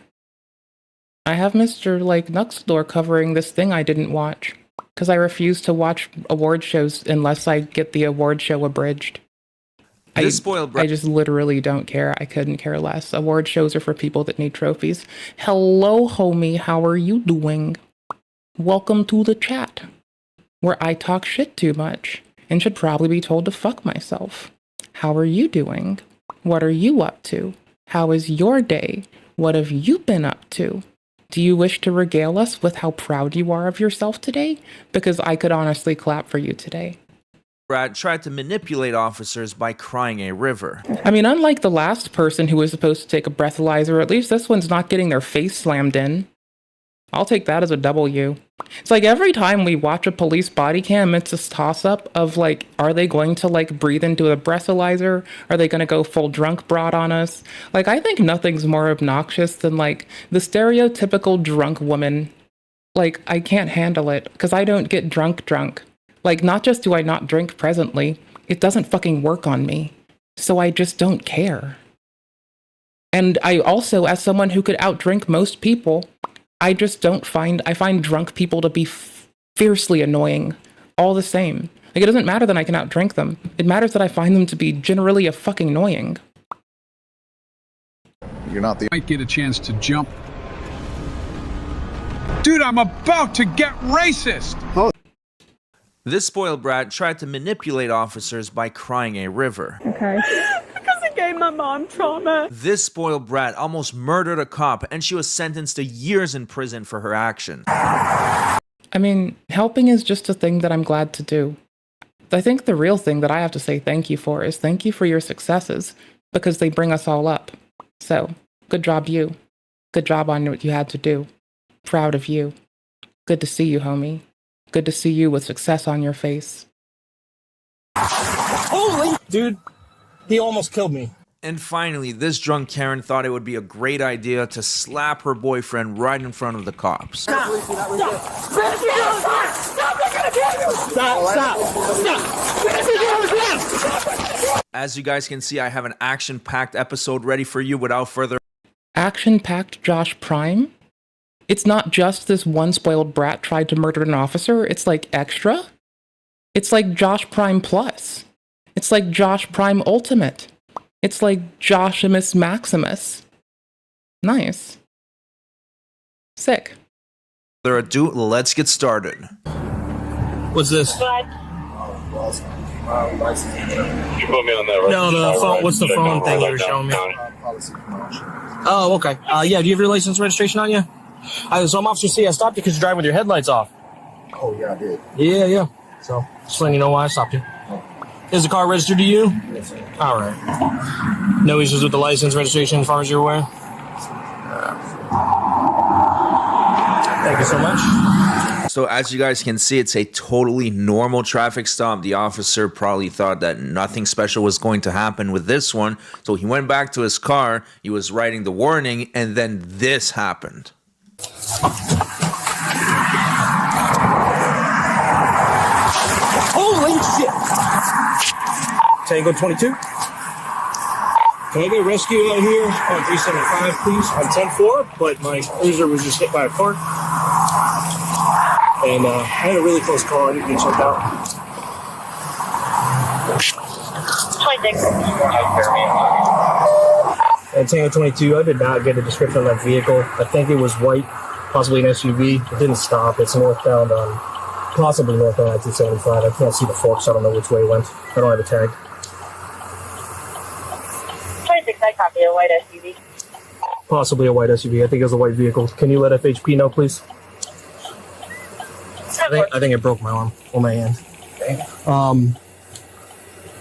I have Mr. like Nuxlore covering this thing I didn't watch because I refuse to watch award shows unless I get the award show abridged. I just literally don't care. I couldn't care less. Award shows are for people that need trophies. Hello, homie. How are you doing? Welcome to the chat, where I talk shit too much and should probably be told to fuck myself. How are you doing? What are you up to? How is your day? What have you been up to? Do you wish to regale us with how proud you are of yourself today? Because I could honestly clap for you today. Brad tried to manipulate officers by crying a river. I mean, unlike the last person who was supposed to take a breathalyzer, at least this one's not getting their face slammed in. I'll take that as a W. It's like every time we watch a police body cam, it's this toss-up of like, are they going to like breathe into a breathalyzer? Are they going to go full drunk broad on us? Like, I think nothing's more obnoxious than like the stereotypical drunk woman. Like, I can't handle it because I don't get drunk. Like, not just do I not drink presently, it doesn't fucking work on me. So I just don't care. And I also, as someone who could outdrink most people, I find drunk people to be fiercely annoying, all the same. Like, it doesn't matter that I can outdrink them. It matters that I find them to be generally a fucking annoying. You're not the... Might get a chance to jump. Dude, I'm about to get racist. This spoiled brat tried to manipulate officers by crying a river. Okay. Because it gave my mom trauma. This spoiled brat almost murdered a cop, and she was sentenced to years in prison for her action. I mean, helping is just a thing that I'm glad to do. I think the real thing that I have to say thank you for is thank you for your successes, because they bring us all up. So, good job you. Good job on what you had to do. Proud of you. Good to see you, homie. Good to see you with success on your face. Holy! Dude, he almost killed me. And finally, this drunk Karen thought it would be a great idea to slap her boyfriend right in front of the cops. Stop! Stop! As you guys can see, I have an action-packed episode ready for you. Without further Action-packed Josh Prime? It's not just this one spoiled brat tried to murder an officer, it's like extra? It's like Josh Prime Plus. It's like Josh Prime Ultimate. It's like Joshimus Maximus. Nice. Sick. further ado, let's get started. What's this? You put me on that. No, the phone. What's the phone thing you were showing me? Oh, okay. Yeah. Do you have your license registration on you? So I'm Officer C. I stopped you because you're driving with your headlights off. Oh, yeah, I did. Yeah. So just letting you know why I stopped you. Is the car registered to you? Yes, sir. All right. No issues with the license registration as far as you're aware? Thank you so much. So as you guys can see, it's a totally normal traffic stop. The officer probably thought that nothing special was going to happen with this one. So he went back to his car, he was writing the warning, and then this happened. Holy shit! Tango 22. Can I get a rescue out here on 375, please? On 10-4, but my cruiser was just hit by a car. And I had a really close call. I didn't get checked out. 26. And Tango 22, I did not get a description of that vehicle. I think it was white, possibly an SUV. It didn't stop. It's northbound on, possibly northbound on 275. I can't see the forks. I don't know which way it went. I don't have a tag. 26, I copy a white SUV. Possibly a white SUV. I think it was a white vehicle. Can you let FHP know, please? I think it broke my arm or my hand.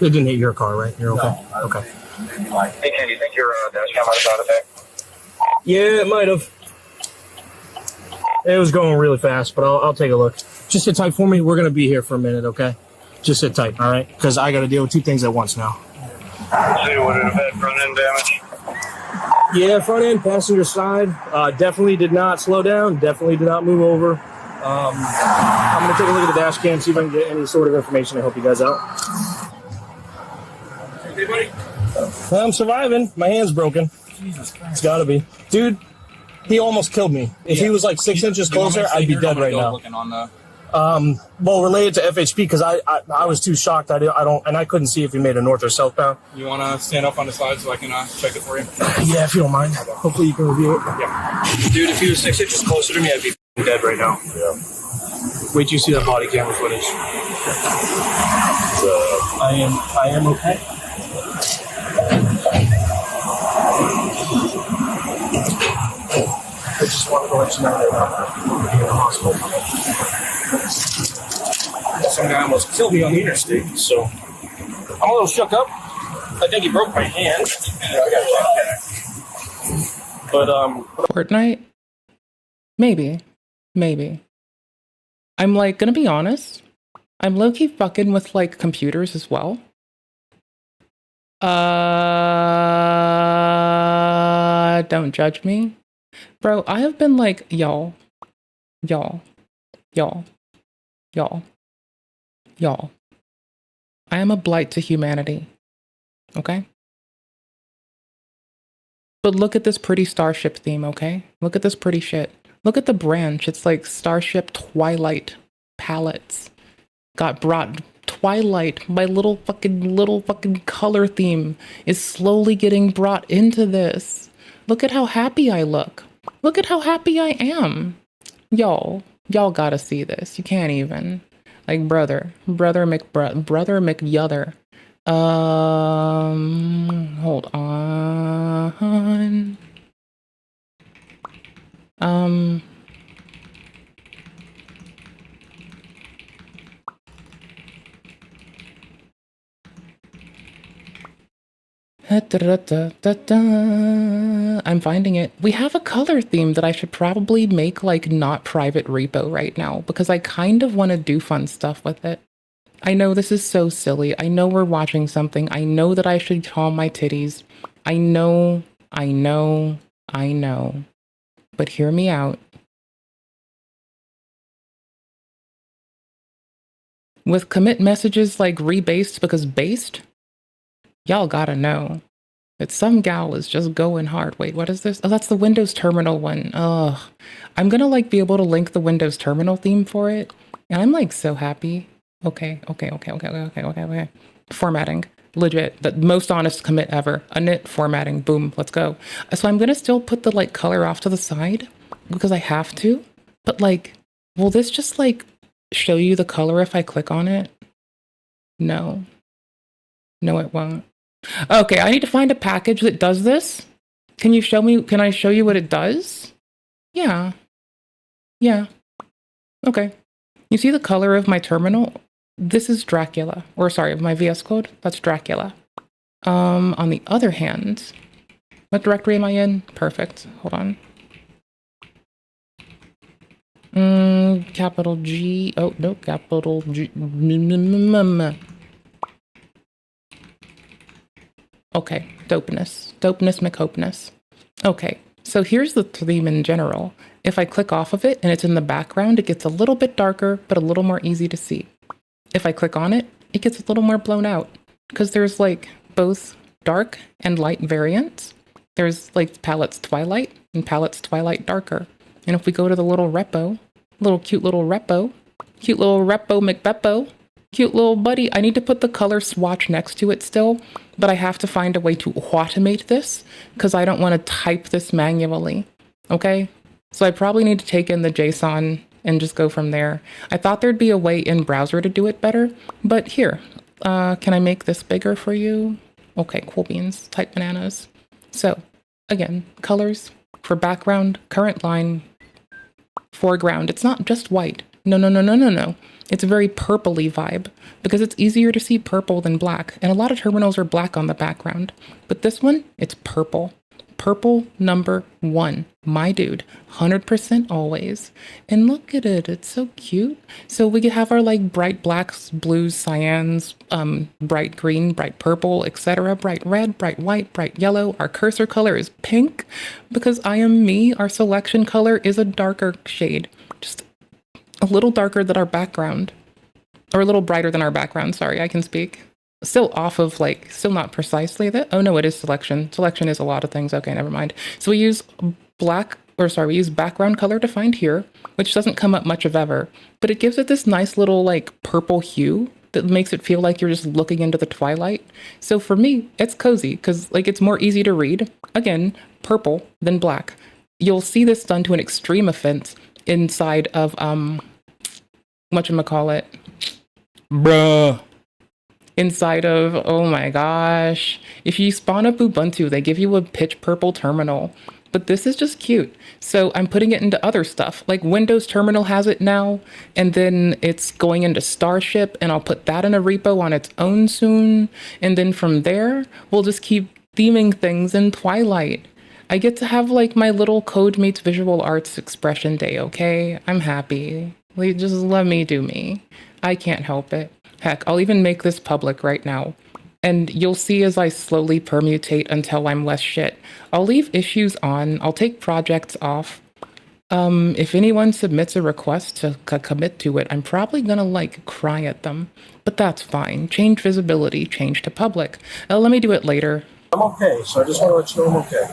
It didn't hit your car, right? You're okay? No, okay. Hey, Ken, do you think your dash cam might have got it back? Yeah, it might have. It was going really fast, but I'll take a look. Just sit tight for me. We're going to be here for a minute, okay? Just sit tight, all right? Because I got to deal with two things at once now. See, would it have had front end damage? Yeah, front end, passenger side. Definitely did not slow down. Definitely did not move over. I'm going to take a look at the dash cam, see if I can get any sort of information to help you guys out. Hey, buddy. I'm surviving. My hand's broken. Jesus Christ. It's got to be. Dude, he almost killed me. If he was like 6 inches closer, I'd be dead right now. Well, related to FHP, because I was too shocked. I don't, and I couldn't see if he made a north or southbound. You want to stand up on the side so I can check it for you? Yeah, if you don't mind. Hopefully you can review it. Yeah. Dude, if he was 6 inches closer to me, I'd be dead right now. Yeah. Wait till you see that body camera footage. I am okay. I just wanted to let you know that I'm in the hospital. Some guy almost killed me on the interstate, so I'm a little shook up. I think he broke my hand. But Fortnite? Maybe. I'm like, gonna be honest, I'm low-key fucking with like computers as well. Don't judge me. Bro, I have been like, y'all. I am a blight to humanity. Okay? But look at this pretty Starship theme, okay? Look at this pretty shit. Look at the branch. It's like Starship Twilight palettes. Got brought Twilight, my little fucking color theme is slowly getting brought into this. Look at how happy I look. Look at how happy I am. Y'all gotta see this. You can't even. Like, brother McYother. Hold on. I'm finding it. We have a color theme that I should probably make like not private repo right now because I kind of want to do fun stuff with it. I know this is so silly. I know we're watching something. I know that I should calm my titties. I know. But hear me out. With commit messages like rebased because based, y'all gotta know that some gal is just going hard. Wait, what is this? Oh, that's the Windows Terminal one. Ugh. I'm gonna like be able to link the Windows Terminal theme for it. And I'm like so happy. Okay. Formatting. Legit. The most honest commit ever. Init formatting. Boom. Let's go. So I'm gonna still put the like color off to the side because I have to. But like, will this just like show you the color if I click on it? No. No, it won't. Okay, I need to find a package that does this. Can you show me? Can I show you what it does? Yeah. Okay. You see the color of my terminal? This is Dracula. Or sorry, my VS Code. That's Dracula. On the other hand, what directory am I in? Perfect. Hold on. Capital G. Oh, no, capital G. Okay, dopeness McHopeness. Okay, so here's the theme in general. If I click off of it and it's in the background, it gets a little bit darker, but a little more easy to see. If I click on it, it gets a little more blown out because there's like both dark and light variants. There's like Palettes Twilight and Palettes Twilight Darker. And if we go to the little repo, cute little repo McBeppo, cute little buddy. I need to put the color swatch next to it still, but I have to find a way to automate this because I don't want to type this manually. Okay? So I probably need to take in the JSON and just go from there. I thought there'd be a way in browser to do it better, but here, can I make this bigger for you? Okay, cool beans, type bananas. So again, colors for background, current line, foreground. It's not just white. No. It's a very purpley vibe because it's easier to see purple than black. And a lot of terminals are black on the background. But this one, it's purple. Purple number 1. My dude. 100% always. And look at it. It's so cute. So we could have our like bright blacks, blues, cyans, bright green, bright purple, etc. Bright red, bright white, bright yellow. Our cursor color is pink because I am me. Our selection color is a darker shade. Just a little darker than our background, or a little brighter than our background. Sorry, I can speak. Still off of like, still not precisely that. Oh no, it is selection. Selection is a lot of things. Okay, never mind. So we use we use background color defined here, which doesn't come up much of ever, but it gives it this nice little like purple hue that makes it feel like you're just looking into the twilight. So for me, it's cozy because like it's more easy to read. Again, purple than black. You'll see this done to an extreme offense inside of whatchamacallit, bruh, inside of, oh my gosh, if you spawn up Ubuntu, they give you a pitch purple terminal, but this is just cute. So I'm putting it into other stuff, like Windows Terminal has it now, and then it's going into Starship, and I'll put that in a repo on its own soon, and then from there, we'll just keep theming things in Twilight. I get to have like my little Code Meets Visual Arts expression day, okay? I'm happy. Like, just let me do me. I can't help it. Heck, I'll even make this public right now. And you'll see as I slowly permutate until I'm less shit. I'll leave issues on. I'll take projects off. If anyone submits a request to commit to it, I'm probably gonna like cry at them. But that's fine. Change visibility, change to public. Let me do it later. I'm okay, so I just want to let you know I'm okay.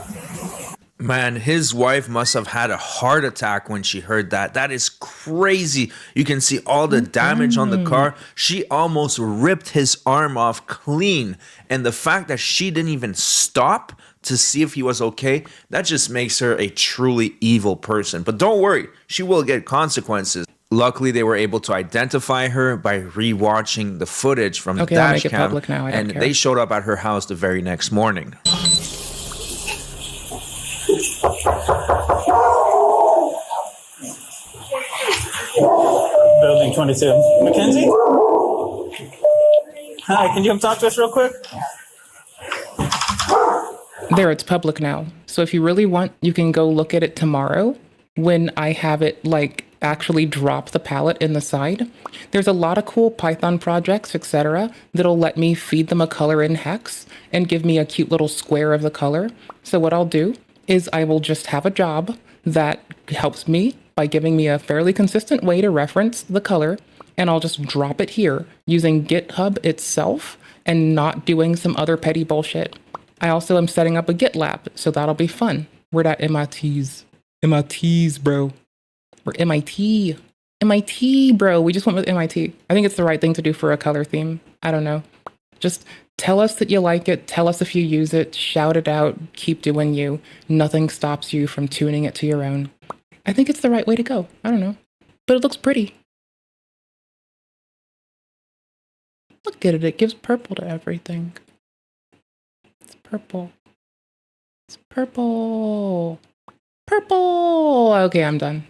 Man, his wife must have had a heart attack when she heard that. That is crazy. You can see all the damage on the car. She almost ripped his arm off clean. And the fact that she didn't even stop to see if he was okay, that just makes her a truly evil person. But don't worry, she will get consequences. Luckily, they were able to identify her by rewatching the footage from the Okay, I'll dash make it cam, public now, I don't and care. they showed up at her house the very next morning. Building 22. Mackenzie? Hi, can you come talk to us real quick? There, it's public now. So if you really want, you can go look at it tomorrow when I have it like actually drop the palette in the side. There's a lot of cool Python projects, etc., that'll let me feed them a color in hex and give me a cute little square of the color. So what I'll do is I will just have a job that helps me by giving me a fairly consistent way to reference the color, and I'll just drop it here using GitHub itself and not doing some other petty bullshit. I also am setting up a GitLab, so that'll be fun. We're at MITs. MITs, bro. We're MIT. MIT, bro. We just went with MIT. I think it's the right thing to do for a color theme. I don't know. Just tell us that you like it. Tell us if you use it. Shout it out. Keep doing you. Nothing stops you from tuning it to your own. I think it's the right way to go. I don't know. But it looks pretty. Look at it. It gives purple to everything. It's purple. It's purple. Purple. Okay, I'm done.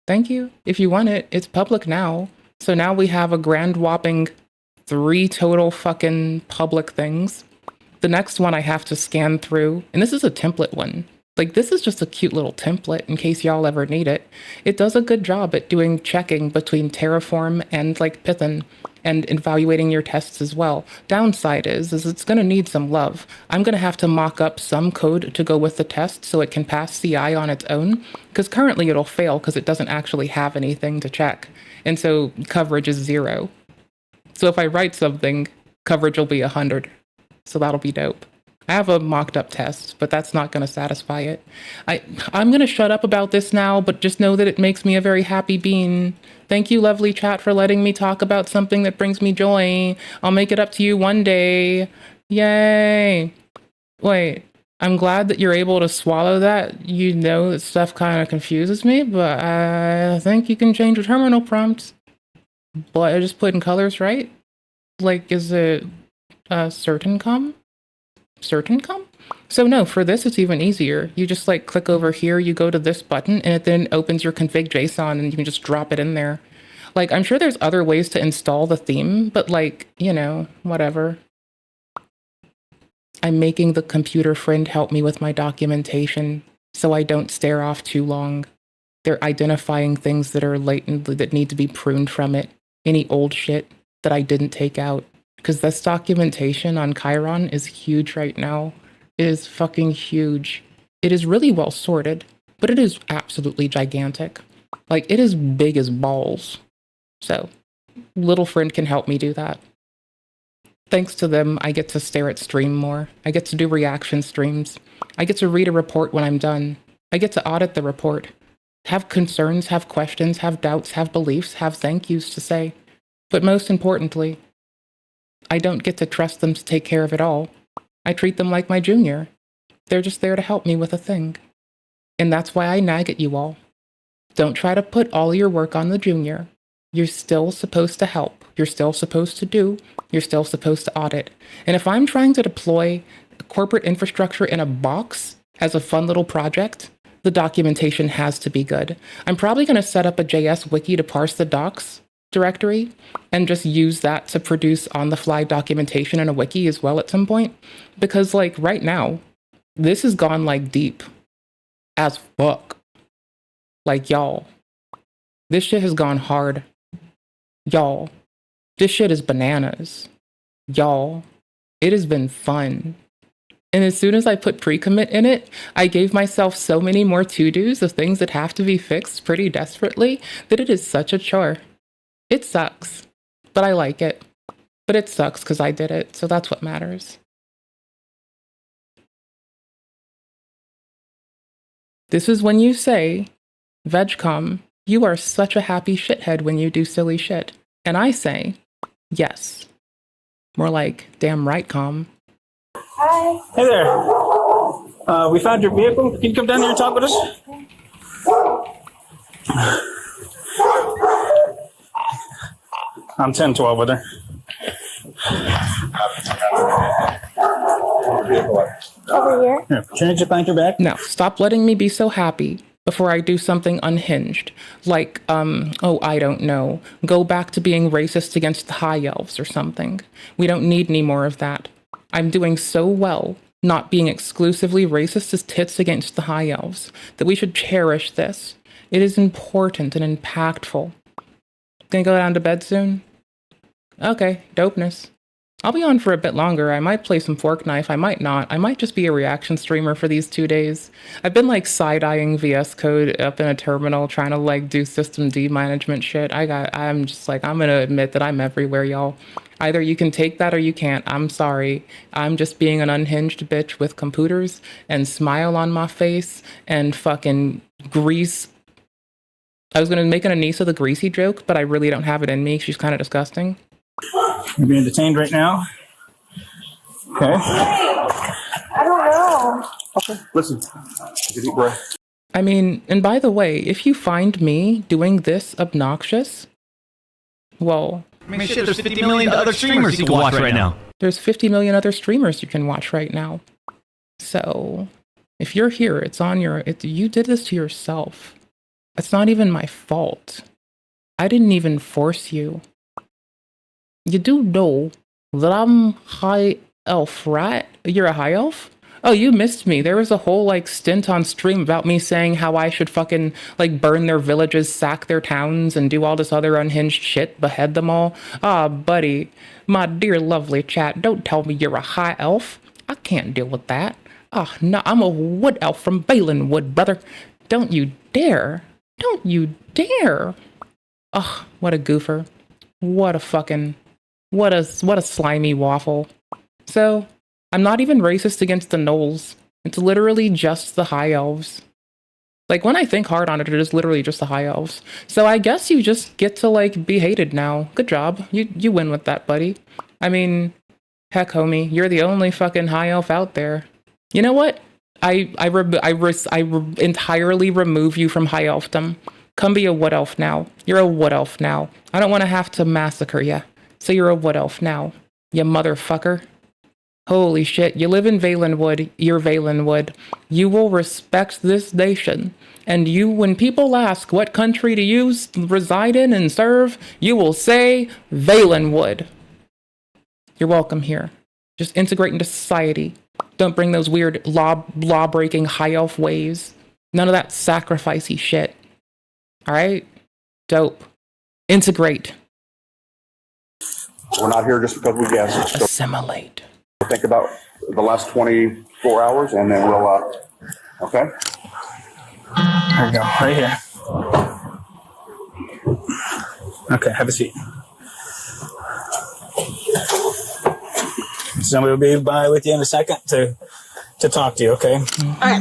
Thank you. If you want it, it's public now. So now we have a grand whopping 3 total fucking public things. The next one I have to scan through, and this is a template one. Like, this is just a cute little template in case y'all ever need it. It does a good job at doing checking between Terraform and like Python and evaluating your tests as well. Downside is it's going to need some love. I'm going to have to mock up some code to go with the test so it can pass CI on its own, because currently it'll fail because it doesn't actually have anything to check. And so coverage is 0. So if I write something, coverage will be 100. So that'll be dope. I have a mocked up test, but that's not going to satisfy it. I'm going to shut up about this now, but just know that it makes me a very happy bean. Thank you, lovely chat, for letting me talk about something that brings me joy. I'll make it up to you one day. Yay. Wait, I'm glad that you're able to swallow that. You know that stuff kind of confuses me, but I think you can change your terminal prompt. But I just put in colors, right? Like, is it certain com? Certain com? So no, for this it's even easier. You just like click over here, you go to this button, and it then opens your config JSON and you can just drop it in there. Like, I'm sure there's other ways to install the theme, but like, you know, whatever. I'm making the computer friend help me with my documentation so I don't stare off too long. They're identifying things that are latent that need to be pruned from it. Any old shit that I didn't take out. Because this documentation on Chiron is huge right now. It is fucking huge. It is really well sorted, but it is absolutely gigantic. Like, it is big as balls. So, little friend can help me do that. Thanks to them, I get to stare at stream more. I get to do reaction streams. I get to read a report when I'm done. I get to audit the report. Have concerns, have questions, have doubts, have beliefs, have thank yous to say. But most importantly, I don't get to trust them to take care of it all. I treat them like my junior. They're just there to help me with a thing. And that's why I nag at you all. Don't try to put all your work on the junior. You're still supposed to help. You're still supposed to do. You're still supposed to audit. And if I'm trying to deploy corporate infrastructure in a box as a fun little project, the documentation has to be good. I'm probably going to set up a JS wiki to parse the docs directory and just use that to produce on-the-fly documentation in a wiki as well at some point. Because like right now, this has gone like deep as fuck. Like y'all, this shit has gone hard. Y'all, this shit is bananas. Y'all, it has been fun. And as soon as I put pre-commit in it, I gave myself so many more to-dos of things that have to be fixed pretty desperately that it is such a chore. It sucks, but I like it. But it sucks because I did it, so that's what matters. This is when you say, VegCom, you are such a happy shithead when you do silly shit. And I say, yes. More like, damn right, Com. Hi. Hey there. We found your vehicle. Can you come down here and talk with us? I'm 1012 with her. Over here. Here, change your blanket back. Now, stop letting me be so happy before I do something unhinged. Like, oh, I don't know. Go back to being racist against the high elves or something. We don't need any more of that. I'm doing so well not being exclusively racist as tits against the high elves that we should cherish this. It is important and impactful. Gonna go down to bed soon? Okay, dopeness. I'll be on for a bit longer. I might play some Fork Knife. I might not. I might just be a reaction streamer for these 2 days. I've been like side-eyeing VS Code up in a terminal trying to like do system D management shit. I'm just like, I'm gonna admit that I'm everywhere, y'all. Either you can take that or you can't. I'm sorry. I'm just being an unhinged bitch with computers and smile on my face and fucking grease. I was gonna make an Anissa the greasy joke, but I really don't have it in me. She's kind of disgusting. You're being detained right now. Okay. I don't know. Okay. Listen. Take a deep breath. I mean, and by the way, if you find me doing this obnoxious, well... I mean, shit, there's 50 million other streamers you can watch right now. There's 50 million other streamers you can watch right now. So, if you're here, it's on your... you did this to yourself. It's not even my fault. I didn't even force you. You do know that I'm high elf, right? You're a high elf? Oh, you missed me. There was a whole, like, stint on stream about me saying how I should fucking, like, burn their villages, sack their towns, and do all this other unhinged shit, behead them all. Ah, buddy, my dear lovely chat, don't tell me you're a high elf. I can't deal with that. Ah, no, I'm a wood elf from Valenwood, brother. Don't you dare. Don't you dare. Ugh, what a goofer. What a fucking... What a slimy waffle. So, I'm not even racist against the gnolls. It's literally just the high elves. Like, when I think hard on it, it is literally just the high elves. So I guess you just get to, like, be hated now. Good job. You win with that, buddy. I mean, heck, homie, you're the only fucking high elf out there. You know what? I entirely remove you from high elfdom. Come be a wood elf now. You're a wood elf now. I don't want to have to massacre you. So you're a wood elf now, you motherfucker. Holy shit, you live in Valenwood, you're Valenwood. You will respect this nation. And you, when people ask what country do you reside in and serve, you will say Valenwood. You're welcome here. Just integrate into society. Don't bring those weird law-breaking high elf ways. None of that sacrificey shit. Alright? Dope. Integrate. We're not here just because we guessed. So assimilate. Think about the last 24 hours and then we'll, okay? There you go, right here. Okay, have a seat. Somebody will be by with you in a second to talk to you, okay? Okay.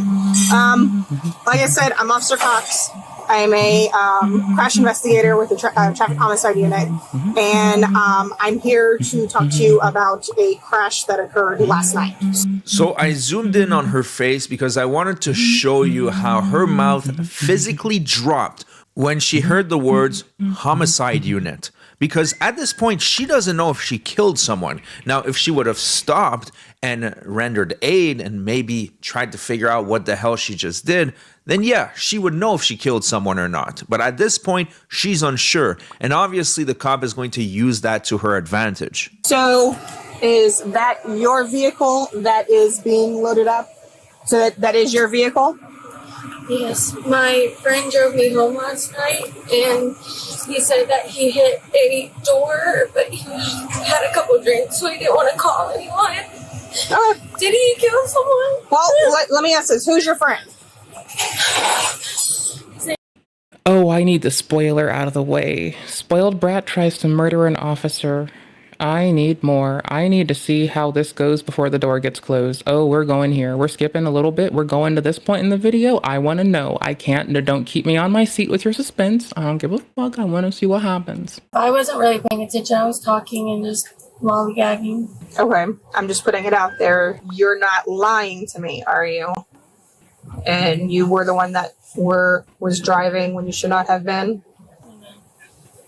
Like I said, I'm Officer Cox. I'm a crash investigator with the traffic homicide unit, and I'm here to talk to you about a crash that occurred last night. So I zoomed in on her face because I wanted to show you how her mouth physically dropped when she heard the words homicide unit. Because at this point, she doesn't know if she killed someone. Now, if she would have stopped and rendered aid and maybe tried to figure out what the hell she just did, then yeah, she would know if she killed someone or not. But at this point, she's unsure. And obviously, the cop is going to use that to her advantage. So, is that your vehicle that is being loaded up? So that is your vehicle? Yes, my friend drove me home last night, and he said that he hit a door, but he had a couple drinks, so he didn't want to call anyone. Did he kill someone? Well, let me ask this. Who's your friend? Oh, I need the spoiler out of the way. Spoiled brat tries to murder an officer. I need more. I need to see how this goes before the door gets closed. Oh, we're going here. We're skipping a little bit. We're going to this point in the video. I want to know. I can't. Don't keep me on my seat with your suspense. I don't give a fuck. I want to see what happens. I wasn't really paying attention. I was talking and just lollygagging. Okay, I'm just putting it out there. You're not lying to me, are you? and you were the one that was driving when you should not have been?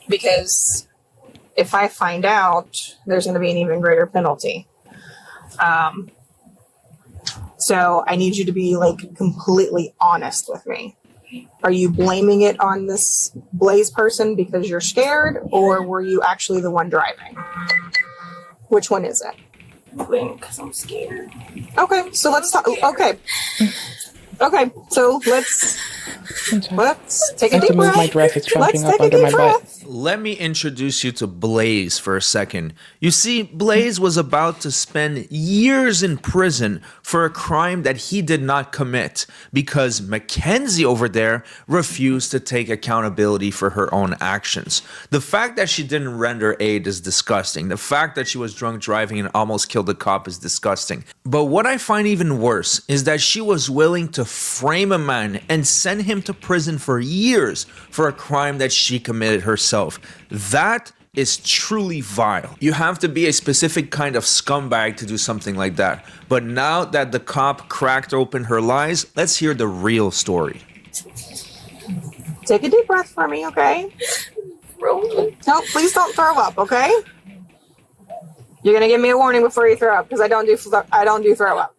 Because if I find out, there's going to be an even greater penalty. So I need you to be like completely honest with me. Are you blaming it on this Blaze person because you're scared, or were you actually the one driving? Which one is it? Because I'm scared. Okay, so let's talk. Okay, so let's take a deep breath. My breath is Let's choking up take a under my deep butt. breath. Let me introduce you to Blaze for a second. You see, Blaze was about to spend years in prison for a crime that he did not commit because Mackenzie over there refused to take accountability for her own actions. The fact that she didn't render aid is disgusting. The fact that she was drunk driving and almost killed a cop is disgusting. But what I find even worse is that she was willing to frame a man and send him to prison for years for a crime that she committed herself. That is truly vile. You have to be a specific kind of scumbag to do something like that. But now that the cop cracked open her lies, let's hear the real story. Take a deep breath for me, okay? No, please don't throw up, okay? You're gonna give me a warning before you throw up because I don't do throw up.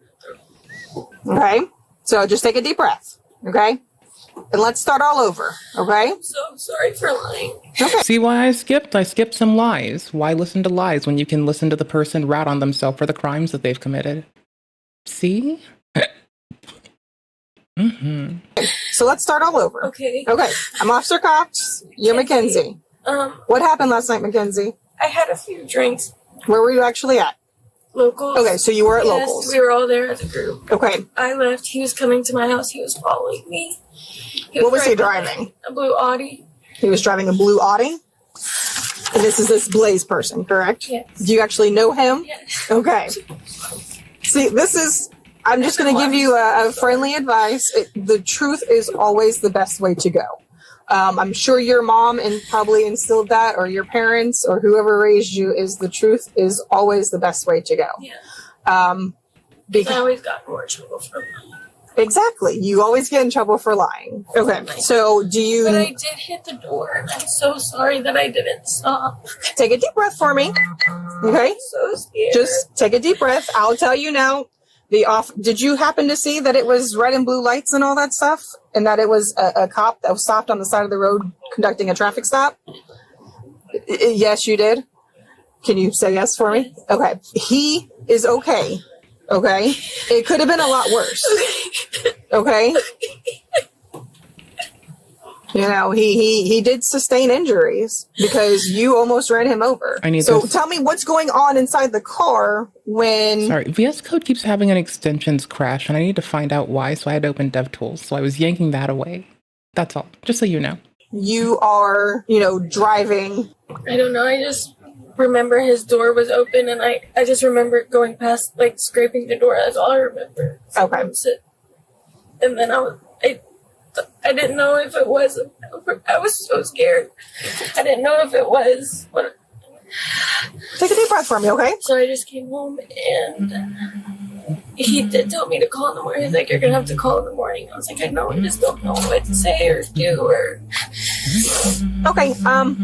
Okay, so just take a deep breath, okay? And let's start all over, okay? I'm so sorry for lying. Okay. See why I skipped? I skipped some lies. Why listen to lies when you can listen to the person rat on themselves for the crimes that they've committed? See? So let's start all over. Okay. Okay, I'm Officer Cox. You're Mackenzie. What happened last night, Mackenzie? I had a few drinks. Where were you actually at? Locals. Okay, so you were at Yes, Locals. we were all there as a group. Okay. I left. He was coming to my house. He was following me. What was he driving driving? A blue Audi. He was driving a blue Audi? And this is this Blaze person, correct? Yes. Do you actually know him? Yes. Okay. See, I'm just going to give you a friendly advice. The truth is always the best way to go. I'm sure your mom probably instilled that, or your parents, or whoever raised you, is the truth is always the best way to go. Yeah. Because I always got more trouble for lying. Exactly. You always get in trouble for lying. Okay. So do you... But I did hit the door. I'm so sorry that I didn't stop. Take a deep breath for me. Okay? I'm so scared. Just take a deep breath. I'll tell you now. Did you happen to see that it was red and blue lights and all that stuff? And that it was a cop that was stopped on the side of the road conducting a traffic stop? Yes, you did. Can you say yes for me? Okay. He is okay. Okay? It could have been a lot worse. Okay? You know, he did sustain injuries because you almost ran him over. So tell me what's going on inside the car when... Sorry, VS Code keeps having an extensions crash, and I need to find out why, so I had to open DevTools. So I was yanking that away. That's all, just so you know. You are, driving... I don't know. I just remember his door was open, and I just remember going past, scraping the door. That's all I remember. Okay. And then I didn't know if it was. I was so scared. I didn't know if it was. Take a deep breath for me, okay? So I just came home, and he did tell me to call in the morning. He's like, "You're gonna have to call in the morning." I was like, "I know. I just don't know what to say or do." Or okay.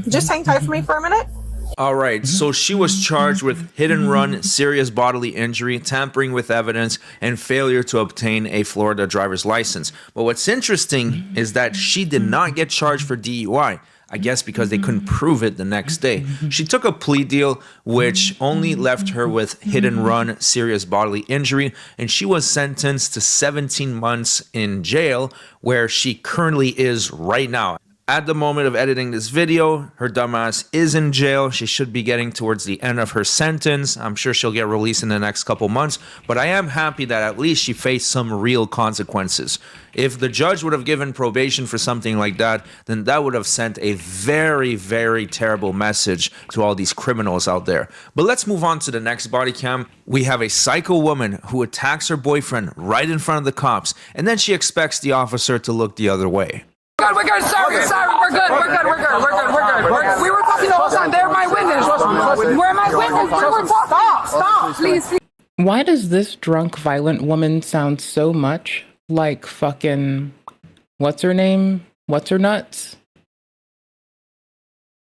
Just hang tight for me for a minute. All right, so she was charged with hit and run, serious bodily injury, tampering with evidence, and failure to obtain a Florida driver's license. But what's interesting is that she did not get charged for DUI. I guess because they couldn't prove it the next day. She took a plea deal which only left her with hit and run, serious bodily injury, and she was sentenced to 17 months in jail, where she currently is right now. At the moment of editing this video, her dumbass is in jail. She should be getting towards the end of her sentence. I'm sure she'll get released in the next couple months, but I am happy that at least she faced some real consequences. If the judge would have given probation for something like that, then that would have sent a very, very terrible message to all these criminals out there. But let's move on to the next body cam. We have a psycho woman who attacks her boyfriend right in front of the cops, and then she expects the officer to look the other way. We're good, sorry, we're good. We were talking the whole time. They're my witness. Where my witness? Stop, please. Why does this drunk, violent woman sound so much like fucking, what's her name? What's her nuts?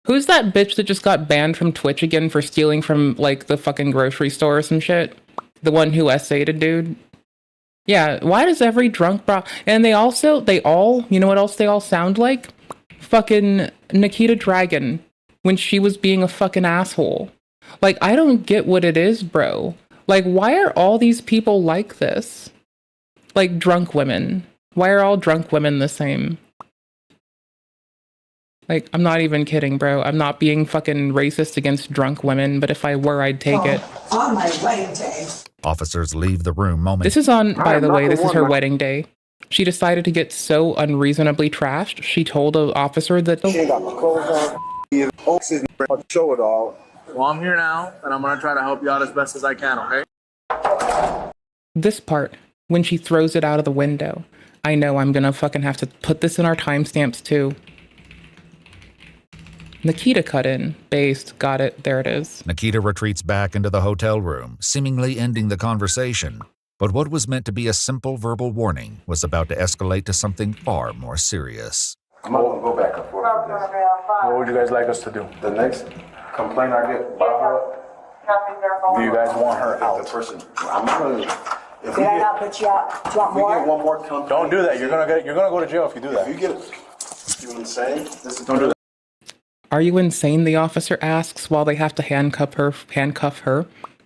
Who's that bitch that just got banned from Twitch again for stealing from like the fucking grocery store or some shit? The one who essayed a dude? Yeah, why does every drunk bro... And they all, you know what else they all sound like? Fucking Nikita Dragon when she was being a fucking asshole. Like, I don't get what it is, bro. Like, why are all these people like this? Like, drunk women. Why are all drunk women the same? Like, I'm not even kidding, bro. I'm not being fucking racist against drunk women, but if I were, I'd take it. On my wedding day. Officers leave the room momentarily. This is on, by the way, this is her wedding day. She decided to get so unreasonably trashed, she told an officer that She got my clothes on. Show it all. Well, I'm here now, and I'm gonna try to help you out as best as I can, okay? this part, when she throws it out of the window. I know I'm gonna fucking have to put this in our timestamps too. Nikita cut in. Based. Got it. There it is. Nikita retreats back into the hotel room, seemingly ending the conversation. But what was meant to be a simple verbal warning was about to escalate to something far more serious. I'm not gonna go back and forth with this. What would you guys like us to do? The next complaint I get about her, Do you guys want her out? the person, I'm not gonna. If Did I not put you out? Do you want we more? get one more complaint. Don't do that. You're gonna go to jail if you do that. If you get, you insane? This is Don't do that. Are you insane? The officer asks while they have to handcuff her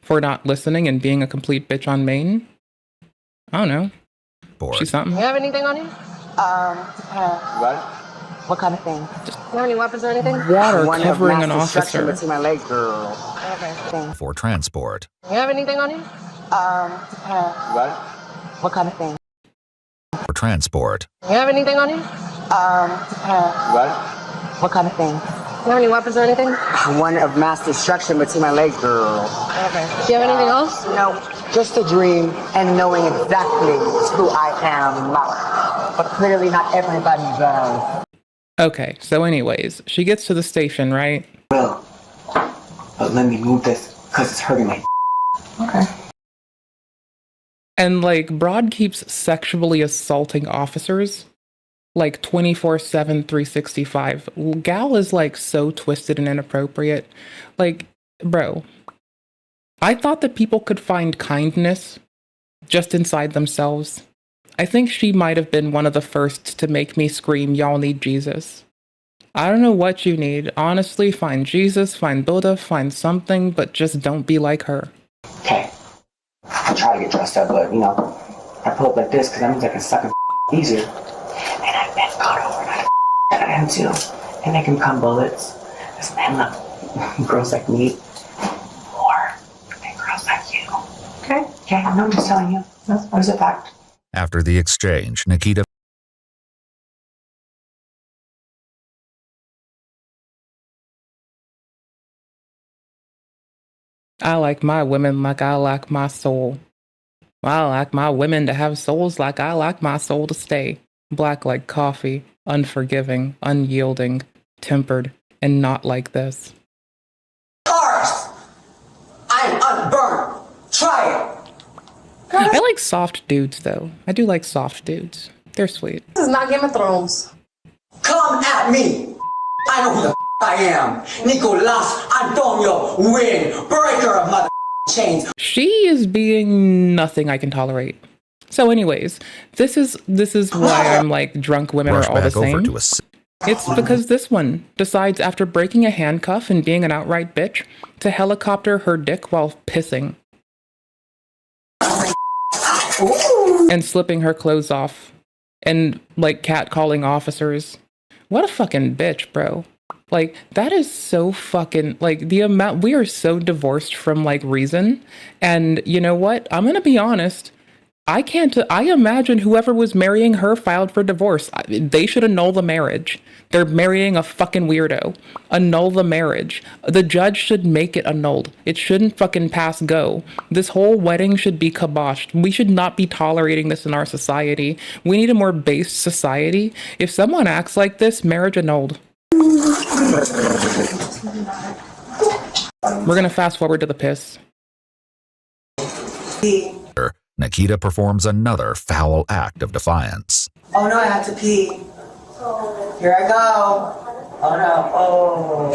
for not listening and being a complete bitch on Maine. I don't know. She's something. You have anything on you? What kind of thing? You have any weapons or anything? Water One of covering an mass destruction officer. between my legs, girl. Okay. For transport. You have anything on you? What kind of thing? For transport. You have anything on you? What kind of thing? You have any weapons or anything? One of mass destruction between my legs, girl. Okay. Do you have anything else? No. Just a dream and knowing exactly who I am. But clearly not everybody does. Okay, so anyways, she gets to the station, right? Well, but let me move this because it's hurting my. Okay. And like, Broad keeps sexually assaulting officers. Like 24/7, 365. Gal is like so twisted and inappropriate. Like, bro, I thought that people could find kindness just inside themselves. I think she might have been one of the first to make me scream, y'all need Jesus. I don't know what you need. Honestly, find Jesus, find Buddha, find something, but just don't be like her. Okay. I try to get dressed up, but you know, I pull up like this because that means I can suck a easier. And I've been caught over that I am too. And they can come bullets. This man look girls like me. Or and girls like you. Okay? Yeah, no, I'm just telling you. That was a fact. After the exchange, Nikita I like my women like I like my soul. I like my women to have souls like I like my soul to stay. Black like coffee, unforgiving, unyielding, tempered, and not like this. Cars! I'm unburned. Try it. I like soft dudes, though. I do like soft dudes. They're sweet. This is not Game of Thrones. Come at me. I know who the I am. Nicolas Antonio Win, breaker of mother chains. She is being nothing I can tolerate. So anyways, this is why I'm like drunk women are all the same. It's because this one decides after breaking a handcuff and being an outright bitch to helicopter her dick while pissing. And slipping her clothes off. And like catcalling officers. What a fucking bitch, bro. Like, that is so fucking, like, the amount, we are so divorced from, like, reason. And you know what? I'm gonna be honest. I imagine whoever was marrying her filed for divorce. They should annul the marriage. They're marrying a fucking weirdo. Annul the marriage. The judge should make it annulled. It shouldn't fucking pass go. This whole wedding should be kiboshed. We should not be tolerating this in our society. We need a more based society. If someone acts like this, marriage annulled. We're gonna fast forward to the piss. Nikita performs another foul act of defiance. Oh no, I have to pee. Here I go. Oh no. Oh.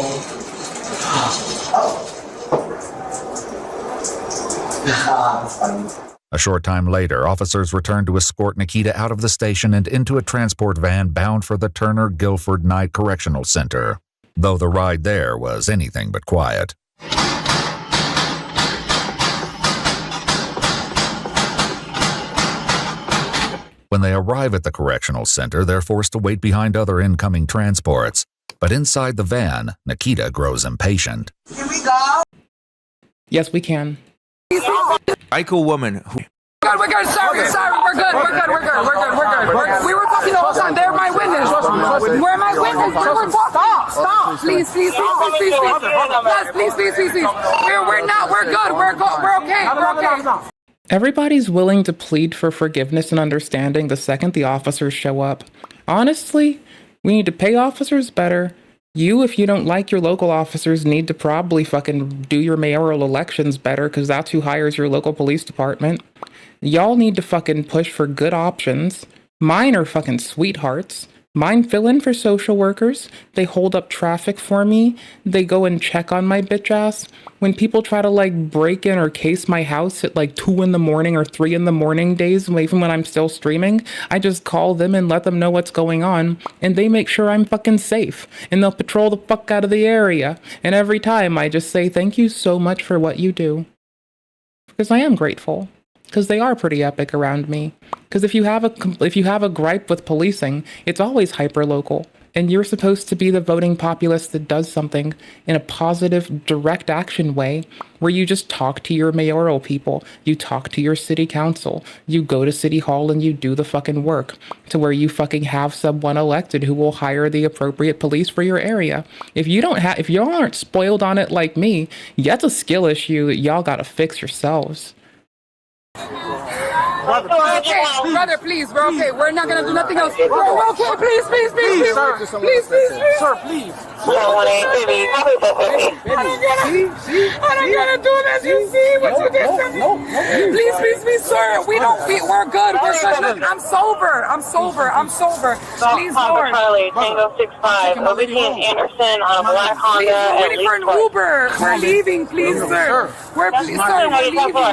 That's funny. A short time later, officers returned to escort Nikita out of the station and into a transport van bound for the Turner Guilford Night Correctional Center, though the ride there was anything but quiet. When they arrive at the correctional center, they're forced to wait behind other incoming transports. But inside the van, Nikita grows impatient. Here we go. Yes, we can. Psycho woman who Good, we're good. Sorry, we're good. We were talking the whole time. They're my witness. We're my witness. We were talking. Stop. Please. Yes, please. We're not. We're good. We're okay. We're okay. Everybody's willing to plead for forgiveness and understanding the second the officers show up. Honestly, we need to pay officers better. You, if you don't like your local officers, need to probably fucking do your mayoral elections better, because that's who hires your local police department. Y'all need to fucking push for good options. Mine are fucking sweethearts. Mine fill in for social workers. They hold up traffic for me. They go and check on my bitch ass. When people try to like break in or case my house at like 2 in the morning or 3 in the morning days, even when I'm still streaming, I just call them and let them know what's going on, and they make sure I'm fucking safe, and they'll patrol the fuck out of the area. And every time I just say thank you so much for what you do, because I am grateful. Because they are pretty epic around me. Because if you have a gripe with policing, it's always hyper-local. And you're supposed to be the voting populace that does something in a positive, direct action way, where you just talk to your mayoral people, you talk to your city council, you go to city hall and you do the fucking work, to where you fucking have someone elected who will hire the appropriate police for your area. If y'all aren't spoiled on it like me, that's a skill issue that y'all gotta fix yourselves. Brother, please, we're okay. We're not gonna do nothing else. We're okay. Please. Please. Sir, please. I don't gotta do this. You see what you did to me? Please, sir. We're good. We're good. Look, I'm sober. Please, Lord. Charlie, Tango 65, OBT and Anderson on a black Honda. We're waiting for an Uber. We're leaving, please, sir. We're leaving,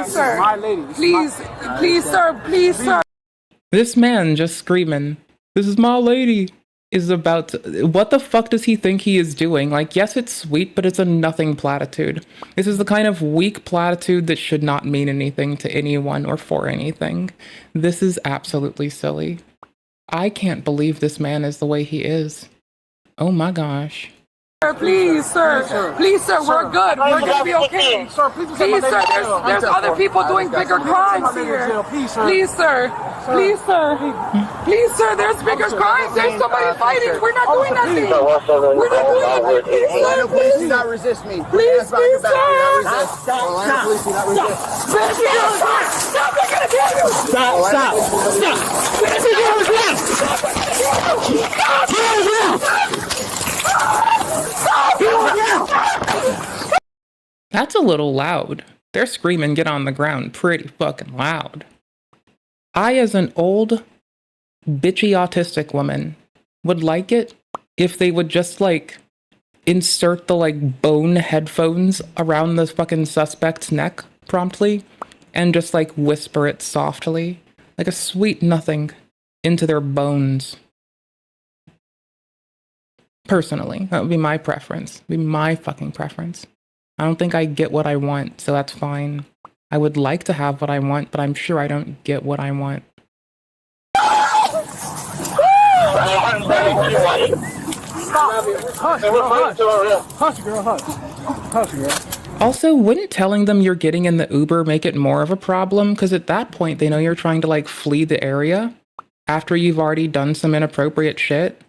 sir. My lady. Please, sir. This man just screaming, "This is my lady," is about to, what the fuck does he think he is doing? Like, yes, it's sweet, but it's a nothing platitude. This is the kind of weak platitude that should not mean anything to anyone or for anything. This is absolutely silly. I can't believe this man is the way he is. Oh my gosh. Please, sir. We're good. We're gonna be okay. Please, sir. There's other people doing bigger crimes here. Please, sir. There's bigger crimes. There's somebody fighting. We're not doing nothing. Please do not resist me. Please, sir. Stop. That's a little loud. They're screaming, "Get on the ground," pretty fucking loud. I, as an old, bitchy autistic woman, would like it if they would just, like, insert the, like, bone headphones around the fucking suspect's neck promptly and just, like, whisper it softly, like a sweet nothing, into their bones. Personally, that would be my preference. Be my fucking preference. I don't think I get what I want, so that's fine. I would like to have what I want, but I'm sure I don't get what I want. Also, wouldn't telling them you're getting in the Uber make it more of a problem? Because at that point, they know you're trying to, like, flee the area after you've already done some inappropriate shit.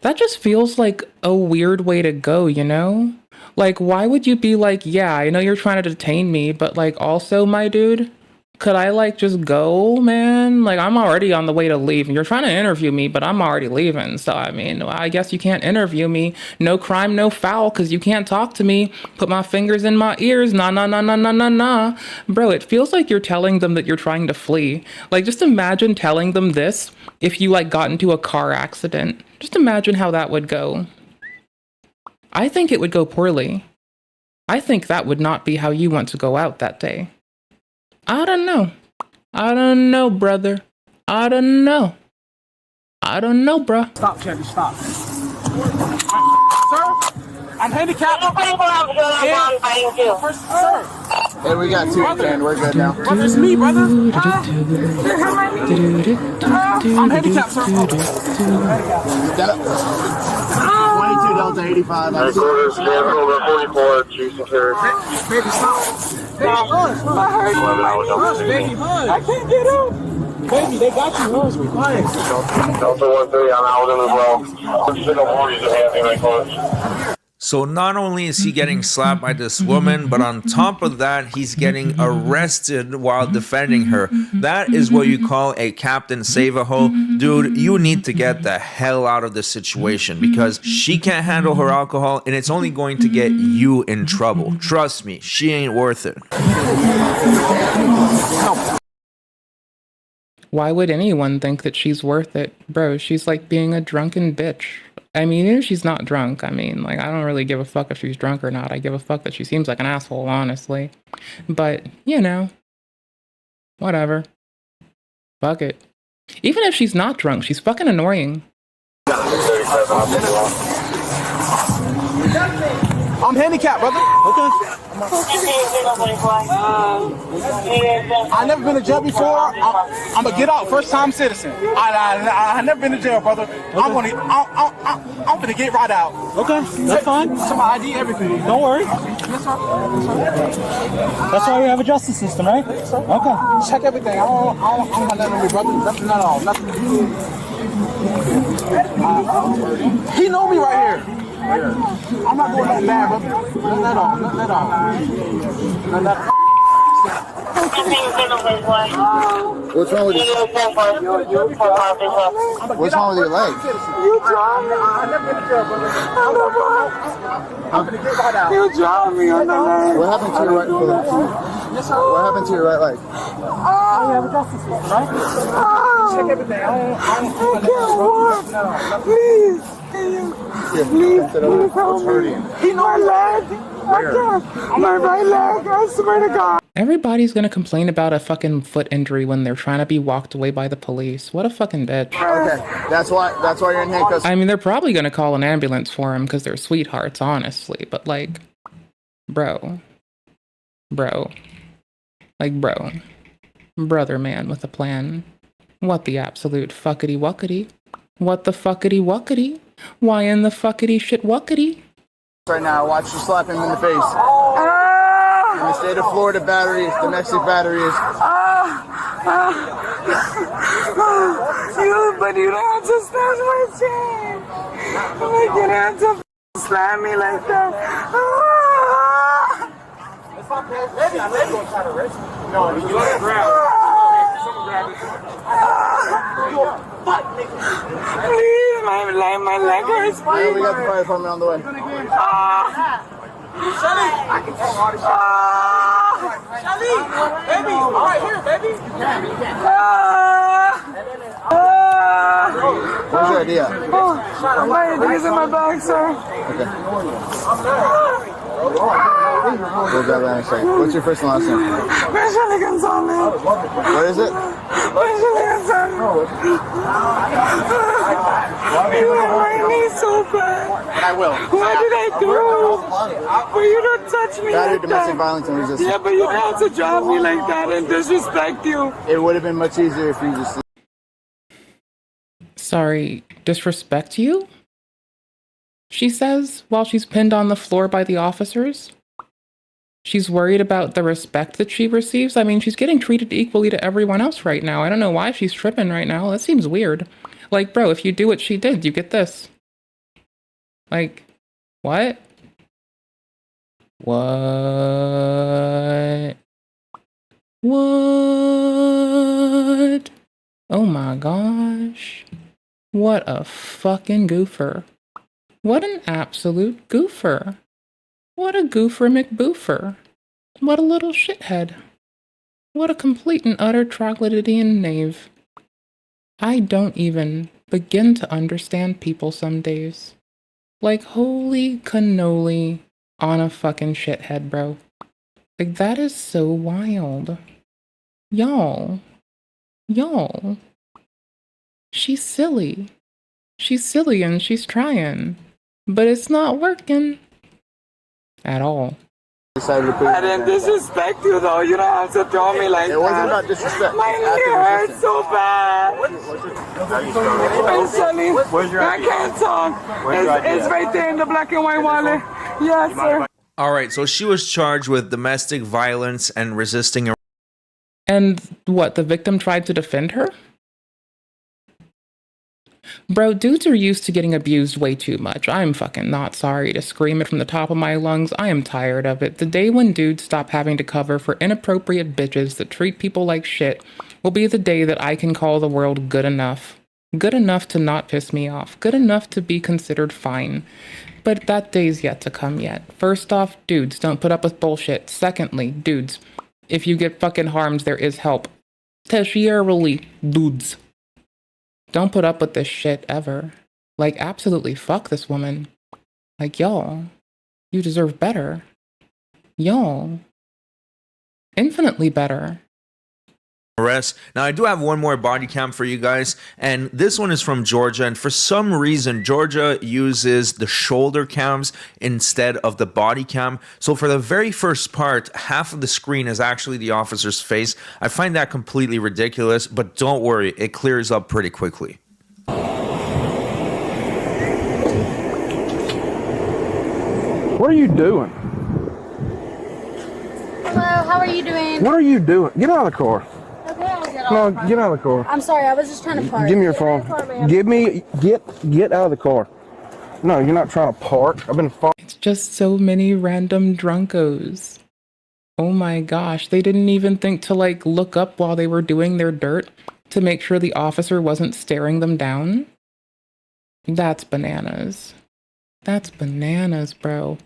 That just feels like a weird way to go, you know? Like, why would you be like, yeah, I know you're trying to detain me, but, like, also, my dude, Could I like just go, man? Like I'm already on the way to leave. You're trying to interview me, but I'm already leaving. So I mean, I guess you can't interview me. No crime, no foul, because you can't talk to me. Put my fingers in my ears. Nah, nah, nah, nah, nah, nah, nah. Bro, it feels like you're telling them that you're trying to flee. Like just imagine telling them this if you like got into a car accident. Just imagine how that would go. I think it would go poorly. I think that would not be how you want to go out that day. I don't know. I don't know, brother. I don't know. I don't know, bruh. Stop, Chevy, stop. Sir, I'm handicapped. First, sir. Hey, we got two, man. We're good now. Brother, it's me, brother. I'm handicapped, sir. 22 Delta 85. Headquarters, vehicle number 44, Houston Carrier. Baby, stop. Baby, I can't get up. Baby, they got you. Hush, be quiet. Delta 13, I'm out as well. So not only is he getting slapped by this woman, but on top of that, he's getting arrested while defending her. That is what you call a Captain Save-A-Ho. Dude, you need to get the hell out of this situation because she can't handle her alcohol and it's only going to get you in trouble. Trust me, she ain't worth it. Why would anyone think that she's worth it? Bro, she's like being a drunken bitch. I mean, even if she's not drunk, I mean, like, I don't really give a fuck if she's drunk or not. I give a fuck that she seems like an asshole, honestly. But, you know, whatever. Fuck it. Even if she's not drunk, she's fucking annoying. I'm handicapped, brother. Okay. I've never been to jail before. I'm a get out, first time citizen. I never been to jail, brother. Okay. I'm gonna get right out. Okay, that's fine. So my ID, everything. Don't worry. Yes, sir. That's why we have a justice system, right? Yes, sir. Okay. Check everything. I don't have nothing to do, brother. Nothing at all. Nothing to do. He know me right here. I'm not doing nothing bad, brother. Nothing at all. Nothing at all. Nothing at all. What's wrong with you? What's wrong with your leg? You drive me. I never been to jail, brother. I'm gonna get right out. You drive me on the leg. What happened to your right leg? Yes, sir. What happened to your right leg? I have a justice system, right? Check everything. I can't walk. Please. Please help me. He know my leg. I can't. My right leg. I swear to God. Everybody's gonna complain about a fucking foot injury when they're trying to be walked away by the police. What a fucking bitch. Okay, that's why you're in handcuffs. I mean, they're probably gonna call an ambulance for him because they're sweethearts, honestly. But like, bro, brother man with a plan. What the absolute fuckity wuckity? What the fuckity wuckity? Why in the fuckity shit wuckity? Right now, watch you slap him in the face. In the state of Florida, batteries, domestic batteries. But you don't have to snatch my chain. Like, you don't have to slam me like that. Maybe I'm going to try to arrest you. No, you let it grab. Someone grab it. Please, my leg hurts. Yeah, we got the fire department on the way. Shelly! Shelly! Baby! Alright, here, baby! What's your idea? My idea's in my bag, sir. Okay. We'll grab that in a second. What's your first and last name? Shelly Gonzalez. What is it? Shelly Gonzalez. You hurt my knee so bad. I will. What did I do? For you to touch me Battery, like domestic that? violence, and resistance. Yeah, but you don't have to drive me like that and disrespect you. It would have been much easier if you just... Sorry, disrespect you? She says while she's pinned on the floor by the officers. She's worried about the respect that she receives. I mean, she's getting treated equally to everyone else right now. I don't know why she's tripping right now. That seems weird. Like, bro, if you do what she did, you get this. Like, what? What? What? Oh my gosh. What a fucking goofer. What an absolute goofer. What a goofer McBoofer. What a little shithead. What a complete and utter troglodytean knave. I don't even begin to understand people some days. Like, holy cannoli on a fucking shithead, bro. Like, that is so wild. Y'all. She's silly. She's silly and she's trying. But it's not working. At all. I didn't disrespect you though. You don't have to throw me like that. It wasn't about disrespect. My ear hurts so bad. I can't talk. It's right there in the black and white wallet. Yes, sir. All right, so she was charged with domestic violence and resisting. And what, the victim tried to defend her? Bro, dudes are used to getting abused way too much. I'm fucking not sorry to scream it from the top of my lungs. I am tired of it. The day when dudes stop having to cover for inappropriate bitches that treat people like shit will be the day that I can call the world good enough. Good enough to not piss me off. Good enough to be considered fine. But that day's yet to come yet. First off, dudes, don't put up with bullshit. Secondly, dudes, if you get fucking harmed, there is help. Tertiarily, dudes. Don't put up with this shit ever. Like, absolutely fuck this woman. Like, y'all, you deserve better. Y'all, infinitely better. Arrest. Now, I do have one more body cam for you guys, and this one is from Georgia, and for some reason, Georgia uses the shoulder cams instead of the body cam. So for the very first part, half of the screen is actually the officer's face. I find that completely ridiculous, but don't worry, it clears up pretty quickly. What are you doing? Hello, how are you doing? What are you doing? Get out of the car. Okay, I'll get No, off. get out of the car. I'm sorry, I was just trying to park. Give me your Get phone. out of the car, ma'am. Get out of the car. No, you're not trying to park. I've been It's just so many random drunkos. Oh my gosh, they didn't even think to like look up while they were doing their dirt to make sure the officer wasn't staring them down. That's bananas. That's bananas, bro.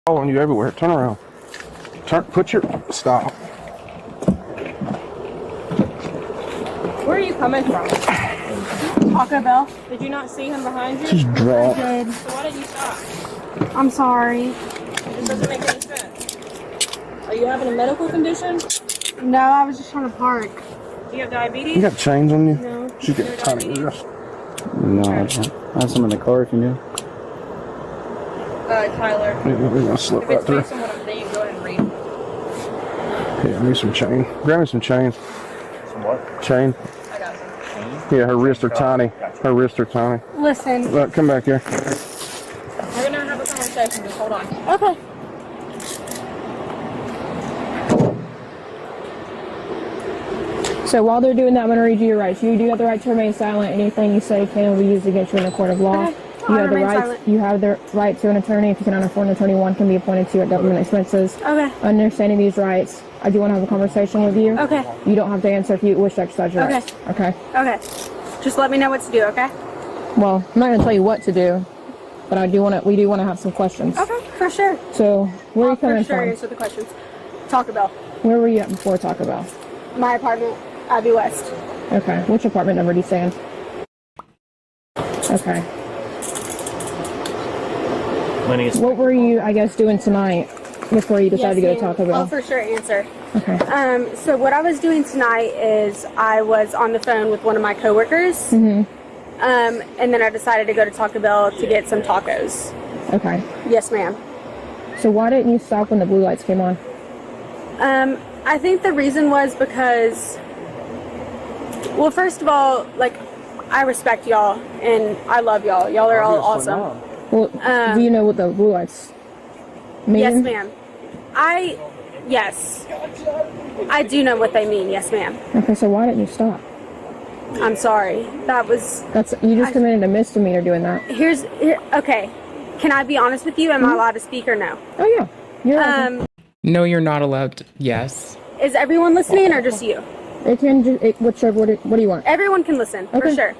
following you everywhere. Turn around. Stop. Where are you coming from? Taco Bell. Did you not see him behind you? She's drunk. I did. So why did you stop? I'm sorry. This doesn't make any sense. Are you having a medical condition? No, I was just trying to park. Do you have diabetes? You got chains on you? No. She's got tiny ears. No, I have some in the car if you knew. Tyler. We're gonna slip If right it's through. based on what I'm saying, go ahead and read. Yeah, I need some chain. Grab me some chains. Some what? Chain. I got some. Yeah, her wrists are tiny. Her wrists are tiny. Listen. Look, come back here. We're gonna have a conversation. Just hold on. Okay. So while they're doing that, I'm going to read you your rights. You do have the right to remain silent. Anything you say can be used against you in a court of law. Okay. You I'll have the remain right. silent. You have the right to an attorney. If you cannot afford an attorney, one can be appointed to you at government expenses. Okay. Understanding these rights, I do want to have a conversation with you. Okay. You don't have to answer if you wish to exercise your rights. Okay. Okay. Just let me know what to do. Okay. Well, I'm not going to tell you what to do, but I do want to. We do want to have some questions. Okay, for sure. So where are you coming for sure from? answer the questions. Taco Bell. Where were you at before Taco Bell? My apartment, Abbey West. Okay. Which apartment number do you stay in? Okay. What were you, I guess, doing tonight before you decided to go to Taco Bell? I'll for sure answer. Okay. So what I was doing tonight is I was on the phone with one of my coworkers. Mm-hmm. And then I decided to go to Taco Bell to get some tacos. Okay. Yes, ma'am. So why didn't you stop when the blue lights came on? I think the reason was because, well, first of all, like, I respect y'all and I love y'all. Y'all are all awesome. Well, do you know what the blue lights mean? Yes, ma'am. Yes. I do know what they mean. Yes, ma'am. Okay, so why didn't you stop? I'm sorry. You just committed a misdemeanor doing that. Okay. Can I be honest with you? Am I allowed to speak or no? Oh, yeah. You're No, you're not allowed to. Yes. Is everyone listening or just you? It can just, whichever, what do you want? Everyone can listen, for Okay. sure.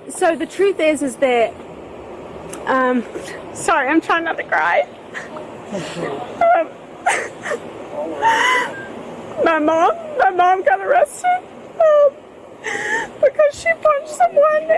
So the truth is that, sorry, I'm trying not to cry. My mom got arrested, because she punched someone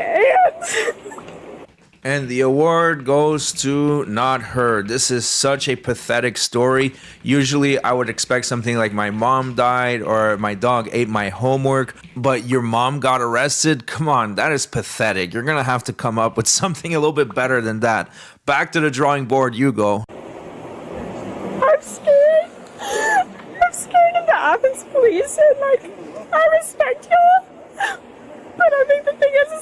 And the award goes to not her. This is such a pathetic story. Usually I would expect something like my mom died or my dog ate my homework, but your mom got arrested? Come on, that is pathetic. You're gonna have to come up with something a little bit better than that. Back to the drawing board you go. I'm scared. I'm scared of the Athens police, and I respect y'all. But I think the thing is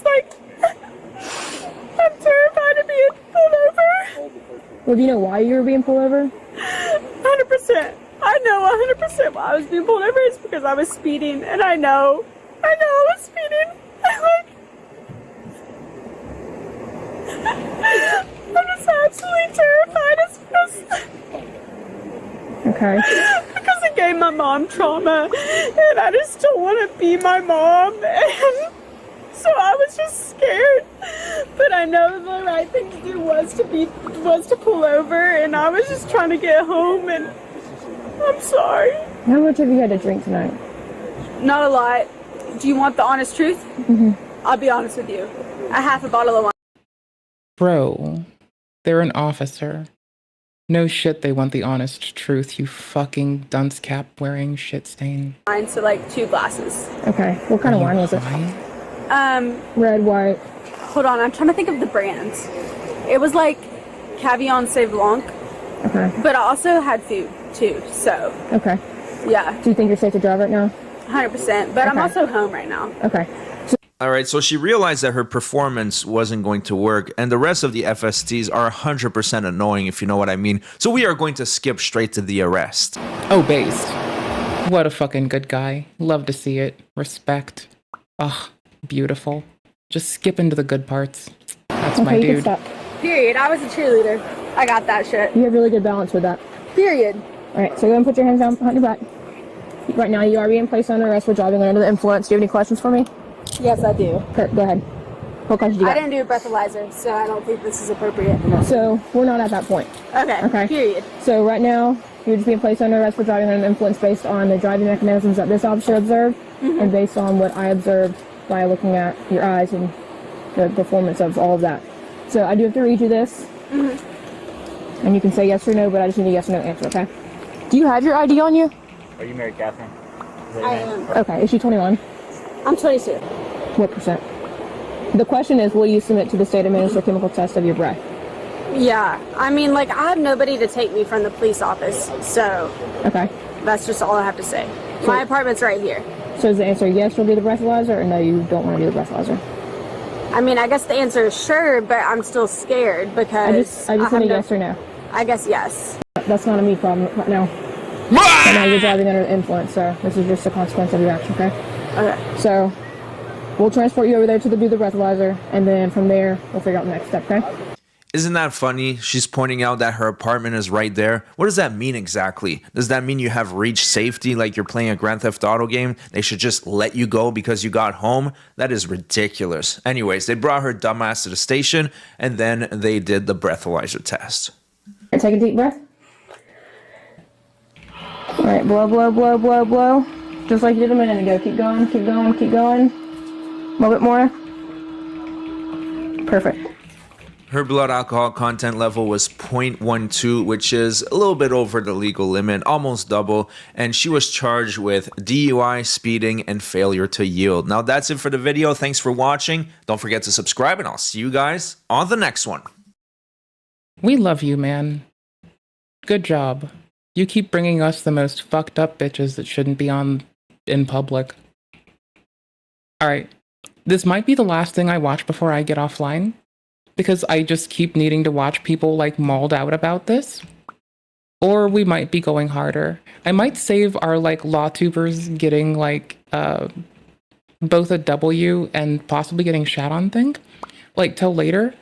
I'm terrified of being pulled over. Well, do you know why you were being pulled over? 100%. I know 100% why I was being pulled over is because I was speeding, and I know I was speeding. I'm just absolutely terrified. Okay. Because it gave my mom trauma, and I just don't want to be my mom, and so I was just scared. But I know the right thing to do was to pull over, and I was just trying to get home, and I'm sorry. How much have you had to drink tonight? Not a lot. Do you want the honest truth? Mm-hmm. I'll be honest with you. A half a bottle of wine. Bro, they're an officer. No shit they want the honest truth, you fucking dunce cap wearing shit stain. So like 2 glasses. Okay. What kind of wine was it? Red, white. Hold on, I'm trying to think of the brands. It was like Cavillon Sauv Blanc. Okay. But I also had food too, so Okay. yeah, Do you think you're safe to drive right now? 100%. But I'm Okay. also home right now. Okay. All right, so she realized that her performance wasn't going to work, and the rest of the FSTs are 100% annoying, if you know what I mean. So we are going to skip straight to the arrest. Oh, based. What a fucking good guy. Love to see it. Respect. Ugh, beautiful. Just skip into the good parts. That's my Okay, you can dude. stop. Period. I was a cheerleader. I got that shit. You have really good balance with that. Period. All right, so go ahead and put your hands down behind your back. Right now, you are being placed under arrest for driving under the influence. Do you have any questions for me? Yes, I do. Okay, go ahead. What questions do you I got? didn't do a breathalyzer, so I don't think this is appropriate. So, we're not at that point. Okay. Okay. Period. So, right now, you're just being placed under arrest for driving under the influence based on the driving mechanisms that this officer observed and based on what I observed by looking at your eyes and the performance of all of that. So, I do have to read you this. And you can say yes or no, but I just need a yes or no answer, okay? Do you have your ID on you? Are you married, Catherine? I am. Okay, is she 21? I'm 22. What percent? The question is, will you submit to the state administered chemical test of your breath? Yeah. I mean, like, I have nobody to take me from the police office, so Okay. that's just all I have to say. My apartment's right here. So is the answer yes, you'll do the breathalyzer, or no, you don't want to do the breathalyzer? I mean, I guess the answer is sure, but I'm still scared because I just have need a no- yes or no. I guess yes. That's not a me problem right now. Right now you're driving under the influence, so this is just a consequence of your action, okay? Okay. So we'll transport you over there to do the breathalyzer, and then from there we'll figure out the next step, okay? Isn't that funny? She's pointing out that her apartment is right there. What does that mean exactly? Does that mean you have reached safety like you're playing a Grand Theft Auto game? They should just let you go because you got home? That is ridiculous. Anyways, they brought her dumbass to the station, and then they did the breathalyzer test. Take a deep breath. All right, blow, blow, blow, blow, blow. Just like you did a minute ago. Keep going, keep going, keep going. A little bit more. Perfect. Her blood alcohol content level was 0.12, which is a little bit over the legal limit, almost double, and she was charged with DUI, speeding, and failure to yield. Now that's it for the video. Thanks for watching. Don't forget to subscribe, and I'll see you guys on the next one. We love you, man. Good job. You keep bringing us the most fucked up bitches that shouldn't be on in public. Alright, this might be the last thing I watch before I get offline, because I just keep needing to watch people like mauled out about this. Or we might be going harder. I might save our like law tubers getting like both a W and possibly getting shat on thing, like till later.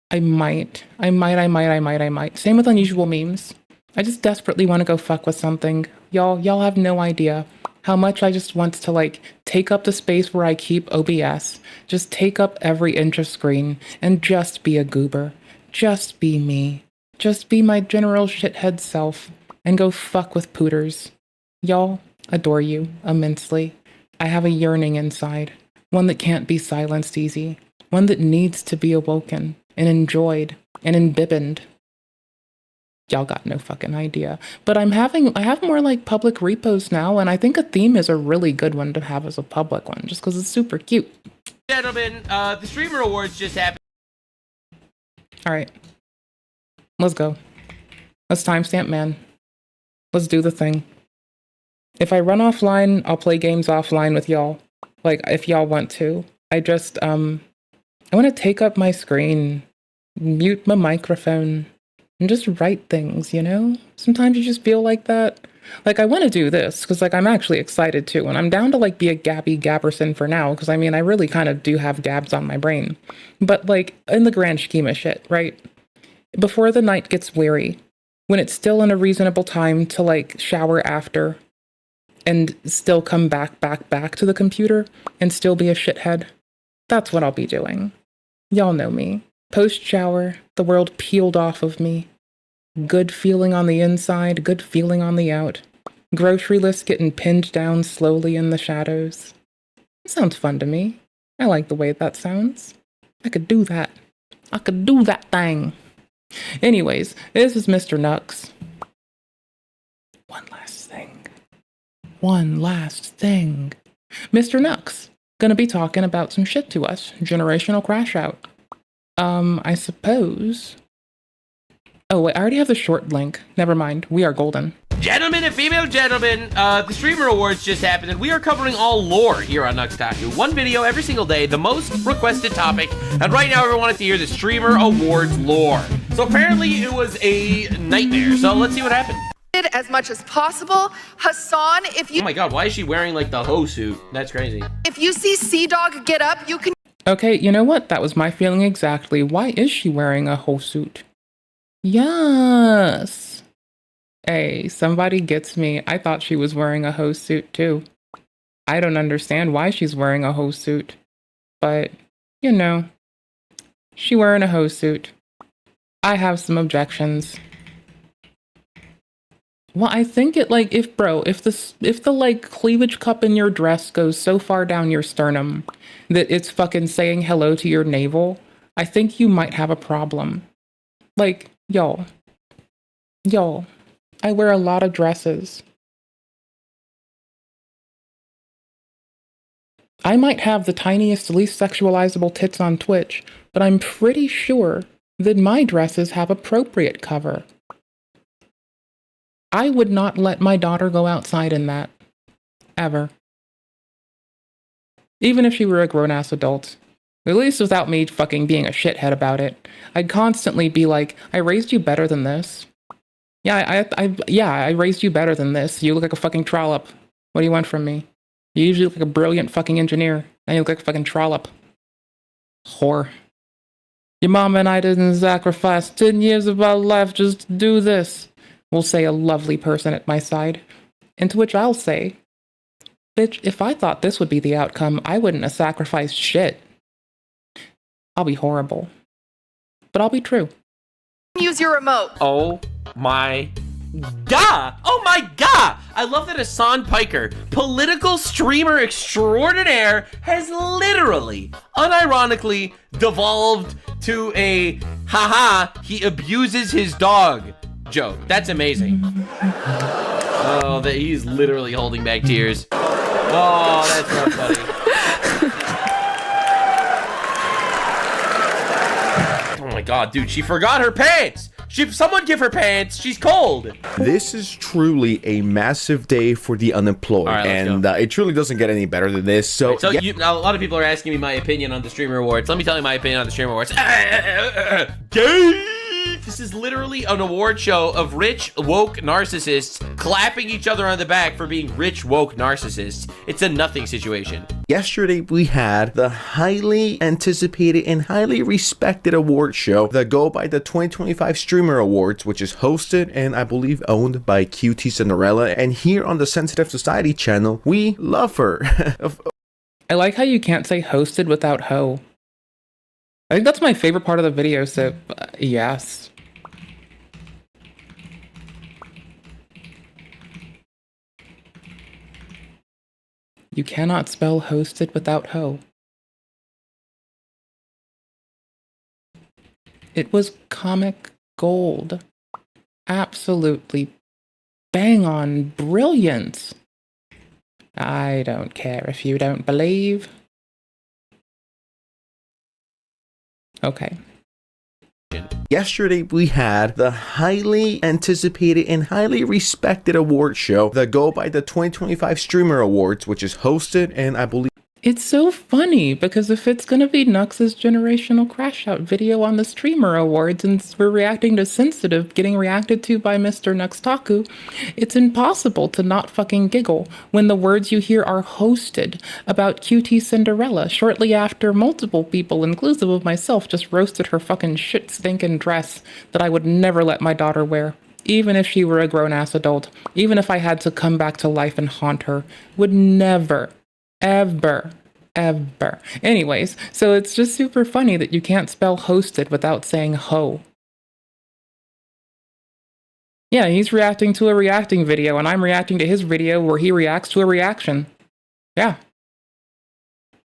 I might. Same with unusual memes. I just desperately want to go fuck with something. Y'all have no idea. how much I just want to like take up the space where I keep OBS, just take up every inch of screen and just be a goober. Just be me. Just be my general shithead self and go fuck with pooters. Y'all, adore you immensely. I have a yearning inside, one that can't be silenced easy, one that needs to be awoken and enjoyed and embibbened. Y'all got no fucking idea. But I have more like public repos now, and I think a theme is a really good one to have as a public one, just because it's super cute. Gentlemen, the Streamer Awards just happened. All right. Let's go. Let's timestamp, man. Let's do the thing. If I run offline, I'll play games offline with y'all. Like, if y'all want to. I just, I want to take up my screen, mute my microphone, and just write things, you know? Sometimes you just feel like that. Like, I want to do this, because, like, I'm actually excited, too. And I'm down to, like, be a Gabby Gabberson for now, because, I mean, I really kind of do have gabs on my brain. But, like, in the grand scheme of shit, right? Before the night gets weary, when it's still in a reasonable time to, like, shower after, and still come back to the computer, and still be a shithead, that's what I'll be doing. Y'all know me. Post-shower, the world peeled off of me. Good feeling on the inside, good feeling on the out. Grocery list getting pinned down slowly in the shadows. It sounds fun to me. I like the way that sounds. I could do that. I could do that thing. Anyways, this is Mr. Nux. One last thing. Mr. Nux, gonna be talking about some shit to us. Generational crash out. I suppose. Oh, wait, I already have the short link. Never mind. We are golden. Gentlemen and female gentlemen, the Streamer Awards just happened, and we are covering all lore here on Nuxtaku. One video every single day, the most requested topic, and right now everyone wants to hear the Streamer Awards lore. So apparently it was a nightmare, so let's see what happened. As much as possible. Hassan, if you— Oh my god, why is she wearing like the hoe suit? That's crazy. If you see Sea-Dog get up, you can— Okay, you know what? That was my feeling exactly. Why is she wearing a whole suit? Yes. Hey, somebody gets me. I thought she was wearing a hose suit too. I don't understand why she's wearing a hose suit. But, you know, she wearing a hose suit. I have some objections. Well, I think it like if the like cleavage cup in your dress goes so far down your sternum that it's fucking saying hello to your navel, I think you might have a problem. Like, y'all, I wear a lot of dresses. I might have the tiniest, least sexualizable tits on Twitch, but I'm pretty sure that my dresses have appropriate cover. I would not let my daughter go outside in that. Ever. Even if she were a grown-ass adult. At least without me fucking being a shithead about it. I'd constantly be like, I raised you better than this. Yeah, I raised you better than this. You look like a fucking trollop. What do you want from me? You usually look like a brilliant fucking engineer. Now you look like a fucking trollop. Whore. Your mama and I didn't sacrifice 10 years of our life just to do this. Will say a lovely person at my side. And to which I'll say, bitch, if I thought this would be the outcome, I wouldn't have sacrificed shit. I'll be horrible. But I'll be true. use your remote. Oh my god! Oh my god! I love that Hassan Piker, political streamer extraordinaire, has literally, unironically, devolved to a haha, he abuses his dog joke. That's amazing. Oh, that he's literally holding back tears. Oh, that's not funny. Oh my god, dude, she forgot her pants! Someone give her pants, she's cold! This is truly a massive day for the unemployed, right, and it truly doesn't get any better than this. So, a lot of people are asking me my opinion on the Streamer Awards. Let me tell you my opinion on the Streamer Awards. Gay! This is literally an award show of rich, woke narcissists clapping each other on the back for being rich, woke narcissists. It's a nothing situation. Yesterday, we had the highly anticipated and highly respected award show that go by the 2025 Streamer Awards, which is hosted and I believe owned by QT Cinderella. And here on the Sensitive Society channel, we love her. I like how you can't say hosted without ho. I think that's my favorite part of the video, so yes. You cannot spell hosted without ho. It was comic gold. Absolutely bang on brilliant. I don't care if you don't believe. Okay. Yesterday, we had the highly anticipated and highly respected award show that go by the 2025 Streamer Awards, which is hosted and I believe... It's so funny because if it's gonna be Nux's generational crash out video on the Streamer Awards and we're reacting to Sensitive getting reacted to by Mr. Nuxtaku, it's impossible to not fucking giggle when the words you hear are hosted about QT Cinderella shortly after multiple people, inclusive of myself, just roasted her fucking shit stinking dress that I would never let my daughter wear. Even if she were a grown-ass adult, even if I had to come back to life and haunt her, would never, ever. Anyways, so it's just super funny that you can't spell hosted without saying ho. Yeah, he's reacting to a reacting video, and I'm reacting to his video where he reacts to a reaction. Yeah.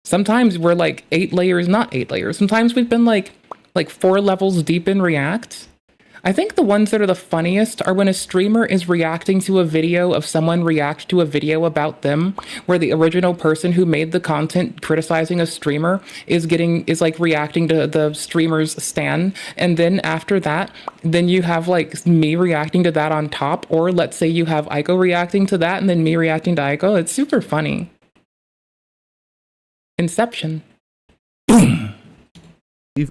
Sometimes we're like 8 layers, not 8 layers. Sometimes we've been like 4 levels deep in React. I think the ones that are the funniest are when a streamer is reacting to a video of someone react to a video about them, where the original person who made the content criticizing a streamer is like reacting to the streamer's stan, and then after that, then you have like me reacting to that on top, or let's say you have Aiko reacting to that and then me reacting to Aiko. It's super funny. Inception.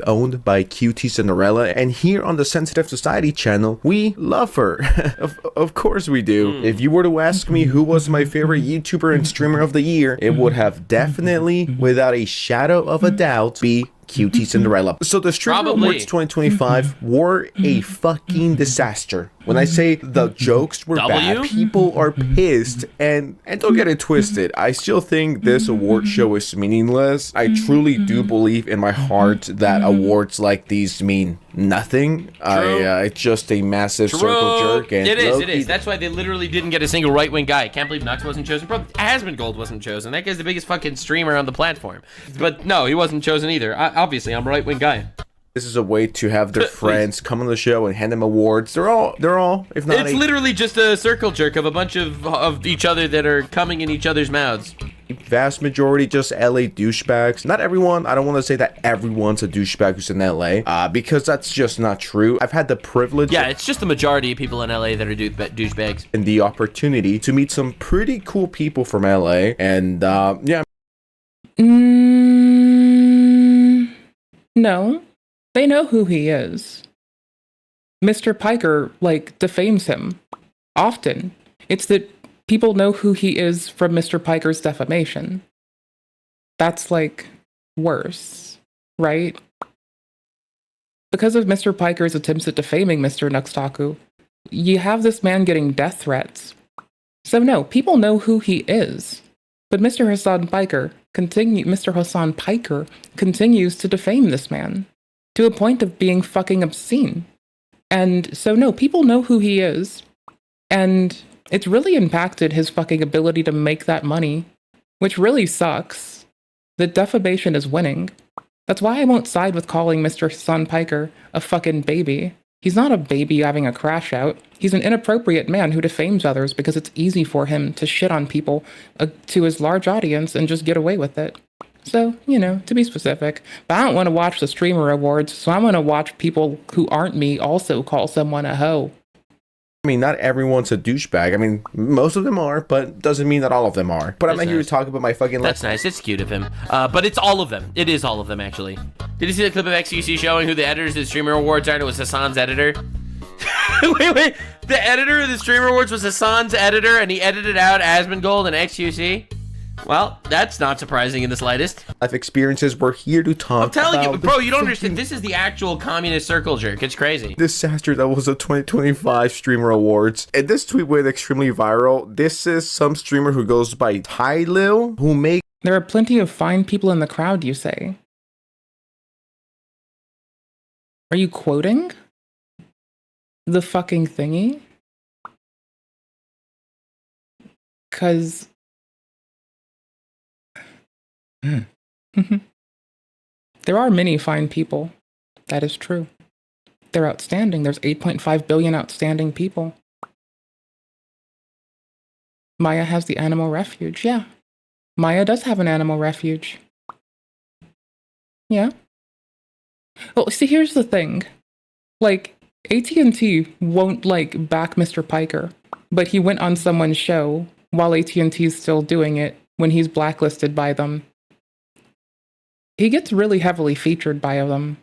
Owned by QT Cinderella, and here on the Sensitive Society channel, we love her. Of course we do. If you were to ask me who was my favorite YouTuber and streamer of the year, it would have definitely, without a shadow of a doubt, be QT Cinderella. So the Streamer Awards 2025 were a fucking disaster. When I say the jokes were bad, people are pissed, and don't get it twisted, I still think this award show is meaningless. I truly do believe in my heart that awards like these mean nothing. It's just a massive circle jerk. And it is. That's why they literally didn't get a single right-wing guy. I can't believe Nux wasn't chosen. Bro, Asmongold wasn't chosen. That guy's the biggest fucking streamer on the platform. But no, he wasn't chosen either. Obviously, I'm a right-wing guy. This is a way to have their friends come on the show and hand them awards. They're all, if not. It's literally just a circle jerk of a bunch of each other that are coming in each other's mouths. Vast majority just LA douchebags. Not everyone. I don't want to say that everyone's a douchebag who's in LA, because that's just not true. I've had the privilege. Yeah, it's just the majority of people in LA that are douchebags. And the opportunity to meet some pretty cool people from LA, and yeah. No. They know who he is. Mr. Piker, defames him. Often. It's that people know who he is from Mr. Piker's defamation. That's, worse. Right? Because of Mr. Piker's attempts at defaming Mr. Nuxtaku, you have this man getting death threats. So no, people know who he is. But Mr. Hassan Piker continues to defame this man. To a point of being fucking obscene. And so no, people know who he is. And it's really impacted his fucking ability to make that money. Which really sucks. The defamation is winning. That's why I won't side with calling Mr. Hassan Piker a fucking baby. He's not a baby having a crash out. He's an inappropriate man who defames others because it's easy for him to shit on people to his large audience and just get away with it. So, to be specific. But I don't want to watch the Streamer Awards, so I'm going to watch people who aren't me also call someone a hoe. I mean, not everyone's a douchebag. I mean, most of them are, but doesn't mean that all of them are. But I'm not here to talk about my fucking... That's nice. It's cute of him. But it's all of them. It is all of them, actually. Did you see the clip of XQC showing who the editors of the Streamer Awards are? And it was Hassan's editor. wait. The editor of the Streamer Awards was Hassan's editor, and he edited out Asmongold and XQC? Well, that's not surprising in the slightest. Life experiences, we're here to talk I'm telling you, about bro, you don't understand. This is the actual communist circle jerk. It's crazy. disaster that was the 2025 Streamer Awards. And this tweet went extremely viral. This is some streamer who goes by Tylil, who make... There are plenty of fine people in the crowd, you say. Are you quoting the fucking thingy? 'Cause... There are many fine people. That is true. They're outstanding. There's 8.5 billion outstanding people. Maya has the animal refuge. Yeah. Maya does have an animal refuge. Yeah. Well, see, here's the thing. Like, AT&T won't, like, back Mr. Piker, but he went on someone's show while AT&T's still doing it when he's blacklisted by them. He gets really heavily featured by them.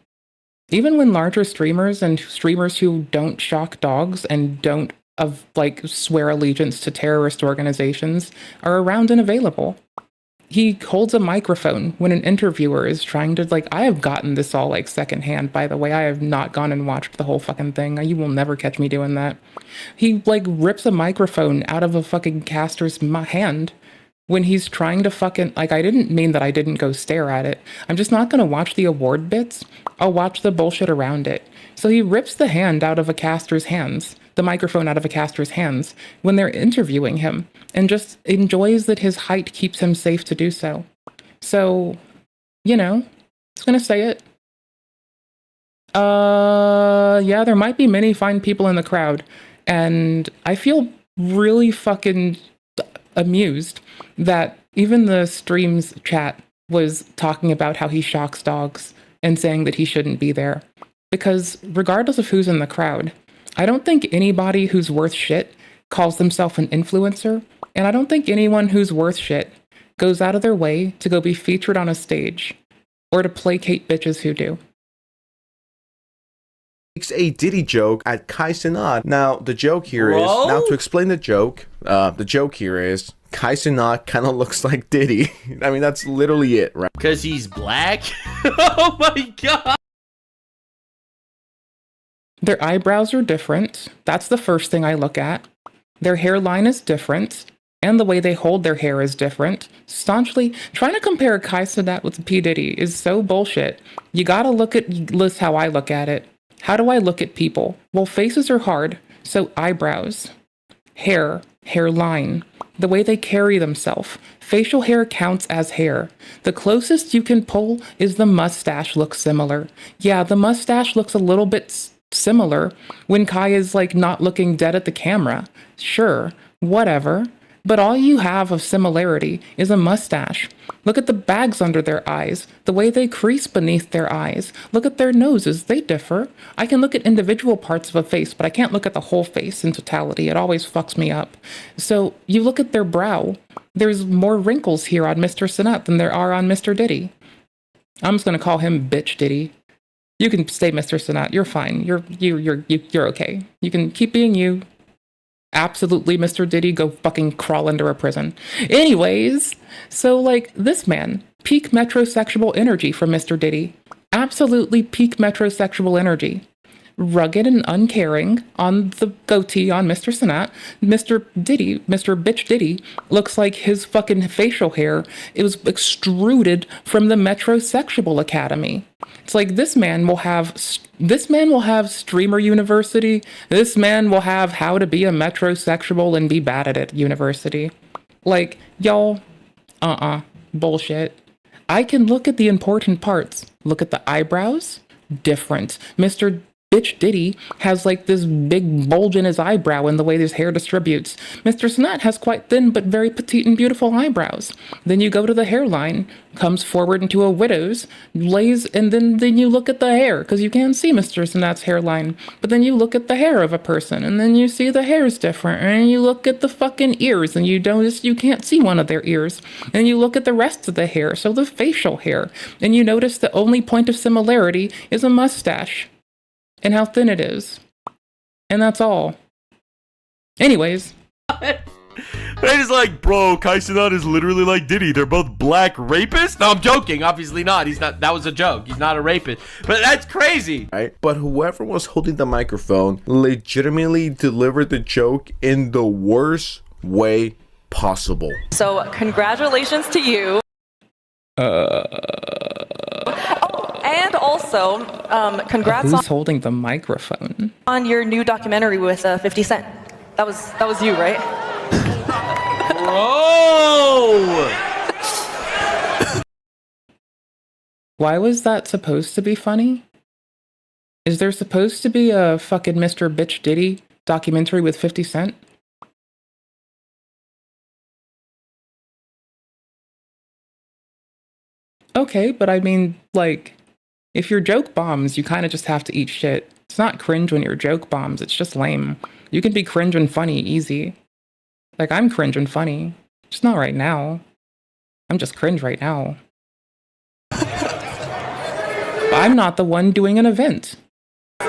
Even when larger streamers and streamers who don't shock dogs and don't swear allegiance to terrorist organizations are around and available. He holds a microphone when an interviewer is trying to, I have gotten this all, secondhand, by the way. I have not gone and watched the whole fucking thing. You will never catch me doing that. He, rips a microphone out of a fucking caster's hand when he's trying to fucking, I didn't mean that I didn't go stare at it. I'm just not going to watch the award bits. I'll watch the bullshit around it. So he rips the hand out of a caster's hands, the microphone out of a caster's hands, when they're interviewing him, and just enjoys that his height keeps him safe to do so. So, just going to say it. Yeah, there might be many fine people in the crowd, and I feel really fucking amused that even the stream's chat was talking about how he shocks dogs and saying that he shouldn't be there. Because regardless of who's in the crowd, I don't think anybody who's worth shit calls themselves an influencer, and I don't think anyone who's worth shit goes out of their way to go be featured on a stage or to placate bitches who do. Makes a Diddy joke at Kai Cenat. Now, the joke here is, now to explain the joke here is, Kai Cenat kind of looks like Diddy. I mean, that's literally it, right? Because he's black? Oh my god! Their eyebrows are different. That's the first thing I look at. Their hairline is different. And the way they hold their hair is different. Staunchly, trying to compare Kai Cenat with P. Diddy is so bullshit. You gotta list how I look at it. How do I look at people? Well, faces are hard, so eyebrows, hair, hairline, the way they carry themselves. Facial hair counts as hair. The closest you can pull is the mustache looks similar. Yeah, the mustache looks a little bit similar when Kai is not looking dead at the camera. Sure, whatever. But all you have of similarity is a mustache. Look at the bags under their eyes, the way they crease beneath their eyes. Look at their noses, they differ. I can look at individual parts of a face, but I can't look at the whole face in totality. It always fucks me up. So you look at their brow, there's more wrinkles here on Mr. Cenat than there are on Mr. Diddy. I'm just gonna call him Bitch Diddy. You can stay Mr. Cenat, you're fine. You're okay. You can keep being you. Absolutely, Mr. Diddy, go fucking crawl under a prison. Anyways, so this man, peak metrosexual energy from Mr. Diddy. Absolutely peak metrosexual energy. Rugged and uncaring on the goatee on Mr. Cenat. Mr. Diddy, Mr. Bitch Diddy, looks like his fucking facial hair was extruded from the Metrosexual Academy. It's this man will have Streamer University. This man will have how to be a metrosexual and be bad at it university. Y'all, bullshit. I can look at the important parts. Look at the eyebrows, different. Mr. Bitch Diddy has like this big bulge in his eyebrow in the way his hair distributes. Mr. Snat has quite thin but very petite and beautiful eyebrows. Then you go to the hairline, comes forward into a widow's, lays, and then you look at the hair, because you can't see Mr. Snat's hairline. But then you look at the hair of a person, and then you see the hair's different, and you look at the fucking ears, and you can't see one of their ears. And you look at the rest of the hair, so the facial hair, and you notice the only point of similarity is a mustache. And how thin it is. And that's all. Anyways. I just like, bro, Kai Cenat is literally like Diddy. They're both black rapists? No, I'm joking. Obviously not. He's not. That was a joke. He's not a rapist. But that's crazy. Right? But whoever was holding the microphone legitimately delivered the joke in the worst way possible. So, congratulations to you. And also, congrats Who's holding the microphone? on your new documentary with 50 Cent. That was you, right? Bro! Why was that supposed to be funny? Is there supposed to be a fucking Mr. Bitch Diddy documentary with 50 Cent? Okay, but I mean, like, if your joke bombs, you kind of just have to eat shit. It's not cringe when your joke bombs, it's just lame. You can be cringe and funny easy. Like, I'm cringe and funny. Just not right now. I'm just cringe right now. I'm not the one doing an event. Bro,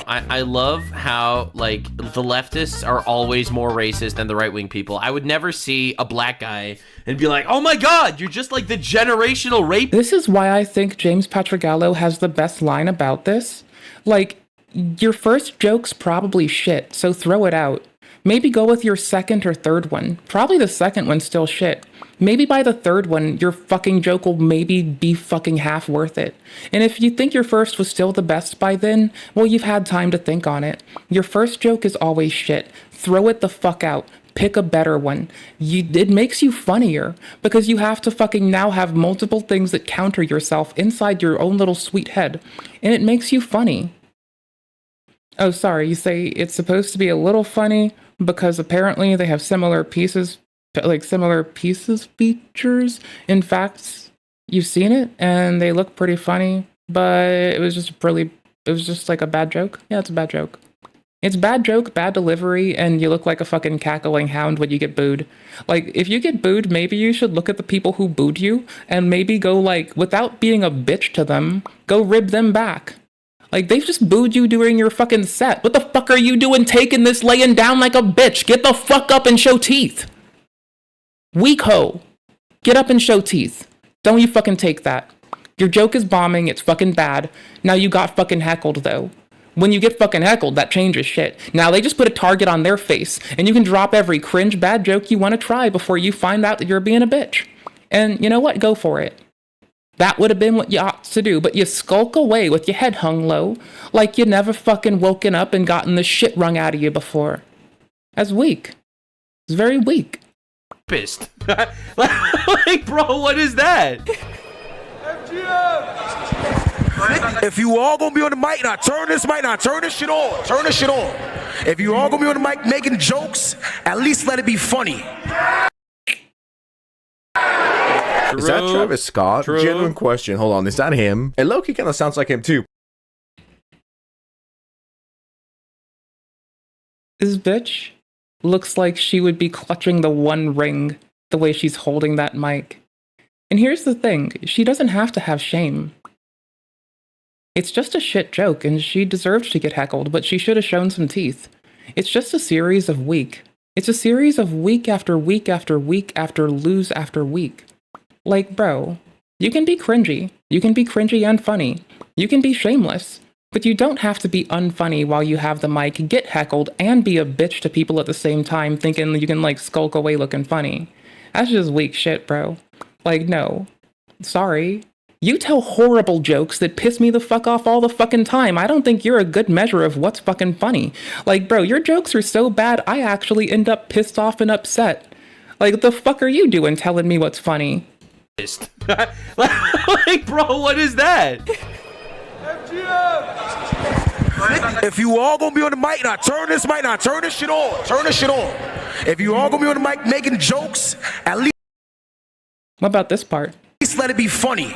I love how, like, the leftists are always more racist than the right-wing people. I would never see a black guy and be like, oh my god, you're just like the generational rape. This is why I think James Patrigallo has the best line about this. Like, your first joke's probably shit, so throw it out. Maybe go with your second or third one. Probably the second one's still shit. Maybe by the third one, your fucking joke will maybe be fucking half worth it. And if you think your first was still the best by then, well, you've had time to think on it. Your first joke is always shit. Throw it the fuck out. Pick a better one. It makes you funnier because you have to fucking now have multiple things that counter yourself inside your own little sweet head. And it makes you funny. Oh, sorry, you say it's supposed to be a little funny because apparently they have similar pieces features. In fact, you've seen it and they look pretty funny, but it was just like a bad joke. Yeah, it's a bad joke. It's bad joke, bad delivery, and you look like a fucking cackling hound when you get booed. Like, if you get booed, maybe you should look at the people who booed you and maybe go, like, without being a bitch to them, go rib them back. Like, they've just booed you during your fucking set. What the fuck are you doing taking this laying down like a bitch? Get the fuck up and show teeth. Weak hoe. Get up and show teeth. Don't you fucking take that. Your joke is bombing, it's fucking bad. Now you got fucking heckled, though. When you get fucking heckled, that changes shit. Now they just put a target on their face, and you can drop every cringe bad joke you want to try before you find out that you're being a bitch. And you know what? Go for it. That would have been what you ought to do, but you skulk away with your head hung low, like you never fucking woken up and gotten the shit wrung out of you before. That's weak. It's very weak. Pissed. Like, bro, what is that? If you all gonna be on the mic, now turn this shit on. Turn this shit on. If you all gonna be on the mic making jokes, at least let it be funny. Is that Travis Scott? True. Genuine question. Hold on, is that him? And Loki kind of sounds like him too. This bitch looks like she would be clutching the One Ring the way she's holding that mic. And here's the thing, she doesn't have to have shame. It's just a shit joke, and she deserved to get heckled, but she should have shown some teeth. It's just a series of week. It's a series of week after week after week after lose after week. Like, bro, you can be cringy. You can be cringy and funny. You can be shameless. But you don't have to be unfunny while you have the mic, get heckled, and be a bitch to people at the same time thinking you can, like, skulk away looking funny. That's just weak shit, bro. Like, no. Sorry. You tell horrible jokes that piss me the fuck off all the fucking time. I don't think you're a good measure of what's fucking funny. Like, bro, your jokes are so bad, I actually end up pissed off and upset. Like, what the fuck are you doing telling me what's funny? Like, bro, what is that? If you all gonna be on the mic, now turn this mic, now turn this shit on. Turn this shit on. If you all gonna be on the mic making jokes, at least What about this part? let it be funny.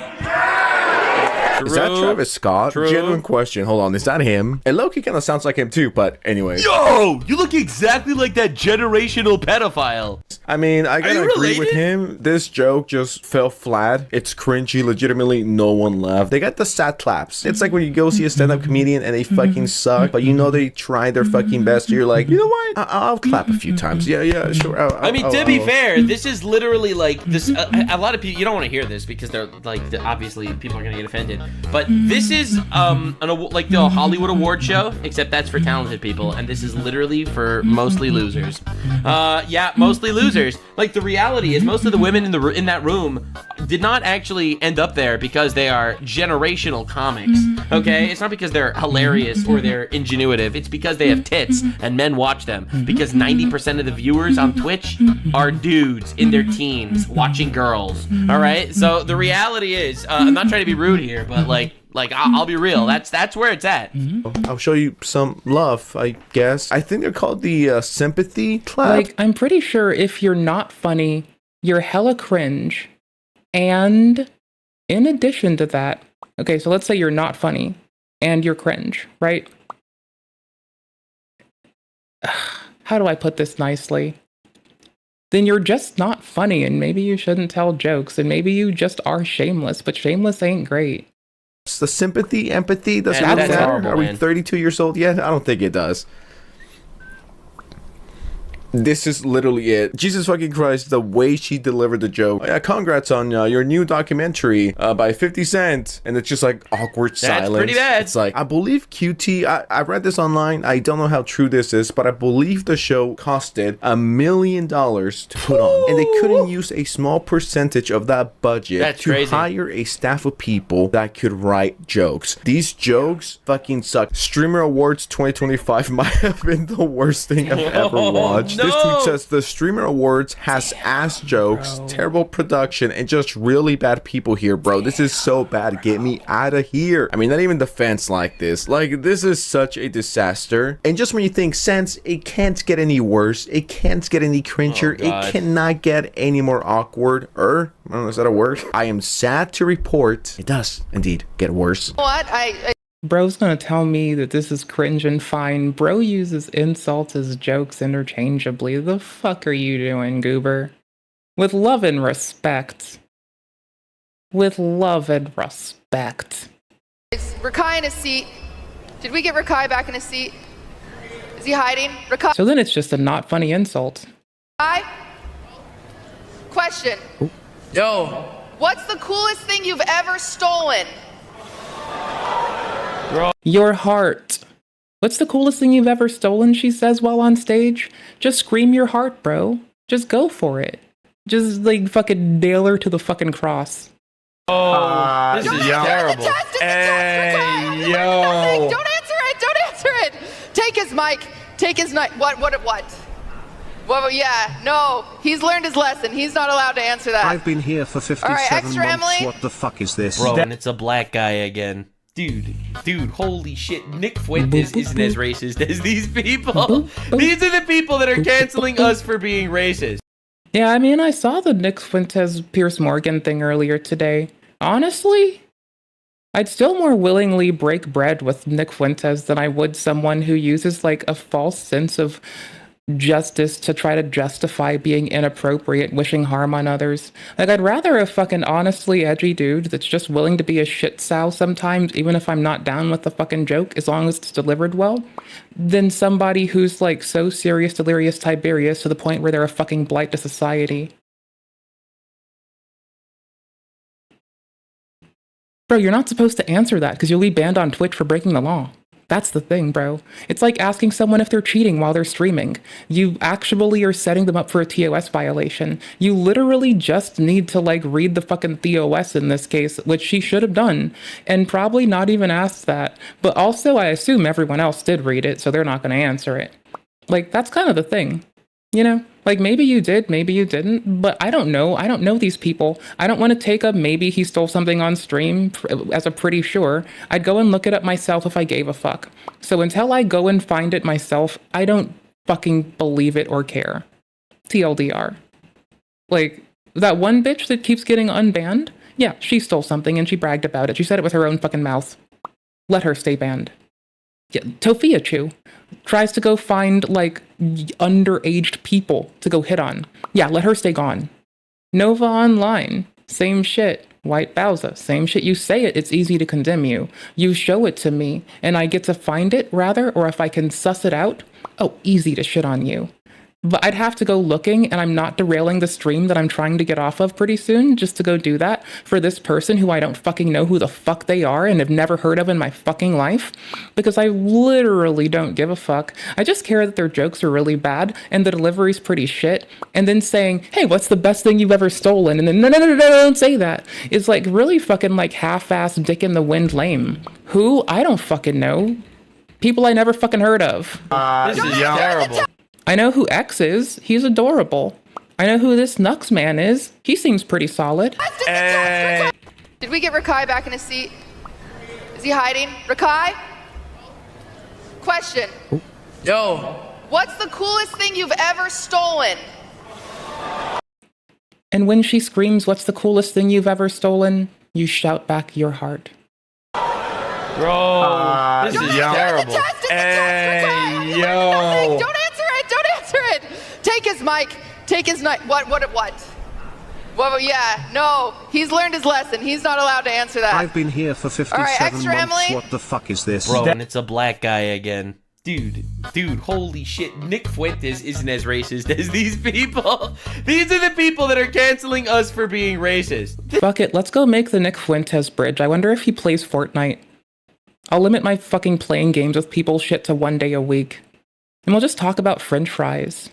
Is that Travis Scott? Genuine question. Hold on, is that him? And Loki kind of sounds like him too, but anyway. Yo, you look exactly like that generational pedophile. I mean, I gotta agree with him. This joke just fell flat. It's cringy. Legitimately, no one laughed. They got the sad claps. It's like when you go see a stand-up comedian and they fucking suck, but you know they tried their fucking best. You're like, you know what? I'll clap a few times. Yeah, sure. I mean, to be fair, this is literally like this. A lot of people, you don't want to hear this because they're like, obviously, people are gonna get offended. But this is like the Hollywood award show, except that's for talented people, and this is literally for mostly losers. Yeah, mostly losers. Like the reality is, most of the women in that room did not actually end up there because they are generational comics. Okay, it's not because they're hilarious or they're ingenuitive. It's because they have tits and men watch them. Because 90% of the viewers on Twitch are dudes in their teens watching girls. All right, so the reality is, I'm not trying to be rude here, but like I'll be real. That's where it's at. I'll show you some love, I guess. I think they're called the sympathy clap. Like, I'm pretty sure if you're not funny, you're hella cringe. And in addition to that, okay, so let's say you're not funny and you're cringe, right? How do I put this nicely? Then you're just not funny, and maybe you shouldn't tell jokes, and maybe you just are shameless, but shameless ain't great. It's the sympathy, empathy, doesn't Man, matter. that's horrible, Are we man. 32 years old yet? I don't think it does. This is literally it. Jesus fucking Christ, the way she delivered the joke. Yeah, congrats on your new documentary by 50 Cent. And it's just like awkward silence. That's pretty bad. It's like, I believe QT, I read this online. I don't know how true this is, but I believe the show costed $1 million to put on. And they couldn't use a small percentage of that budget That's to crazy. hire a staff of people that could write jokes. These jokes fucking suck. Streamer Awards 2025 might have been the worst thing I've ever watched. This tweet says the Streamer Awards has ass jokes, terrible production, and just really bad people here, bro. This is so bad. Get me out of here. I mean, not even the fans like this. Like, this is such a disaster. And just when you think sense, it can't get any worse. It can't get any cringer. God. It cannot get any more awkward. I don't know, is that a word? I am sad to report it does indeed get worse. What? Bro's gonna tell me that this is cringe and fine. Bro uses insults as jokes interchangeably. The fuck are you doing, goober? With love and respect. With love and respect. Is Rakai in his seat? Did we get Rakai back in his seat? Is he hiding? Rakai? So then it's just a not funny insult. Question. Yo. What's the coolest thing you've ever stolen? Your heart. What's the coolest thing you've ever stolen, she says while on stage? Just scream your heart, bro. Just go for it. Just, like, fucking nail her to the fucking cross. Oh, this is terrible. Hey, yo. Don't answer it. Don't answer it. Take his mic. Take his mic. What? Well, yeah, no. He's learned his lesson. He's not allowed to answer that. I've been here for 57 All right, extra months. Emily. What the fuck is this? Bro, and it's a black guy again. Dude, holy shit. Nick Fuentes isn't as racist as these people. These are the people that are canceling us for being racist. Yeah, I mean, I saw the Nick Fuentes Pierce Morgan thing earlier today. Honestly, I'd still more willingly break bread with Nick Fuentes than I would someone who uses, like, a false sense of justice to try to justify being inappropriate, wishing harm on others. Like, I'd rather a fucking honestly edgy dude that's just willing to be a shit sow sometimes, even if I'm not down with the fucking joke, as long as it's delivered well, than somebody who's, like, so serious, delirious Tiberius to the point where they're a fucking blight to society. Bro, you're not supposed to answer that because you'll be banned on Twitch for breaking the law. That's the thing, bro. It's like asking someone if they're cheating while they're streaming. You actually are setting them up for a TOS violation. You literally just need to, like, read the fucking TOS in this case, which she should have done, and probably not even asked that. But also, I assume everyone else did read it, so they're not going to answer it. Like, that's kind of the thing. You know, like maybe you did, maybe you didn't, but I don't know. I don't know these people. I don't want to take a maybe he stole something on stream as a pretty sure. I'd go and look it up myself if I gave a fuck. So until I go and find it myself, I don't fucking believe it or care. TLDR. Like, that one bitch that keeps getting unbanned, yeah, she stole something and she bragged about it. She said it with her own fucking mouth. Let her stay banned. Yeah, Tofia Chu tries to go find, like, underaged people to go hit on. Yeah, let her stay gone. Nova Online, same shit. White Bowser, same shit. You say it, it's easy to condemn you. You show it to me, and I get to find it, rather, or if I can suss it out, oh, easy to shit on you. But I'd have to go looking, and I'm not derailing the stream that I'm trying to get off of pretty soon, just to go do that for this person who I don't fucking know who the fuck they are and have never heard of in my fucking life, because I literally don't give a fuck. I just care that their jokes are really bad, and the delivery's pretty shit, and then saying, hey, what's the best thing you've ever stolen? And then, no, don't say that. It's like really fucking like half-ass dick in the wind lame. Who? I don't fucking know. People I never fucking heard of. This is terrible. I know who X is. He's adorable. I know who this Nux man is. He seems pretty solid. Did we get Rakai back in his seat? Is he hiding? Rakai? Question. Yo. What's the coolest thing you've ever stolen? And when she screams, what's the coolest thing you've ever stolen? You shout back your heart. Bro, this is terrible. Hey, yo. Don't answer it. Take his mic. Take his mic. What? Well, yeah, no. He's learned his lesson. He's not allowed to answer that. I've been here for 57 All right, extra months. Emily? What the fuck is this? Bro, and it's a black guy again. Dude, holy shit. Nick Fuentes isn't as racist as these people. These are the people that are canceling us for being racist. Fuck it, let's go make the Nick Fuentes bridge. I wonder if he plays Fortnite. I'll limit my fucking playing games with people shit to 1 day a week. And we'll just talk about french fries.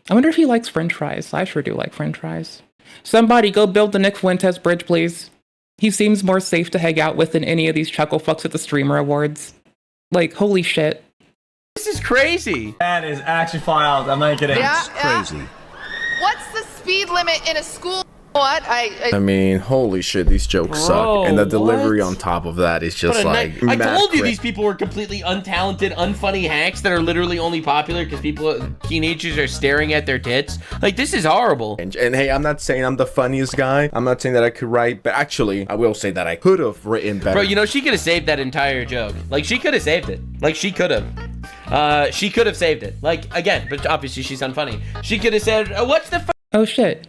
I wonder if he likes french fries. I sure do like french fries. Somebody go build the Nick Fuentes bridge, please. He seems more safe to hang out with than any of these chuckle fucks at the Streamer Awards. Like, holy shit. This is crazy. That is actually wild. I'm not kidding. Yeah, It's crazy. What's the speed limit in a school? What? I mean, holy shit, these jokes suck. And the delivery on top of that is just like... I told you these people were completely untalented, unfunny hacks that are literally only popular because teenagers are staring at their tits. Like, this is horrible. And hey, I'm not saying I'm the funniest guy. I'm not saying that I could write, but actually, I will say that I could have written better. Bro, you know, she could have saved that entire joke. Like, she could have saved it. Like, she could have. She could have saved it. Like, again, but obviously she's unfunny. She could have said, what's the Oh shit.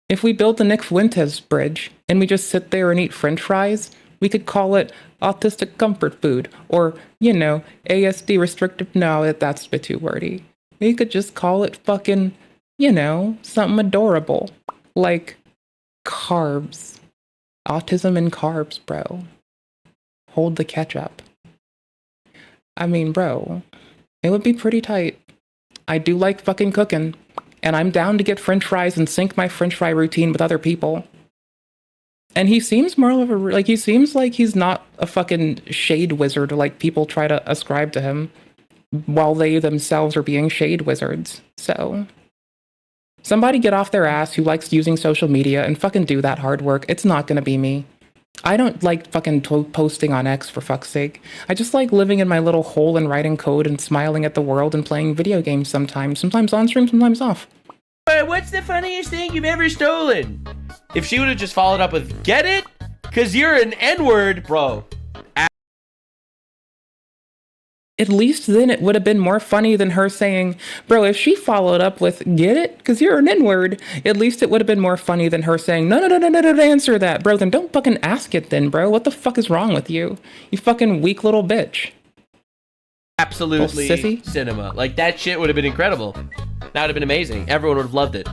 If we built the Nick Fuentes bridge and we just sit there and eat french fries, we could call it autistic comfort food or, you know, ASD restrictive. No, that's a bit too wordy. We could just call it fucking, you know, something adorable. Like carbs. Autism and carbs, bro. Hold the ketchup. I mean, bro, it would be pretty tight. I do like fucking cooking. And I'm down to get french fries and sync my french fry routine with other people. And he seems more of a, like, he seems like he's not a fucking shade wizard like people try to ascribe to him while they themselves are being shade wizards. So, somebody get off their ass who likes using social media and fucking do that hard work. It's not gonna be me. I don't like fucking posting on X, for fuck's sake. I just like living in my little hole and writing code and smiling at the world and playing video games sometimes. Sometimes on stream, sometimes off. What's the funniest thing you've ever stolen? If she would have just followed up with, get it? Because you're an N-word, bro. At least then it would have been more funny than her saying, bro, if she followed up with, get it? Because you're an N-word. At least it would have been more funny than her saying, no, answer that. Bro, then don't fucking ask it then, bro. What the fuck is wrong with you? You fucking weak little bitch. Absolutely sissy. Cinema. Like, that shit would have been incredible. That would have been amazing. Everyone would have loved it.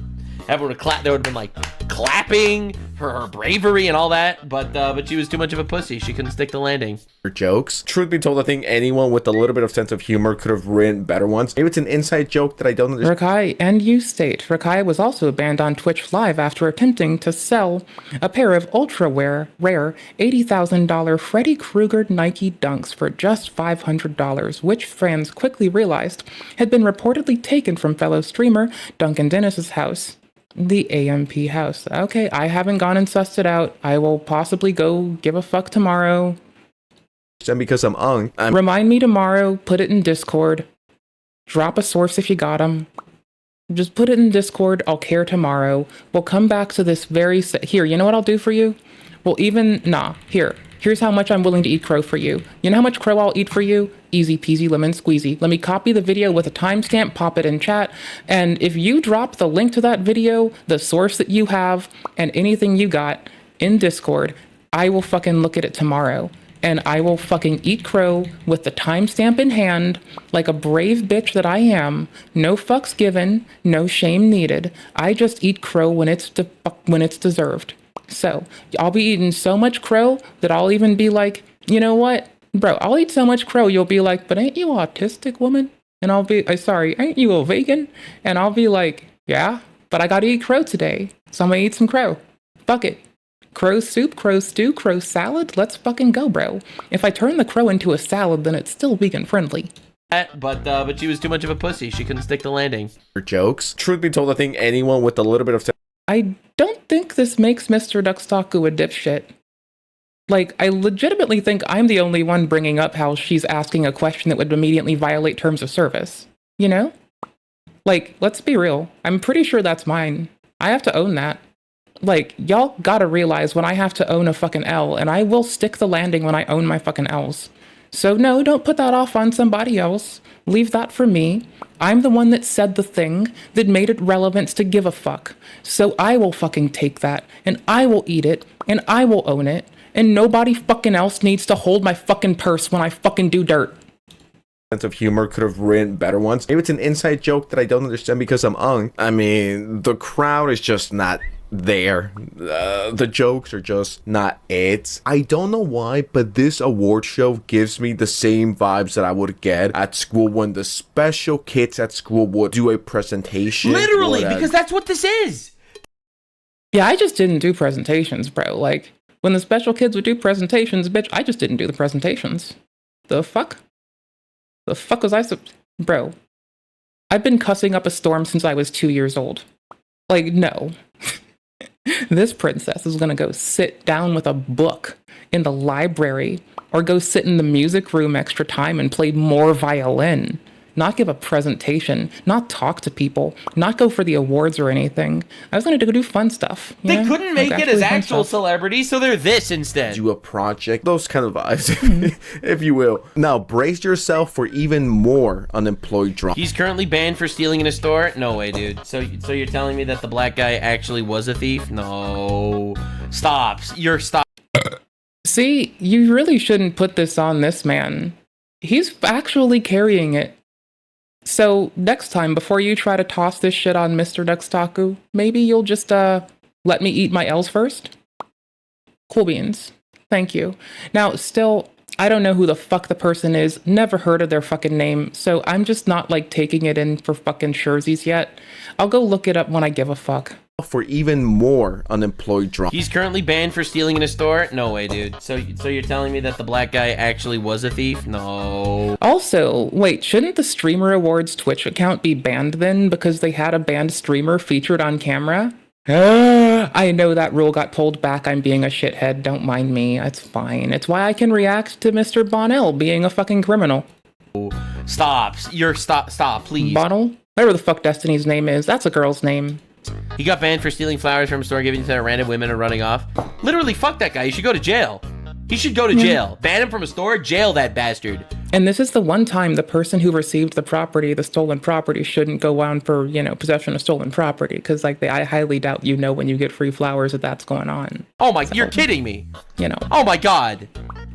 Everyone would clap. There would have been, like, clapping, her bravery and all that, but she was too much of a pussy. She couldn't stick the landing. Jokes. Truth be told, I think anyone with a little bit of sense of humor could have written better ones. Maybe it's an inside joke that I don't understand. Rakai and you state Rakai was also banned on Twitch Live after attempting to sell a pair of ultra rare $80,000 Freddy Krueger Nike Dunks for just $500, which fans quickly realized had been reportedly taken from fellow streamer Duncan Dennis's house. The AMP house. Okay, I haven't gone and sussed it out. I will possibly go give a fuck tomorrow. And because I'm Remind me tomorrow, put it in Discord. Drop a source if you got them. Just put it in Discord, I'll care tomorrow. We'll come back to this here, you know what I'll do for you? Well, here's how much I'm willing to eat crow for you. You know how much crow I'll eat for you? Easy peasy lemon squeezy. Let me copy the video with a timestamp, pop it in chat, and if you drop the link to that video, the source that you have, and anything you got in Discord, I will fucking look at it tomorrow. And I will fucking eat crow with the timestamp in hand, like a brave bitch that I am. No fucks given, no shame needed. I just eat crow when it's deserved. So I'll be eating so much crow that I'll even be like, you know what, bro? I'll eat so much crow you'll be like, but ain't you autistic, woman? And I'll be, sorry, ain't you a vegan? And I'll be like, yeah, but I gotta eat crow today, so I'm gonna eat some crow. Fuck it. Crow soup, crow stew, crow salad? Let's fucking go, bro. If I turn the crow into a salad, then it's still vegan friendly. But she was too much of a pussy. She couldn't stick the landing. Jokes. Truth be told, I think anyone with a little bit of I don't think this makes Mr. Duckstaku a dipshit. Like, I legitimately think I'm the only one bringing up how she's asking a question that would immediately violate terms of service. You know? Like, let's be real. I'm pretty sure that's mine. I have to own that. Like, y'all gotta realize when I have to own a fucking L, and I will stick the landing when I own my fucking L's. So no, don't put that off on somebody else. Leave that for me. I'm the one that said the thing that made it relevant to give a fuck. So I will fucking take that, and I will eat it, and I will own it, and nobody fucking else needs to hold my fucking purse when I fucking do dirt. Sense of humor could have written better ones. Maybe it's an inside joke that I don't understand because I'm I mean, the crowd is just not there. The jokes are just not it. I don't know why, but this award show gives me the same vibes that I would get at school when the special kids at school would do a presentation. Literally, because that's what this is. Yeah, I just didn't do presentations, bro. Like, when the special kids would do presentations, bitch, I just didn't do the presentations. The fuck? The fuck was I bro, I've been cussing up a storm since I was 2 years old. Like, no. This princess is gonna go sit down with a book in the library or go sit in the music room extra time and play more violin. Not give a presentation, not talk to people, not go for the awards or anything. I was gonna go do fun stuff. They couldn't make it as actual celebrities, so they're this instead. Do a project, those kind of vibes, if you will. Now, brace yourself for even more unemployed drama. He's currently banned for stealing in a store? No way, dude. So you're telling me that the black guy actually was a thief? No. Stop. See, you really shouldn't put this on this man. He's actually carrying it. So next time, before you try to toss this shit on Mr. Duckstaku, maybe you'll just let me eat my L's first? Cool beans. Thank you. Now, still, I don't know who the fuck the person is. Never heard of their fucking name. So I'm just not, like, taking it in for fucking surezies yet. I'll go look it up when I give a fuck. For even more unemployed drama. He's currently banned for stealing in a store? No way, dude. So you're telling me that the black guy actually was a thief? No. Also, wait, shouldn't the Streamer Awards Twitch account be banned then because they had a banned streamer featured on camera? I know that rule got pulled back. I'm being a shithead. Don't mind me. It's fine. It's why I can react to Mr. Bonnell being a fucking criminal. Stop, please. Bonnell? Whatever the fuck Destiny's name is. That's a girl's name. He got banned for stealing flowers from a store, giving to random women and running off. Literally, fuck that guy. He should go to jail. He should go to jail. Ban him from a store, jail that bastard. And this is the one time the person who received the property, the stolen property, shouldn't go on for, you know, possession of stolen property. Because, like, I highly doubt when you get free flowers that that's going on. Oh my, you're kidding me. You know. Oh my god.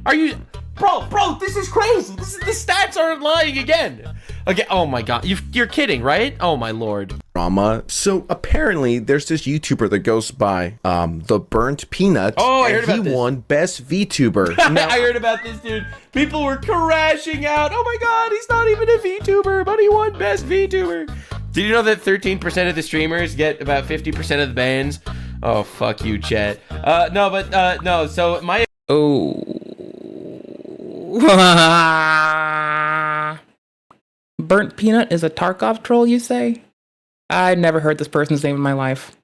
Are you, bro? This is crazy. The stats aren't lying again. Okay. Oh my god, you're kidding, right? Oh my lord. Drama. So apparently, there's this YouTuber that goes by the Burnt Peanut. Oh, I heard and about this. He won Best VTuber. Now, I heard about this, dude. People were crashing out. Oh my god, he's not even a VTuber, but he won Best VTuber. Did you know that 13% of the streamers get about 50% of the bans? Oh, fuck you, chat. No. So my... Oh. Burnt Peanut is a Tarkov troll, you say? I've never heard this person's name in my life.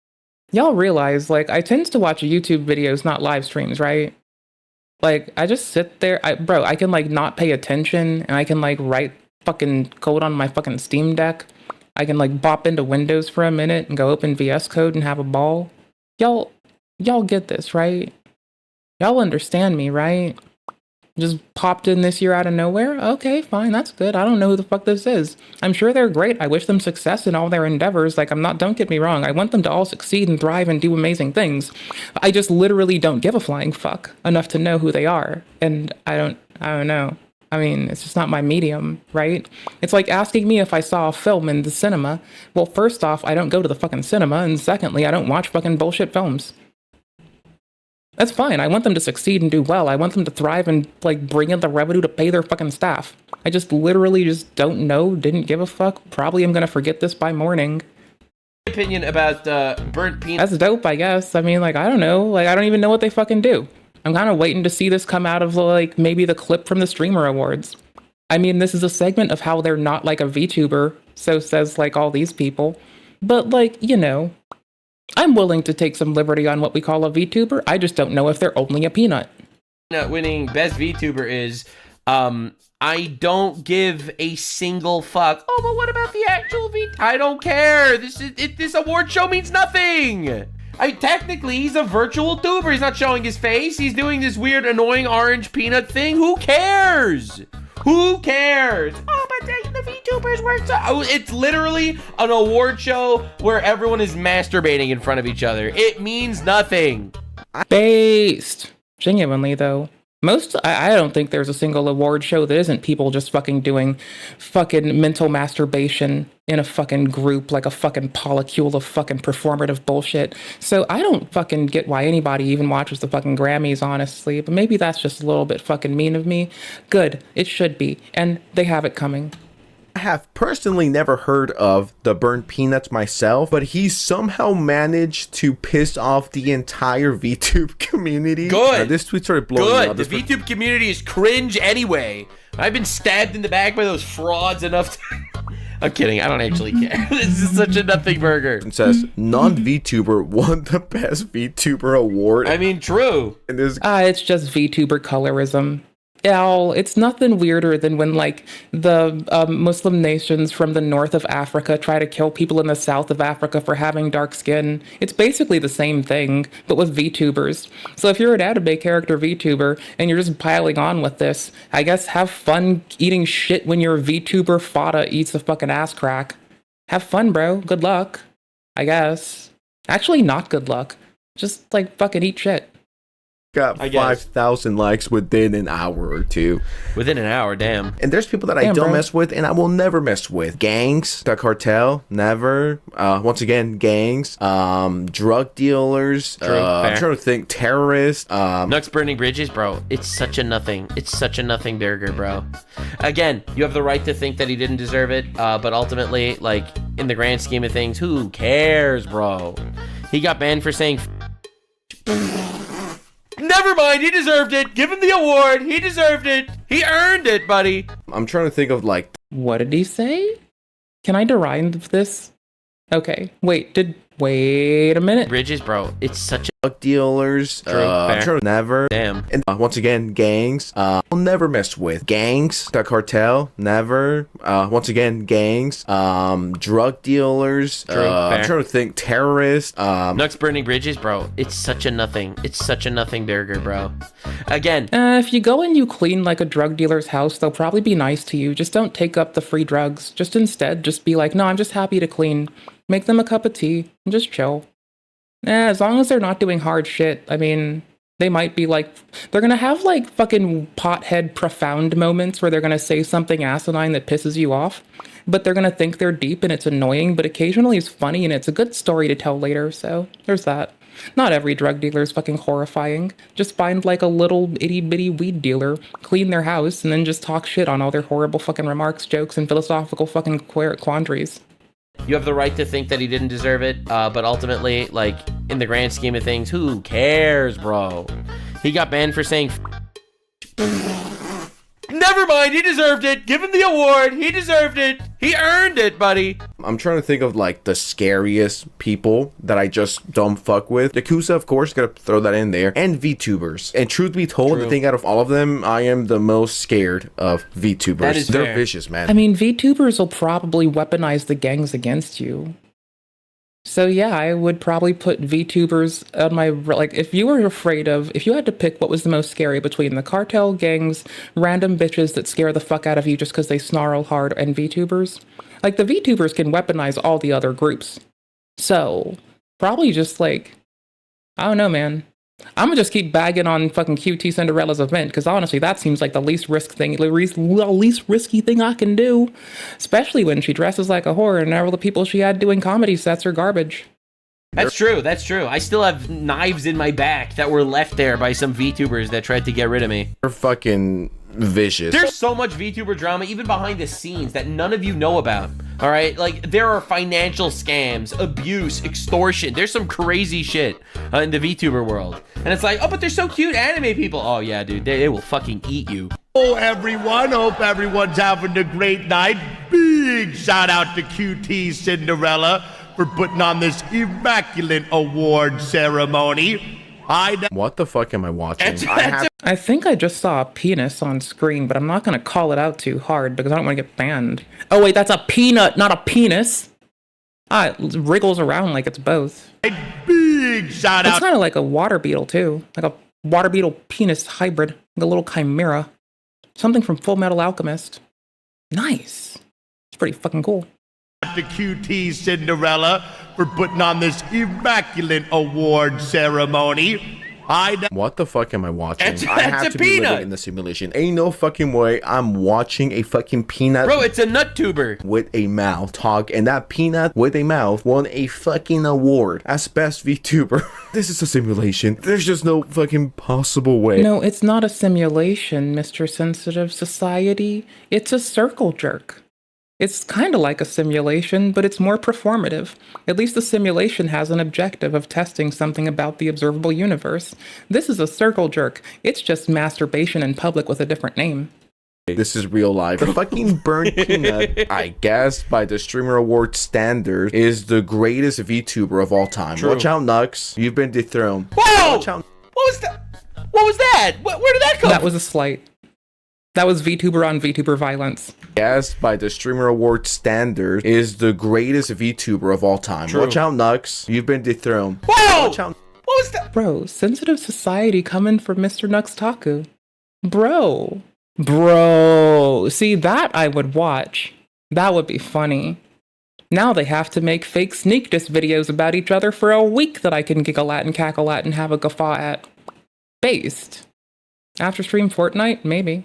Y'all realize, like, I tend to watch YouTube videos, not live streams, right? Like, I just sit there, I can, like, not pay attention, and I can, like, write fucking code on my fucking Steam Deck. I can, like, bop into Windows for a minute and go open VS Code and have a ball. Y'all get this, right? Y'all understand me, right? Just popped in this year out of nowhere? Okay, fine, that's good. I don't know who the fuck this is. I'm sure they're great. I wish them success in all their endeavors. Like, don't get me wrong. I want them to all succeed and thrive and do amazing things. I just literally don't give a flying fuck enough to know who they are. And I don't know. I mean, it's just not my medium, right? It's like asking me if I saw a film in the cinema. Well, first off, I don't go to the fucking cinema, and secondly, I don't watch fucking bullshit films. That's fine. I want them to succeed and do well. I want them to thrive and, like, bring in the revenue to pay their fucking staff. I just literally just don't know, didn't give a fuck. Probably am gonna forget this by morning. Opinion about Burnt Peanut. That's dope, I guess. I mean, like, I don't know. Like, I don't even know what they fucking do. I'm kind of waiting to see this come out of, like, maybe the clip from the Streamer Awards. I mean, this is a segment of how they're not like a VTuber, so says, like, all these people. But, like, you know, I'm willing to take some liberty on what we call a VTuber. I just don't know if they're only a peanut. Winning Best VTuber is, I don't give a single fuck. Oh, but what about the actual I don't care. This award show means nothing. Technically, he's a virtual tuber. He's not showing his face. He's doing this weird, annoying orange peanut thing. Who cares? Who cares? Oh, but the VTubers work so... Oh, it's literally an award show where everyone is masturbating in front of each other. It means nothing. Based. Genuinely, though. I don't think there's a single award show that isn't people just fucking doing fucking mental masturbation in a fucking group like a fucking polycule of fucking performative bullshit. So I don't fucking get why anybody even watches the fucking Grammys, honestly. But maybe that's just a little bit fucking mean of me. Good. It should be. And they have it coming. I have personally never heard of the Burnt Peanuts myself, but he somehow managed to piss off the entire VTube community. Good. This tweet started blowing up. The VTube community is cringe anyway. I've been stabbed in the back by those frauds enough to... I'm kidding. I don't actually care. This is such a nothing burger. It says, non-VTuber won the Best VTuber award. I mean, true. And this... it's just VTuber colorism. It's nothing weirder than when, like, the Muslim nations from the north of Africa try to kill people in the south of Africa for having dark skin. It's basically the same thing, but with VTubers. So if you're an anime character VTuber and you're just piling on with this, I guess have fun eating shit when your VTuber fodder eats a fucking ass crack. Have fun, bro. Good luck. I guess. Actually, not good luck. Just, like, fucking eat shit. Got 5,000 likes within an hour or two. Within an hour, damn. And there's people that I don't mess with and I will never mess with. Gangs, the cartel, never. Once again, gangs. Drug dealers. I'm trying to think. Terrorists. Nux burning bridges, bro. It's such a nothing. It's such a nothing burger, bro. Again, you have the right to think that he didn't deserve it, but ultimately, like, in the grand scheme of things, who cares, bro? He got banned for saying... Never mind, he deserved it. Give him the award. He deserved it. He earned it, buddy. I'm trying to think of, like... What did he say? Can I derive this? Okay, wait a minute. Bridges, bro. It's such a... Drug dealers. I'm trying to never. Damn. And once again, gangs. I'll never mess with. Gangs, the cartel, never. Once again, gangs. Drug dealers. I'm trying to think. Terrorists. Nux burning bridges, bro. It's such a nothing. It's such a nothing burger, bro. Again. If you go and you clean like a drug dealer's house, they'll probably be nice to you. Just don't take up the free drugs. Just instead, just be like, no, I'm just happy to clean. Make them a cup of tea and just chill. As long as they're not doing hard shit. I mean, They might be like, they're gonna have like fucking pothead profound moments where they're gonna say something asinine that pisses you off, but they're gonna think they're deep and it's annoying, but occasionally it's funny and it's a good story to tell later, so there's that. Not every drug dealer is fucking horrifying. Just find like a little itty bitty weed dealer, clean their house, and then just talk shit on all their horrible fucking remarks, jokes, and philosophical fucking quandaries. You have the right to think that he didn't deserve it, but ultimately, like, in the grand scheme of things, who cares, bro? He got banned for saying never mind, he deserved it. Give him the award. He deserved it. He earned it, buddy. I'm trying to think of like the scariest people that I just don't fuck with. Yakuza, of course, gotta throw that in there. And VTubers. And truth be told, I think out of all of them, I am the most scared of VTubers. That is They're fair. vicious, man. I mean, VTubers will probably weaponize the gangs against you. So yeah, I would probably put VTubers on my, like, if you were afraid of, if you had to pick what was the most scary between the cartel gangs, random bitches that scare the fuck out of you just because they snarl hard, and VTubers, like, the VTubers can weaponize all the other groups. So, probably just like, I don't know, man. I'm gonna just keep bagging on fucking QT Cinderella's event, because honestly, that seems like the least least risky thing I can do. Especially when she dresses like a whore and all the people she had doing comedy sets are garbage. That's true. That's true. I still have knives in my back that were left there by some VTubers that tried to get rid of me. They're fucking vicious. There's so much VTuber drama, even behind the scenes, that none of you know about. All right, like, there are financial scams, abuse, extortion. There's some crazy shit in the VTuber world. And it's like, oh, but they're so cute, anime people. Oh, yeah, dude, they will fucking eat you. Oh, everyone, hope everyone's having a great night. Big shout out to QT Cinderella for putting on this immaculate award ceremony. What the fuck am I watching? I think I just saw a penis on screen, but I'm not going to call it out too hard because I don't want to get banned. Oh wait, that's a peanut, not a penis. It wriggles around like it's both. Big shout out. It's kind of like a water beetle too, like a water beetle penis hybrid, like a little chimera. Something from Full Metal Alchemist. Nice. It's pretty fucking cool. To QT Cinderella for putting on this immaculate award ceremony. What the fuck am I watching? It's I have a to be peanut. living in the simulation. Ain't no fucking way I'm watching a fucking peanut. Bro, it's a nut tuber. With a mouth talk, and that peanut with a mouth won a fucking award as best VTuber. This is a simulation. There's just no fucking possible way. No, it's not a simulation, Mr. Sensitive Society. It's a circle jerk. It's kind of like a simulation, but it's more performative. At least the simulation has an objective of testing something about the observable universe. This is a circle jerk. It's just masturbation in public with a different name. This is real life. The fucking burnt peanut, I guess, by the Streamer Award standard, is the greatest VTuber of all time. True. Watch out, Nux. You've been dethroned. Whoa! Watch out. What was that? What was that? Where did that come That was a slight. That was VTuber on VTuber violence. Yes, by the Streamer Award standard, is the greatest VTuber of all time. True. Watch out, Nux. You've been dethroned. Whoa! Watch out. What was that? Bro, Sensitive Society coming for Mr. Nux Taku. Bro. See, that I would watch. That would be funny. Now they have to make fake sneak diss videos about each other for a week that I can giggle at and cackle at and have a guffaw at. Based. After stream Fortnite? Maybe.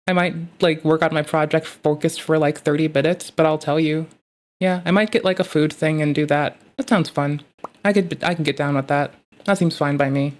I might, like, work on my project focused for, like, 30 minutes, but I'll tell you. Yeah, I might get, like, a food thing and do that. That sounds fun. I can get down with that. That seems fine by me.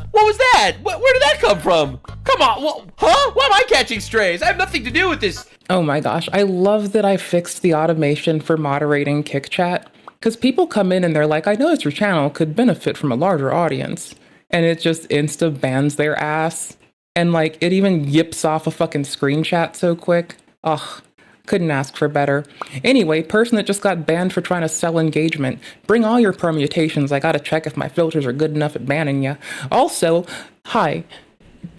What was that? Where did that come from? Come on, huh? Why am I catching strays? I have nothing to do with this. Oh my gosh, I love that I fixed the automation for moderating Kick Chat. Because people come in and they're like, I noticed your channel could benefit from a larger audience. And it just insta-bans their ass. And, like, it even yips off a fucking screenshot so quick. Ugh, couldn't ask for better. Anyway, person that just got banned for trying to sell engagement. Bring all your permutations. I gotta check if my filters are good enough at banning ya. Also, hi.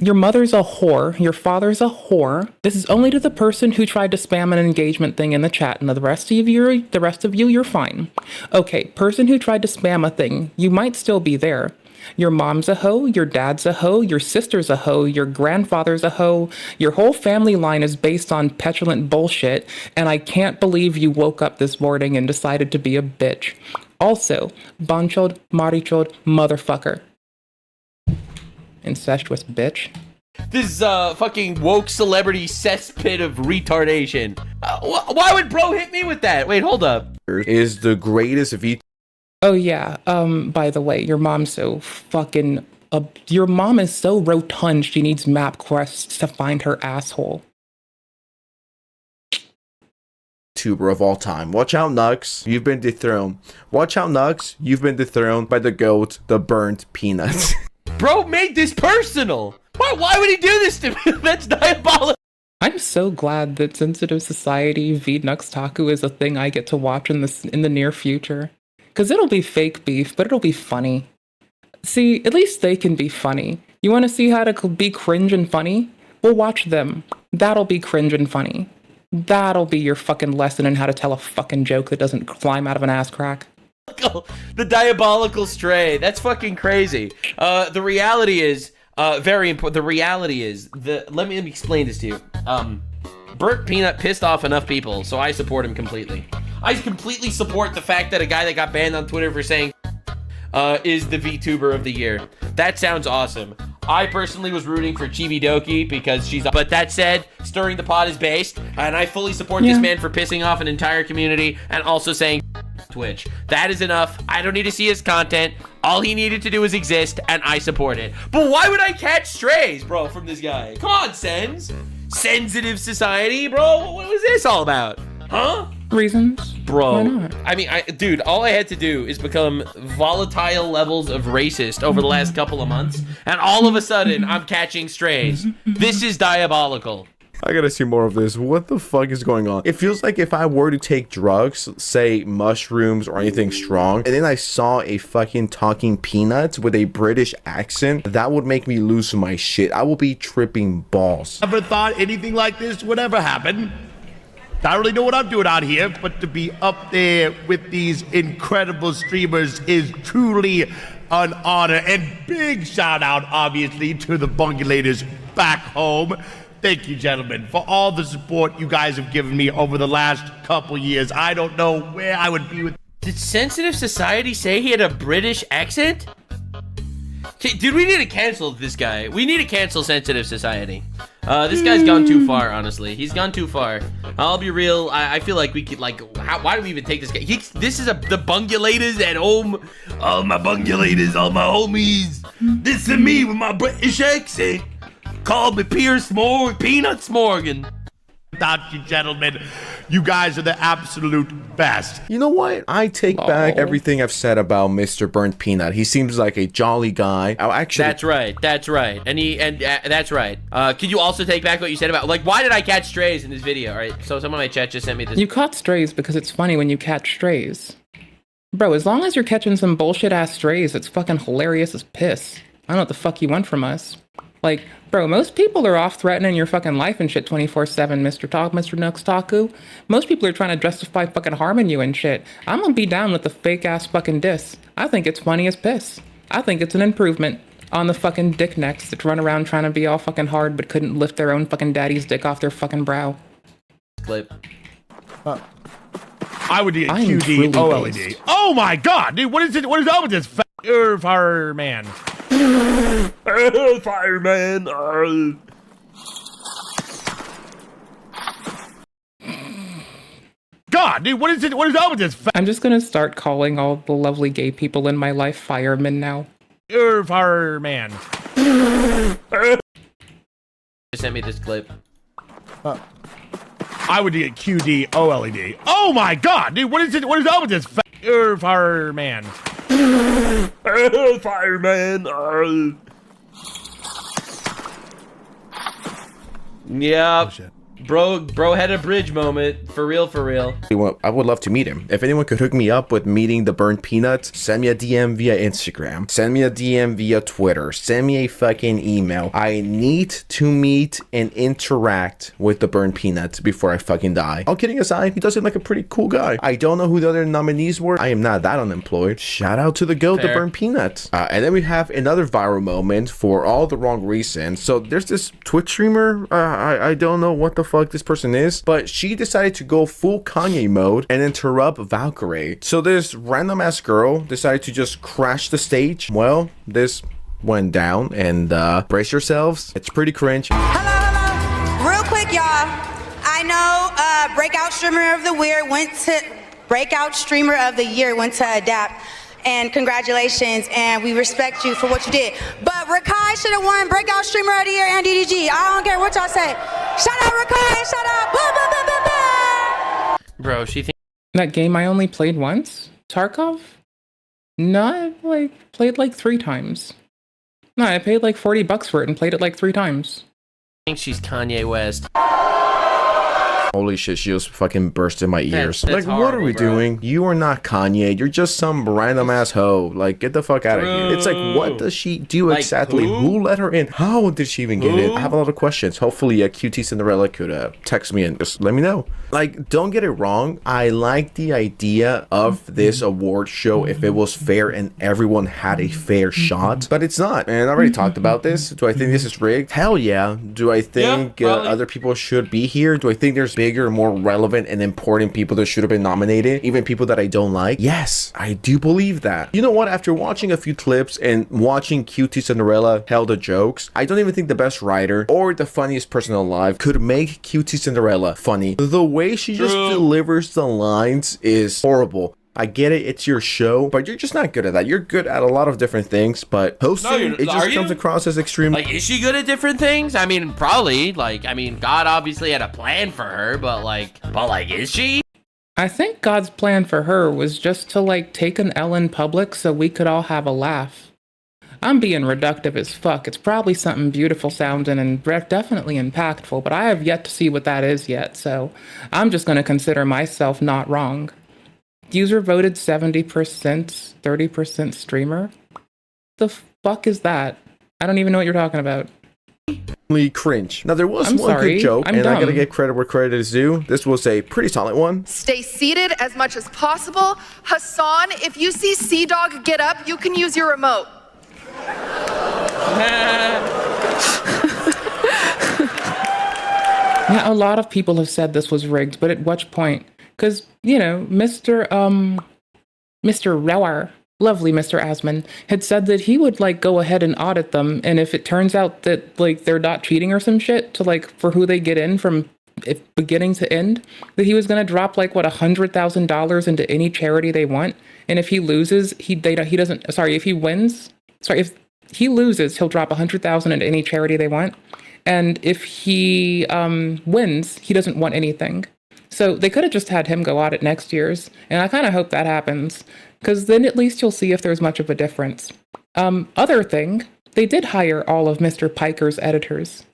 Your mother's a whore. Your father's a whore. This is only to the person who tried to spam an engagement thing in the chat. And the rest of you, you're fine. Okay, person who tried to spam a thing. You might still be there. Your mom's a hoe, your dad's a hoe, your sister's a hoe, your grandfather's a hoe. Your whole family line is based on petulant bullshit, and I can't believe you woke up this morning and decided to be a bitch. Also, bonchod, marichod, motherfucker. incestuous bitch. This fucking woke celebrity cesspit of retardation. Why would bro hit me with that? Wait, hold up. Is the greatest V. Oh yeah. By the way, your mom's so fucking. Your mom is so rotund. She needs MapQuest to find her asshole. YouTuber of all time. Watch out, Nux. You've been dethroned. Watch out, Nux. You've been dethroned by the goat, the burnt peanuts. Bro made this personal. Why would he do this to me? That's diabolical. I'm so glad that Sensitive Society v Nux Taku is a thing I get to watch in the near future. Because it'll be fake beef, but it'll be funny. See, at least they can be funny. You want to see how to be cringe and funny? Well, watch them. That'll be cringe and funny. That'll be your fucking lesson in how to tell a fucking joke that doesn't climb out of an ass crack. The diabolical stray. That's fucking crazy. The reality is, very important. The reality is, let me explain this to you. Burnt Peanut pissed off enough people, so I support him completely. I completely support the fact that a guy that got banned on Twitter for saying is the VTuber of the year. That sounds awesome. I personally was rooting for Chibidoki because she's... But that said, Stirring the Pot is based, and I fully support this man for pissing off an entire community and also saying Twitch. That is enough. I don't need to see his content. All he needed to do is exist, and I support it. But why would I catch strays, bro, from this guy? Come on, Sens. Sensitive Society, bro. What was this all about? Huh? Reasons? Bro. Why not? I mean, dude, all I had to do is become volatile levels of racist over the last couple of months, and all of a sudden, I'm catching strays. This is diabolical. I gotta see more of this. What the fuck is going on? It feels like if I were to take drugs, say mushrooms or anything strong, and then I saw a fucking talking peanut with a British accent, that would make me lose my shit. I will be tripping balls. Never thought anything like this would ever happen. I don't really know what I'm doing out here, but to be up there with these incredible streamers is truly an honor. And big shout out, obviously, to the Bungulators back home. Thank you, gentlemen, for all the support you guys have given me over the last couple years. I don't know where I would be with... Did Sensitive Society say he had a British accent? Dude, we need to cancel this guy. We need to cancel Sensitive Society. This guy's gone too far, honestly. He's gone too far. I'll be real. I feel like we could, like, why do we even take this guy? This is the Bungulators at home. All my Bungulators, all my homies. This is me with my British accent. Call me Peanut Morgan. Without you, gentlemen, you guys are the absolute best. You know what? I take back everything I've said about Mr. Burnt Peanut. He seems like a jolly guy. That's right. That's right. And that's right. Could you also take back what you said about, like, why did I catch strays in this video? All right. So someone in my chat just sent me this. You caught strays because it's funny when you catch strays. Bro, as long as you're catching some bullshit ass strays, it's fucking hilarious as piss. I don't know what the fuck you want from us. Like, bro, most people are off threatening your fucking life and shit 24/7, Mr. Nux Taku. Most people are trying to justify fucking harming you and shit. I'm gonna be down with the fake ass fucking diss. I think it's funny as piss. I think it's an improvement on the fucking dick necks that run around trying to be all fucking hard but couldn't lift their own fucking daddy's dick off their fucking brow. Clip. I would do a QD OLED. Oh my god, dude, what is it? What is up with this fireman? Fireman. God, dude, what is it? What is up with this? I'm just gonna start calling all the lovely gay people in my life firemen now. Fireman. Send me this clip. I would do a QD OLED. Oh my god, dude, what is it? What is up with this fireman? Fireman. Yeah. Bro had a bridge moment. For real, for real. I would love to meet him. If anyone could hook me up with meeting the Burnt Peanuts, send me a DM via Instagram. Send me a DM via Twitter. Send me a fucking email. I need to meet and interact with the Burnt Peanuts before I fucking die. All kidding aside, he does seem like a pretty cool guy. I don't know who the other nominees were. I am not that unemployed. Shout out to the goat, the Burnt Peanuts. And then we have another viral moment for all the wrong reasons. So there's this Twitch streamer. I don't know what the fuck this person is, but she decided to go full Kanye mode and interrupt Valkyrae. So this random ass girl decided to just crash the stage. Well, this went down, and brace yourselves. It's pretty cringe. Real quick, y'all. I know Breakout Streamer of the Year went to Adapt. And congratulations, and we respect you for what you did. But Rakai should have won Breakout Streamer of the Year and DDG. I don't care what y'all say. Shout out Rakai, shout out. Blah, blah, blah, blah, blah. Bro, she thinks That game I only played once? Tarkov? No, I played like 3 times. No, I paid like $40 for it and played it like 3 times. she's Kanye West. Holy shit, she just fucking burst in my ears. That's like, what are horrible, we bro. doing? You are not Kanye. You're just some random ass hoe. Like, get the fuck out of here. It's like, what does she do Like, exactly? who? Who let her in? How did she even get in? Who? I have a lot of questions. Hopefully, QT Cinderella could text me and just let me know. Like, don't get it wrong. I like the idea of this award show if it was fair and everyone had a fair shot. But it's not. And I already talked about this. Do I think this is rigged? Hell yeah. Do I think probably. other people should be here? Do I think there's bigger, more relevant and important people that should have been nominated, even people that I don't like? Yes, I do believe that. You know what? After watching a few clips and watching QT Cinderella tell the jokes, I don't even think the best writer or the funniest person alive could make QT Cinderella funny. The way she just delivers the lines is horrible. I get it, it's your show, but you're just not good at that. You're good at a lot of different things, but hosting, it just comes across as extreme. Like, is she good at different things? I mean, probably. Like, I mean, God obviously had a plan for her, but is she? I think God's plan for her was just to like take an L in public so we could all have a laugh. I'm being reductive as fuck. It's probably something beautiful sounding and definitely impactful, but I have yet to see what that is yet, so I'm just going to consider myself not wrong. User voted 70%, 30% streamer? The fuck is that? I don't even know what you're talking about. Cringe. Now, there was I'm one sorry, good joke, I'm and I gotta dumb. get credit where credit is due. This was a pretty solid one. Stay seated as much as possible. Hassan, if you see Sea Dog get up, you can use your remote. Yeah, a lot of people have said this was rigged, but at what point? Because, you know, Mr. Rauer, lovely Mr. Asman, had said that he would, like, go ahead and audit them, and if it turns out that, like, they're not cheating or some shit to, like, for who they get in from beginning to end, that he was going to drop, like, what, $100,000 into any charity they want, and if he loses, if he loses, he'll drop $100,000 into any charity they want, and if he wins, he doesn't want anything. So they could have just had him go audit next year's, and I kind of hope that happens, because then at least you'll see if there's much of a difference. Other thing, they did hire all of Mr. Piker's editors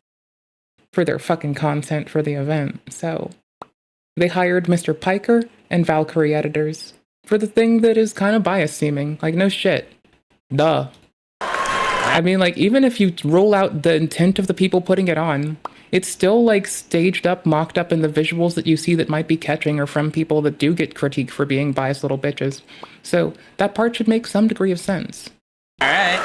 for their fucking content for the event. So they hired Mr. Piker and Valkyrie editors for the thing that is kind of bias-seeming. Like, no shit. Duh. I mean, like, even if you rule out the intent of the people putting it on, it's still, like, staged up, mocked up in the visuals that you see that might be catching are from people that do get critiqued for being biased little bitches. So that part should make some degree of sense. Based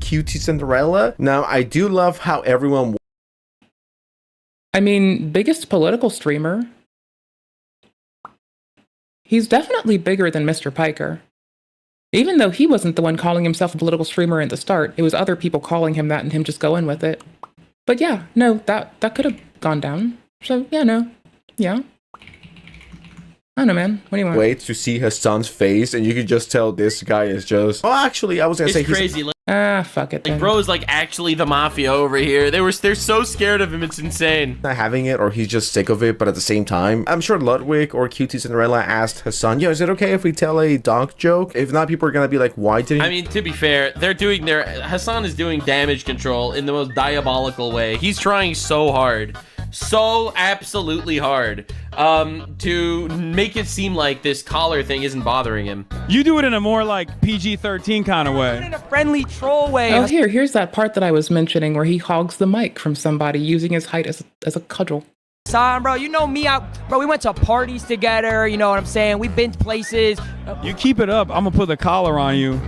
QT Cinderella. Now, I do love how everyone... I mean, biggest political streamer. He's definitely bigger than Mr. Piker. Even though he wasn't the one calling himself a political streamer at the start, it was other people calling him that and him just going with it. But yeah, no, that could have gone down. So yeah, no. Yeah. I don't know, man. What do you want? Wait to see his son's face, and you could just tell this guy is just... Oh, actually, I was gonna say... It's crazy. Like, fuck it then. Like, bro is like actually the mafia over here. They're so scared of him. It's insane. Not having it, or he's just sick of it, but at the same time, I'm sure Ludwig or QT Cinderella asked Hassan, yo, is it okay if we tell a dog joke? If not, people are gonna be like, why did he... I mean, to be fair, Hassan is doing damage control in the most diabolical way. He's trying so hard. So absolutely hard to make it seem like this collar thing isn't bothering him. You do it in a more like PG-13 kind of way. In a friendly troll way. Oh, here's that part that I was mentioning where he hogs the mic from somebody using his height as a cudgel. Son, bro, you know me, bro, we went to parties together, you know what I'm saying? We've been to places. You keep it up, I'm gonna put the collar on you.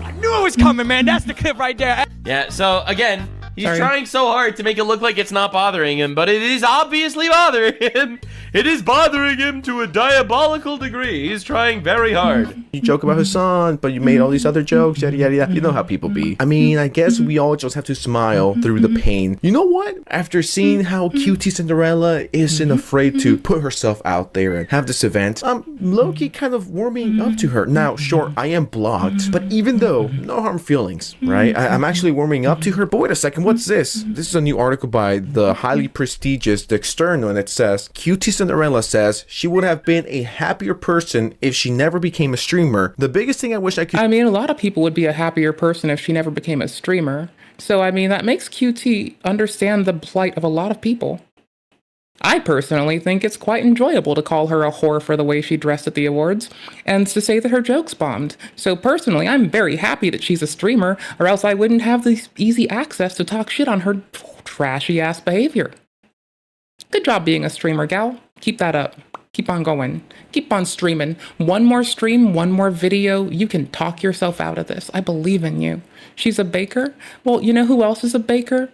I knew it was coming, man. That's the clip right there. Yeah, so again, he's trying so hard to make it look like it's not bothering him, but it is obviously bothering him. It is bothering him to a diabolical degree. He's trying very hard. You joke about his son, but you made all these other jokes, yada yada yada. You know how people be. I mean, I guess we all just have to smile through the pain. You know what? After seeing how QT Cinderella isn't afraid to put herself out there and have this event, I'm low-key kind of warming up to her. Now, sure, I am blocked, but even though, no harm feelings, right? I'm actually warming up to her. But wait a second, what's this? This is a new article by the highly prestigious The External, and it says, QT Cinderella says she would have been a happier person if she never became a streamer. The biggest thing I wish I could... I mean, a lot of people would be a happier person if she never became a streamer. So, I mean, that makes QT understand the plight of a lot of people. I personally think it's quite enjoyable to call her a whore for the way she dressed at the awards, and to say that her jokes bombed. So personally, I'm very happy that she's a streamer, or else I wouldn't have the easy access to talk shit on her trashy-ass behavior. Good job being a streamer, gal. Keep that up. Keep on going. Keep on streaming. One more stream, one more video. You can talk yourself out of this. I believe in you. She's a baker? Well, you know who else is a baker?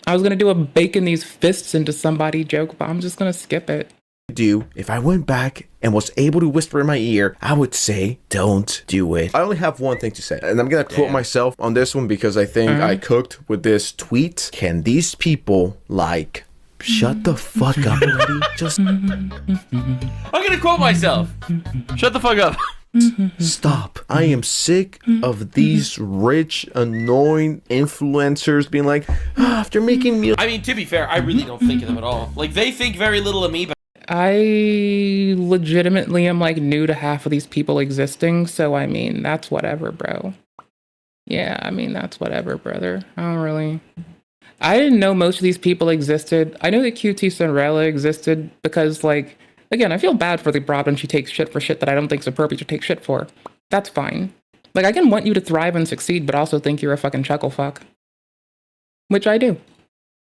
I was going to do a baking these fists into somebody joke, but I'm just going to skip it. Do if I went back and was able to whisper in my ear, I would say, don't do it. I only have one thing to say, and I'm going to quote myself on this one because I think I cooked with this tweet. Can these people, like, shut the fuck up already? Just... I'm going to quote myself. Shut the fuck up. Stop. I am sick of these rich, annoying influencers being like, after making meals. I mean, to be fair, I really don't think of them at all. Like, they think very little of me, but I legitimately am like new to half of these people existing, so I mean, that's whatever, bro. Yeah, I mean, that's whatever, brother. I didn't know most of these people existed. I know that QT Cinderella existed because, like, again, I feel bad for the broad when she takes shit for shit that I don't think is appropriate to take shit for. That's fine. Like, I can want you to thrive and succeed, but also think you're a fucking chuckle fuck. Which I do.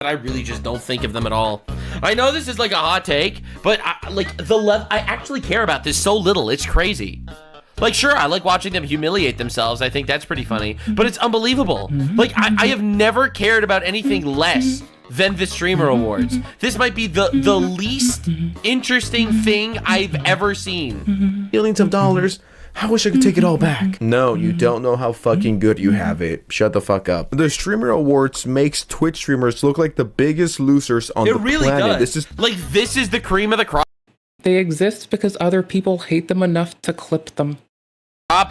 I really just don't think of them at all. I know this is like a hot take, but I actually care about this so little. It's crazy. Like, sure, I like watching them humiliate themselves. I think that's pretty funny, but it's unbelievable. Like, I have never cared about anything less than the Streamer Awards. This might be the least interesting thing I've ever seen. Millions of dollars. I wish I could take it all back. No, you don't know how fucking good you have it. Shut the fuck up. The Streamer Awards makes Twitch streamers look like the biggest losers on the planet. It really does. This is the cream of the crop. They exist because other people hate them enough to clip them.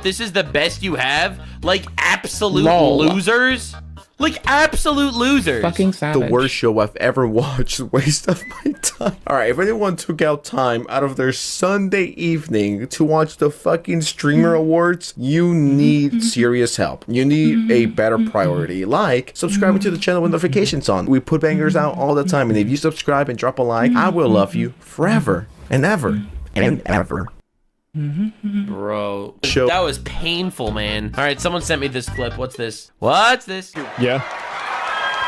This is the best you have? Like, absolute Lol. losers? Like, absolute losers. Fucking savage. The worst show I've ever watched. Waste of my time. Alright, if anyone took out time out of their Sunday evening to watch the fucking Streamer Awards, you need serious help. You need a better priority. Like, subscribing to the channel with notifications on. We put bangers out all the time, and if you subscribe and drop a like, I will love you forever and ever and ever. Bro, that was painful, man. All right, someone sent me this clip. What's this? What's this? Yeah.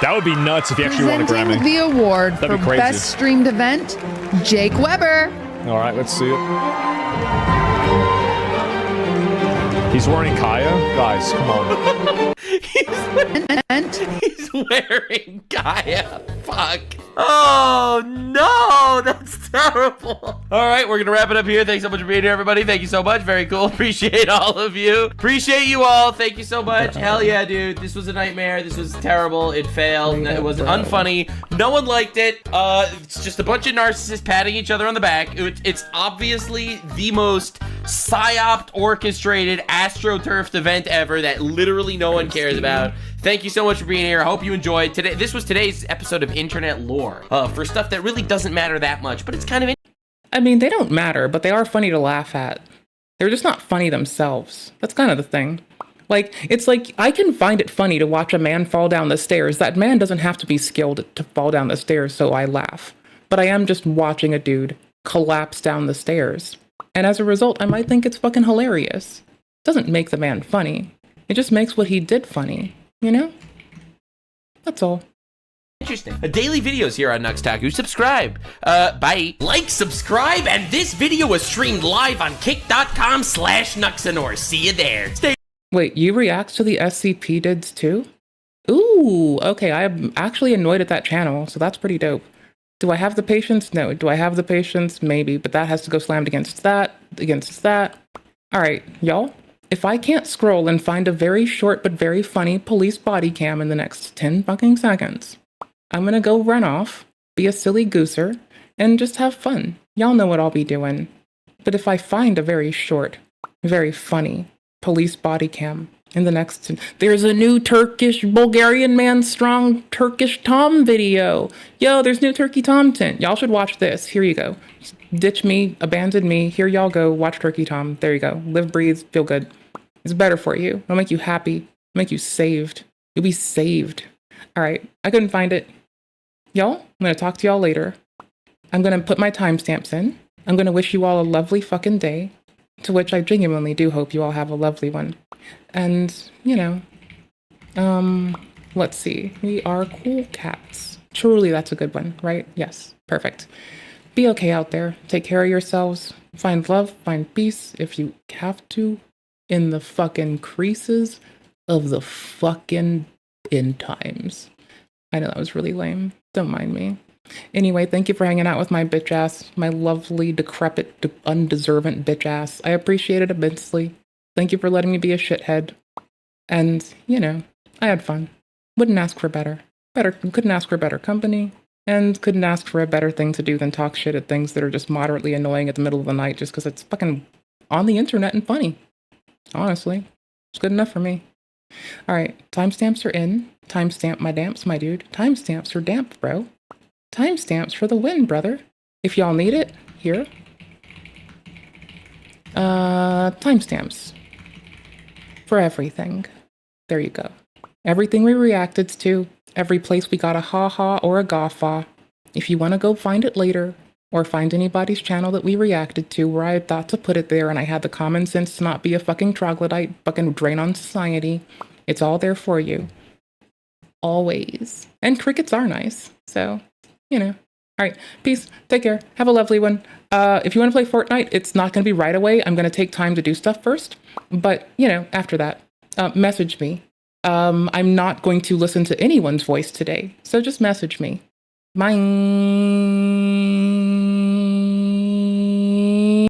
That would be nuts if you actually won a Presenting Grammy. the award That'd for be crazy. best streamed event, Jake Weber. All right, let's see it. He's wearing Kaya? Guys, come on. He's wearing Gaia. Fuck. Oh, no. That's terrible. All right, we're going to wrap it up here. Thanks so much for being here, everybody. Thank you so much. Very cool. Appreciate all of you. Appreciate you all. Thank you so much. Hell yeah, dude. This was a nightmare. This was terrible. It failed. It was unfunny. No one liked it. It's just a bunch of narcissists patting each other on the back. It's obviously the most psyoped, orchestrated, astroturfed event ever that literally no one cares about. Thank you so much for being here. I hope you enjoyed today. This was today's episode of Internet Lore for stuff that really doesn't matter that much, but it's kind of. I mean, they don't matter, but they are funny to laugh at. They're just not funny themselves. That's kind of the thing. Like, it's like, I can find it funny to watch a man fall down the stairs. That man doesn't have to be skilled to fall down the stairs, so I laugh. But I am just watching a dude collapse down the stairs. And as a result, I might think it's fucking hilarious. It doesn't make the man funny. It just makes what he did funny. You know? That's all. Interesting. Daily videos here on Nuxtaku. Subscribe. Bye. Like, subscribe, and this video was streamed live on kick.com/Nuxanor. See you there. Stay. Wait, you react to the SCP dids too? Ooh, okay, I'm actually annoyed at that channel, so that's pretty dope. Do I have the patience? No. Do I have the patience? Maybe, but that has to go slammed against that, against that. All right, y'all. If I can't scroll and find a very short but very funny police body cam in the next 10 fucking seconds, I'm gonna go run off, be a silly gooser, and just have fun. Y'all know what I'll be doing. But if I find a very short, very funny police body cam in the next... There's a new Turkish Bulgarian man strong Turkish Tom video. Yo, there's new Turkey Tom tint. Y'all should watch this. Here you go. Ditch me, abandon me. Here y'all go. Watch Turkey Tom. There you go. Live, breathe, feel good. It's better for you. It'll make you happy. It'll make you saved. You'll be saved. All right. I couldn't find it. Y'all, I'm going to talk to y'all later. I'm going to put my timestamps in. I'm going to wish you all a lovely fucking day, to which I genuinely do hope you all have a lovely one. And, you know, let's see. We are cool cats. Truly, that's a good one, right? Yes. Perfect. Be okay out there. Take care of yourselves. Find love, find peace if you have to in the fucking creases of the fucking end times. I know that was really lame. Don't mind me. Anyway, thank you for hanging out with my bitch ass, my lovely, decrepit, undeserving bitch ass. I appreciate it immensely. Thank you for letting me be a shithead. And, you know, I had fun. Wouldn't ask for better. Couldn't ask for better company. And couldn't ask for a better thing to do than talk shit at things that are just moderately annoying at the middle of the night just because it's fucking on the internet and funny. Honestly, it's good enough for me. All right, timestamps are in. Timestamp my damps, my dude. Timestamps are damp, bro. Timestamps for the win, brother. If y'all need it, here. Timestamps for everything. There you go. Everything we reacted to, every place we got a ha-ha or a gawfaw. If you want to go find it later, or find anybody's channel that we reacted to where I had thought to put it there and I had the common sense to not be a fucking troglodyte, fucking drain on society, it's all there for you. Always. And crickets are nice, so, you know. All right, peace. Take care. Have a lovely one. If you want to play Fortnite, it's not going to be right away. I'm going to take time to do stuff first. But, you know, after that, message me. I'm not going to listen to anyone's voice today, so just message me. Bye.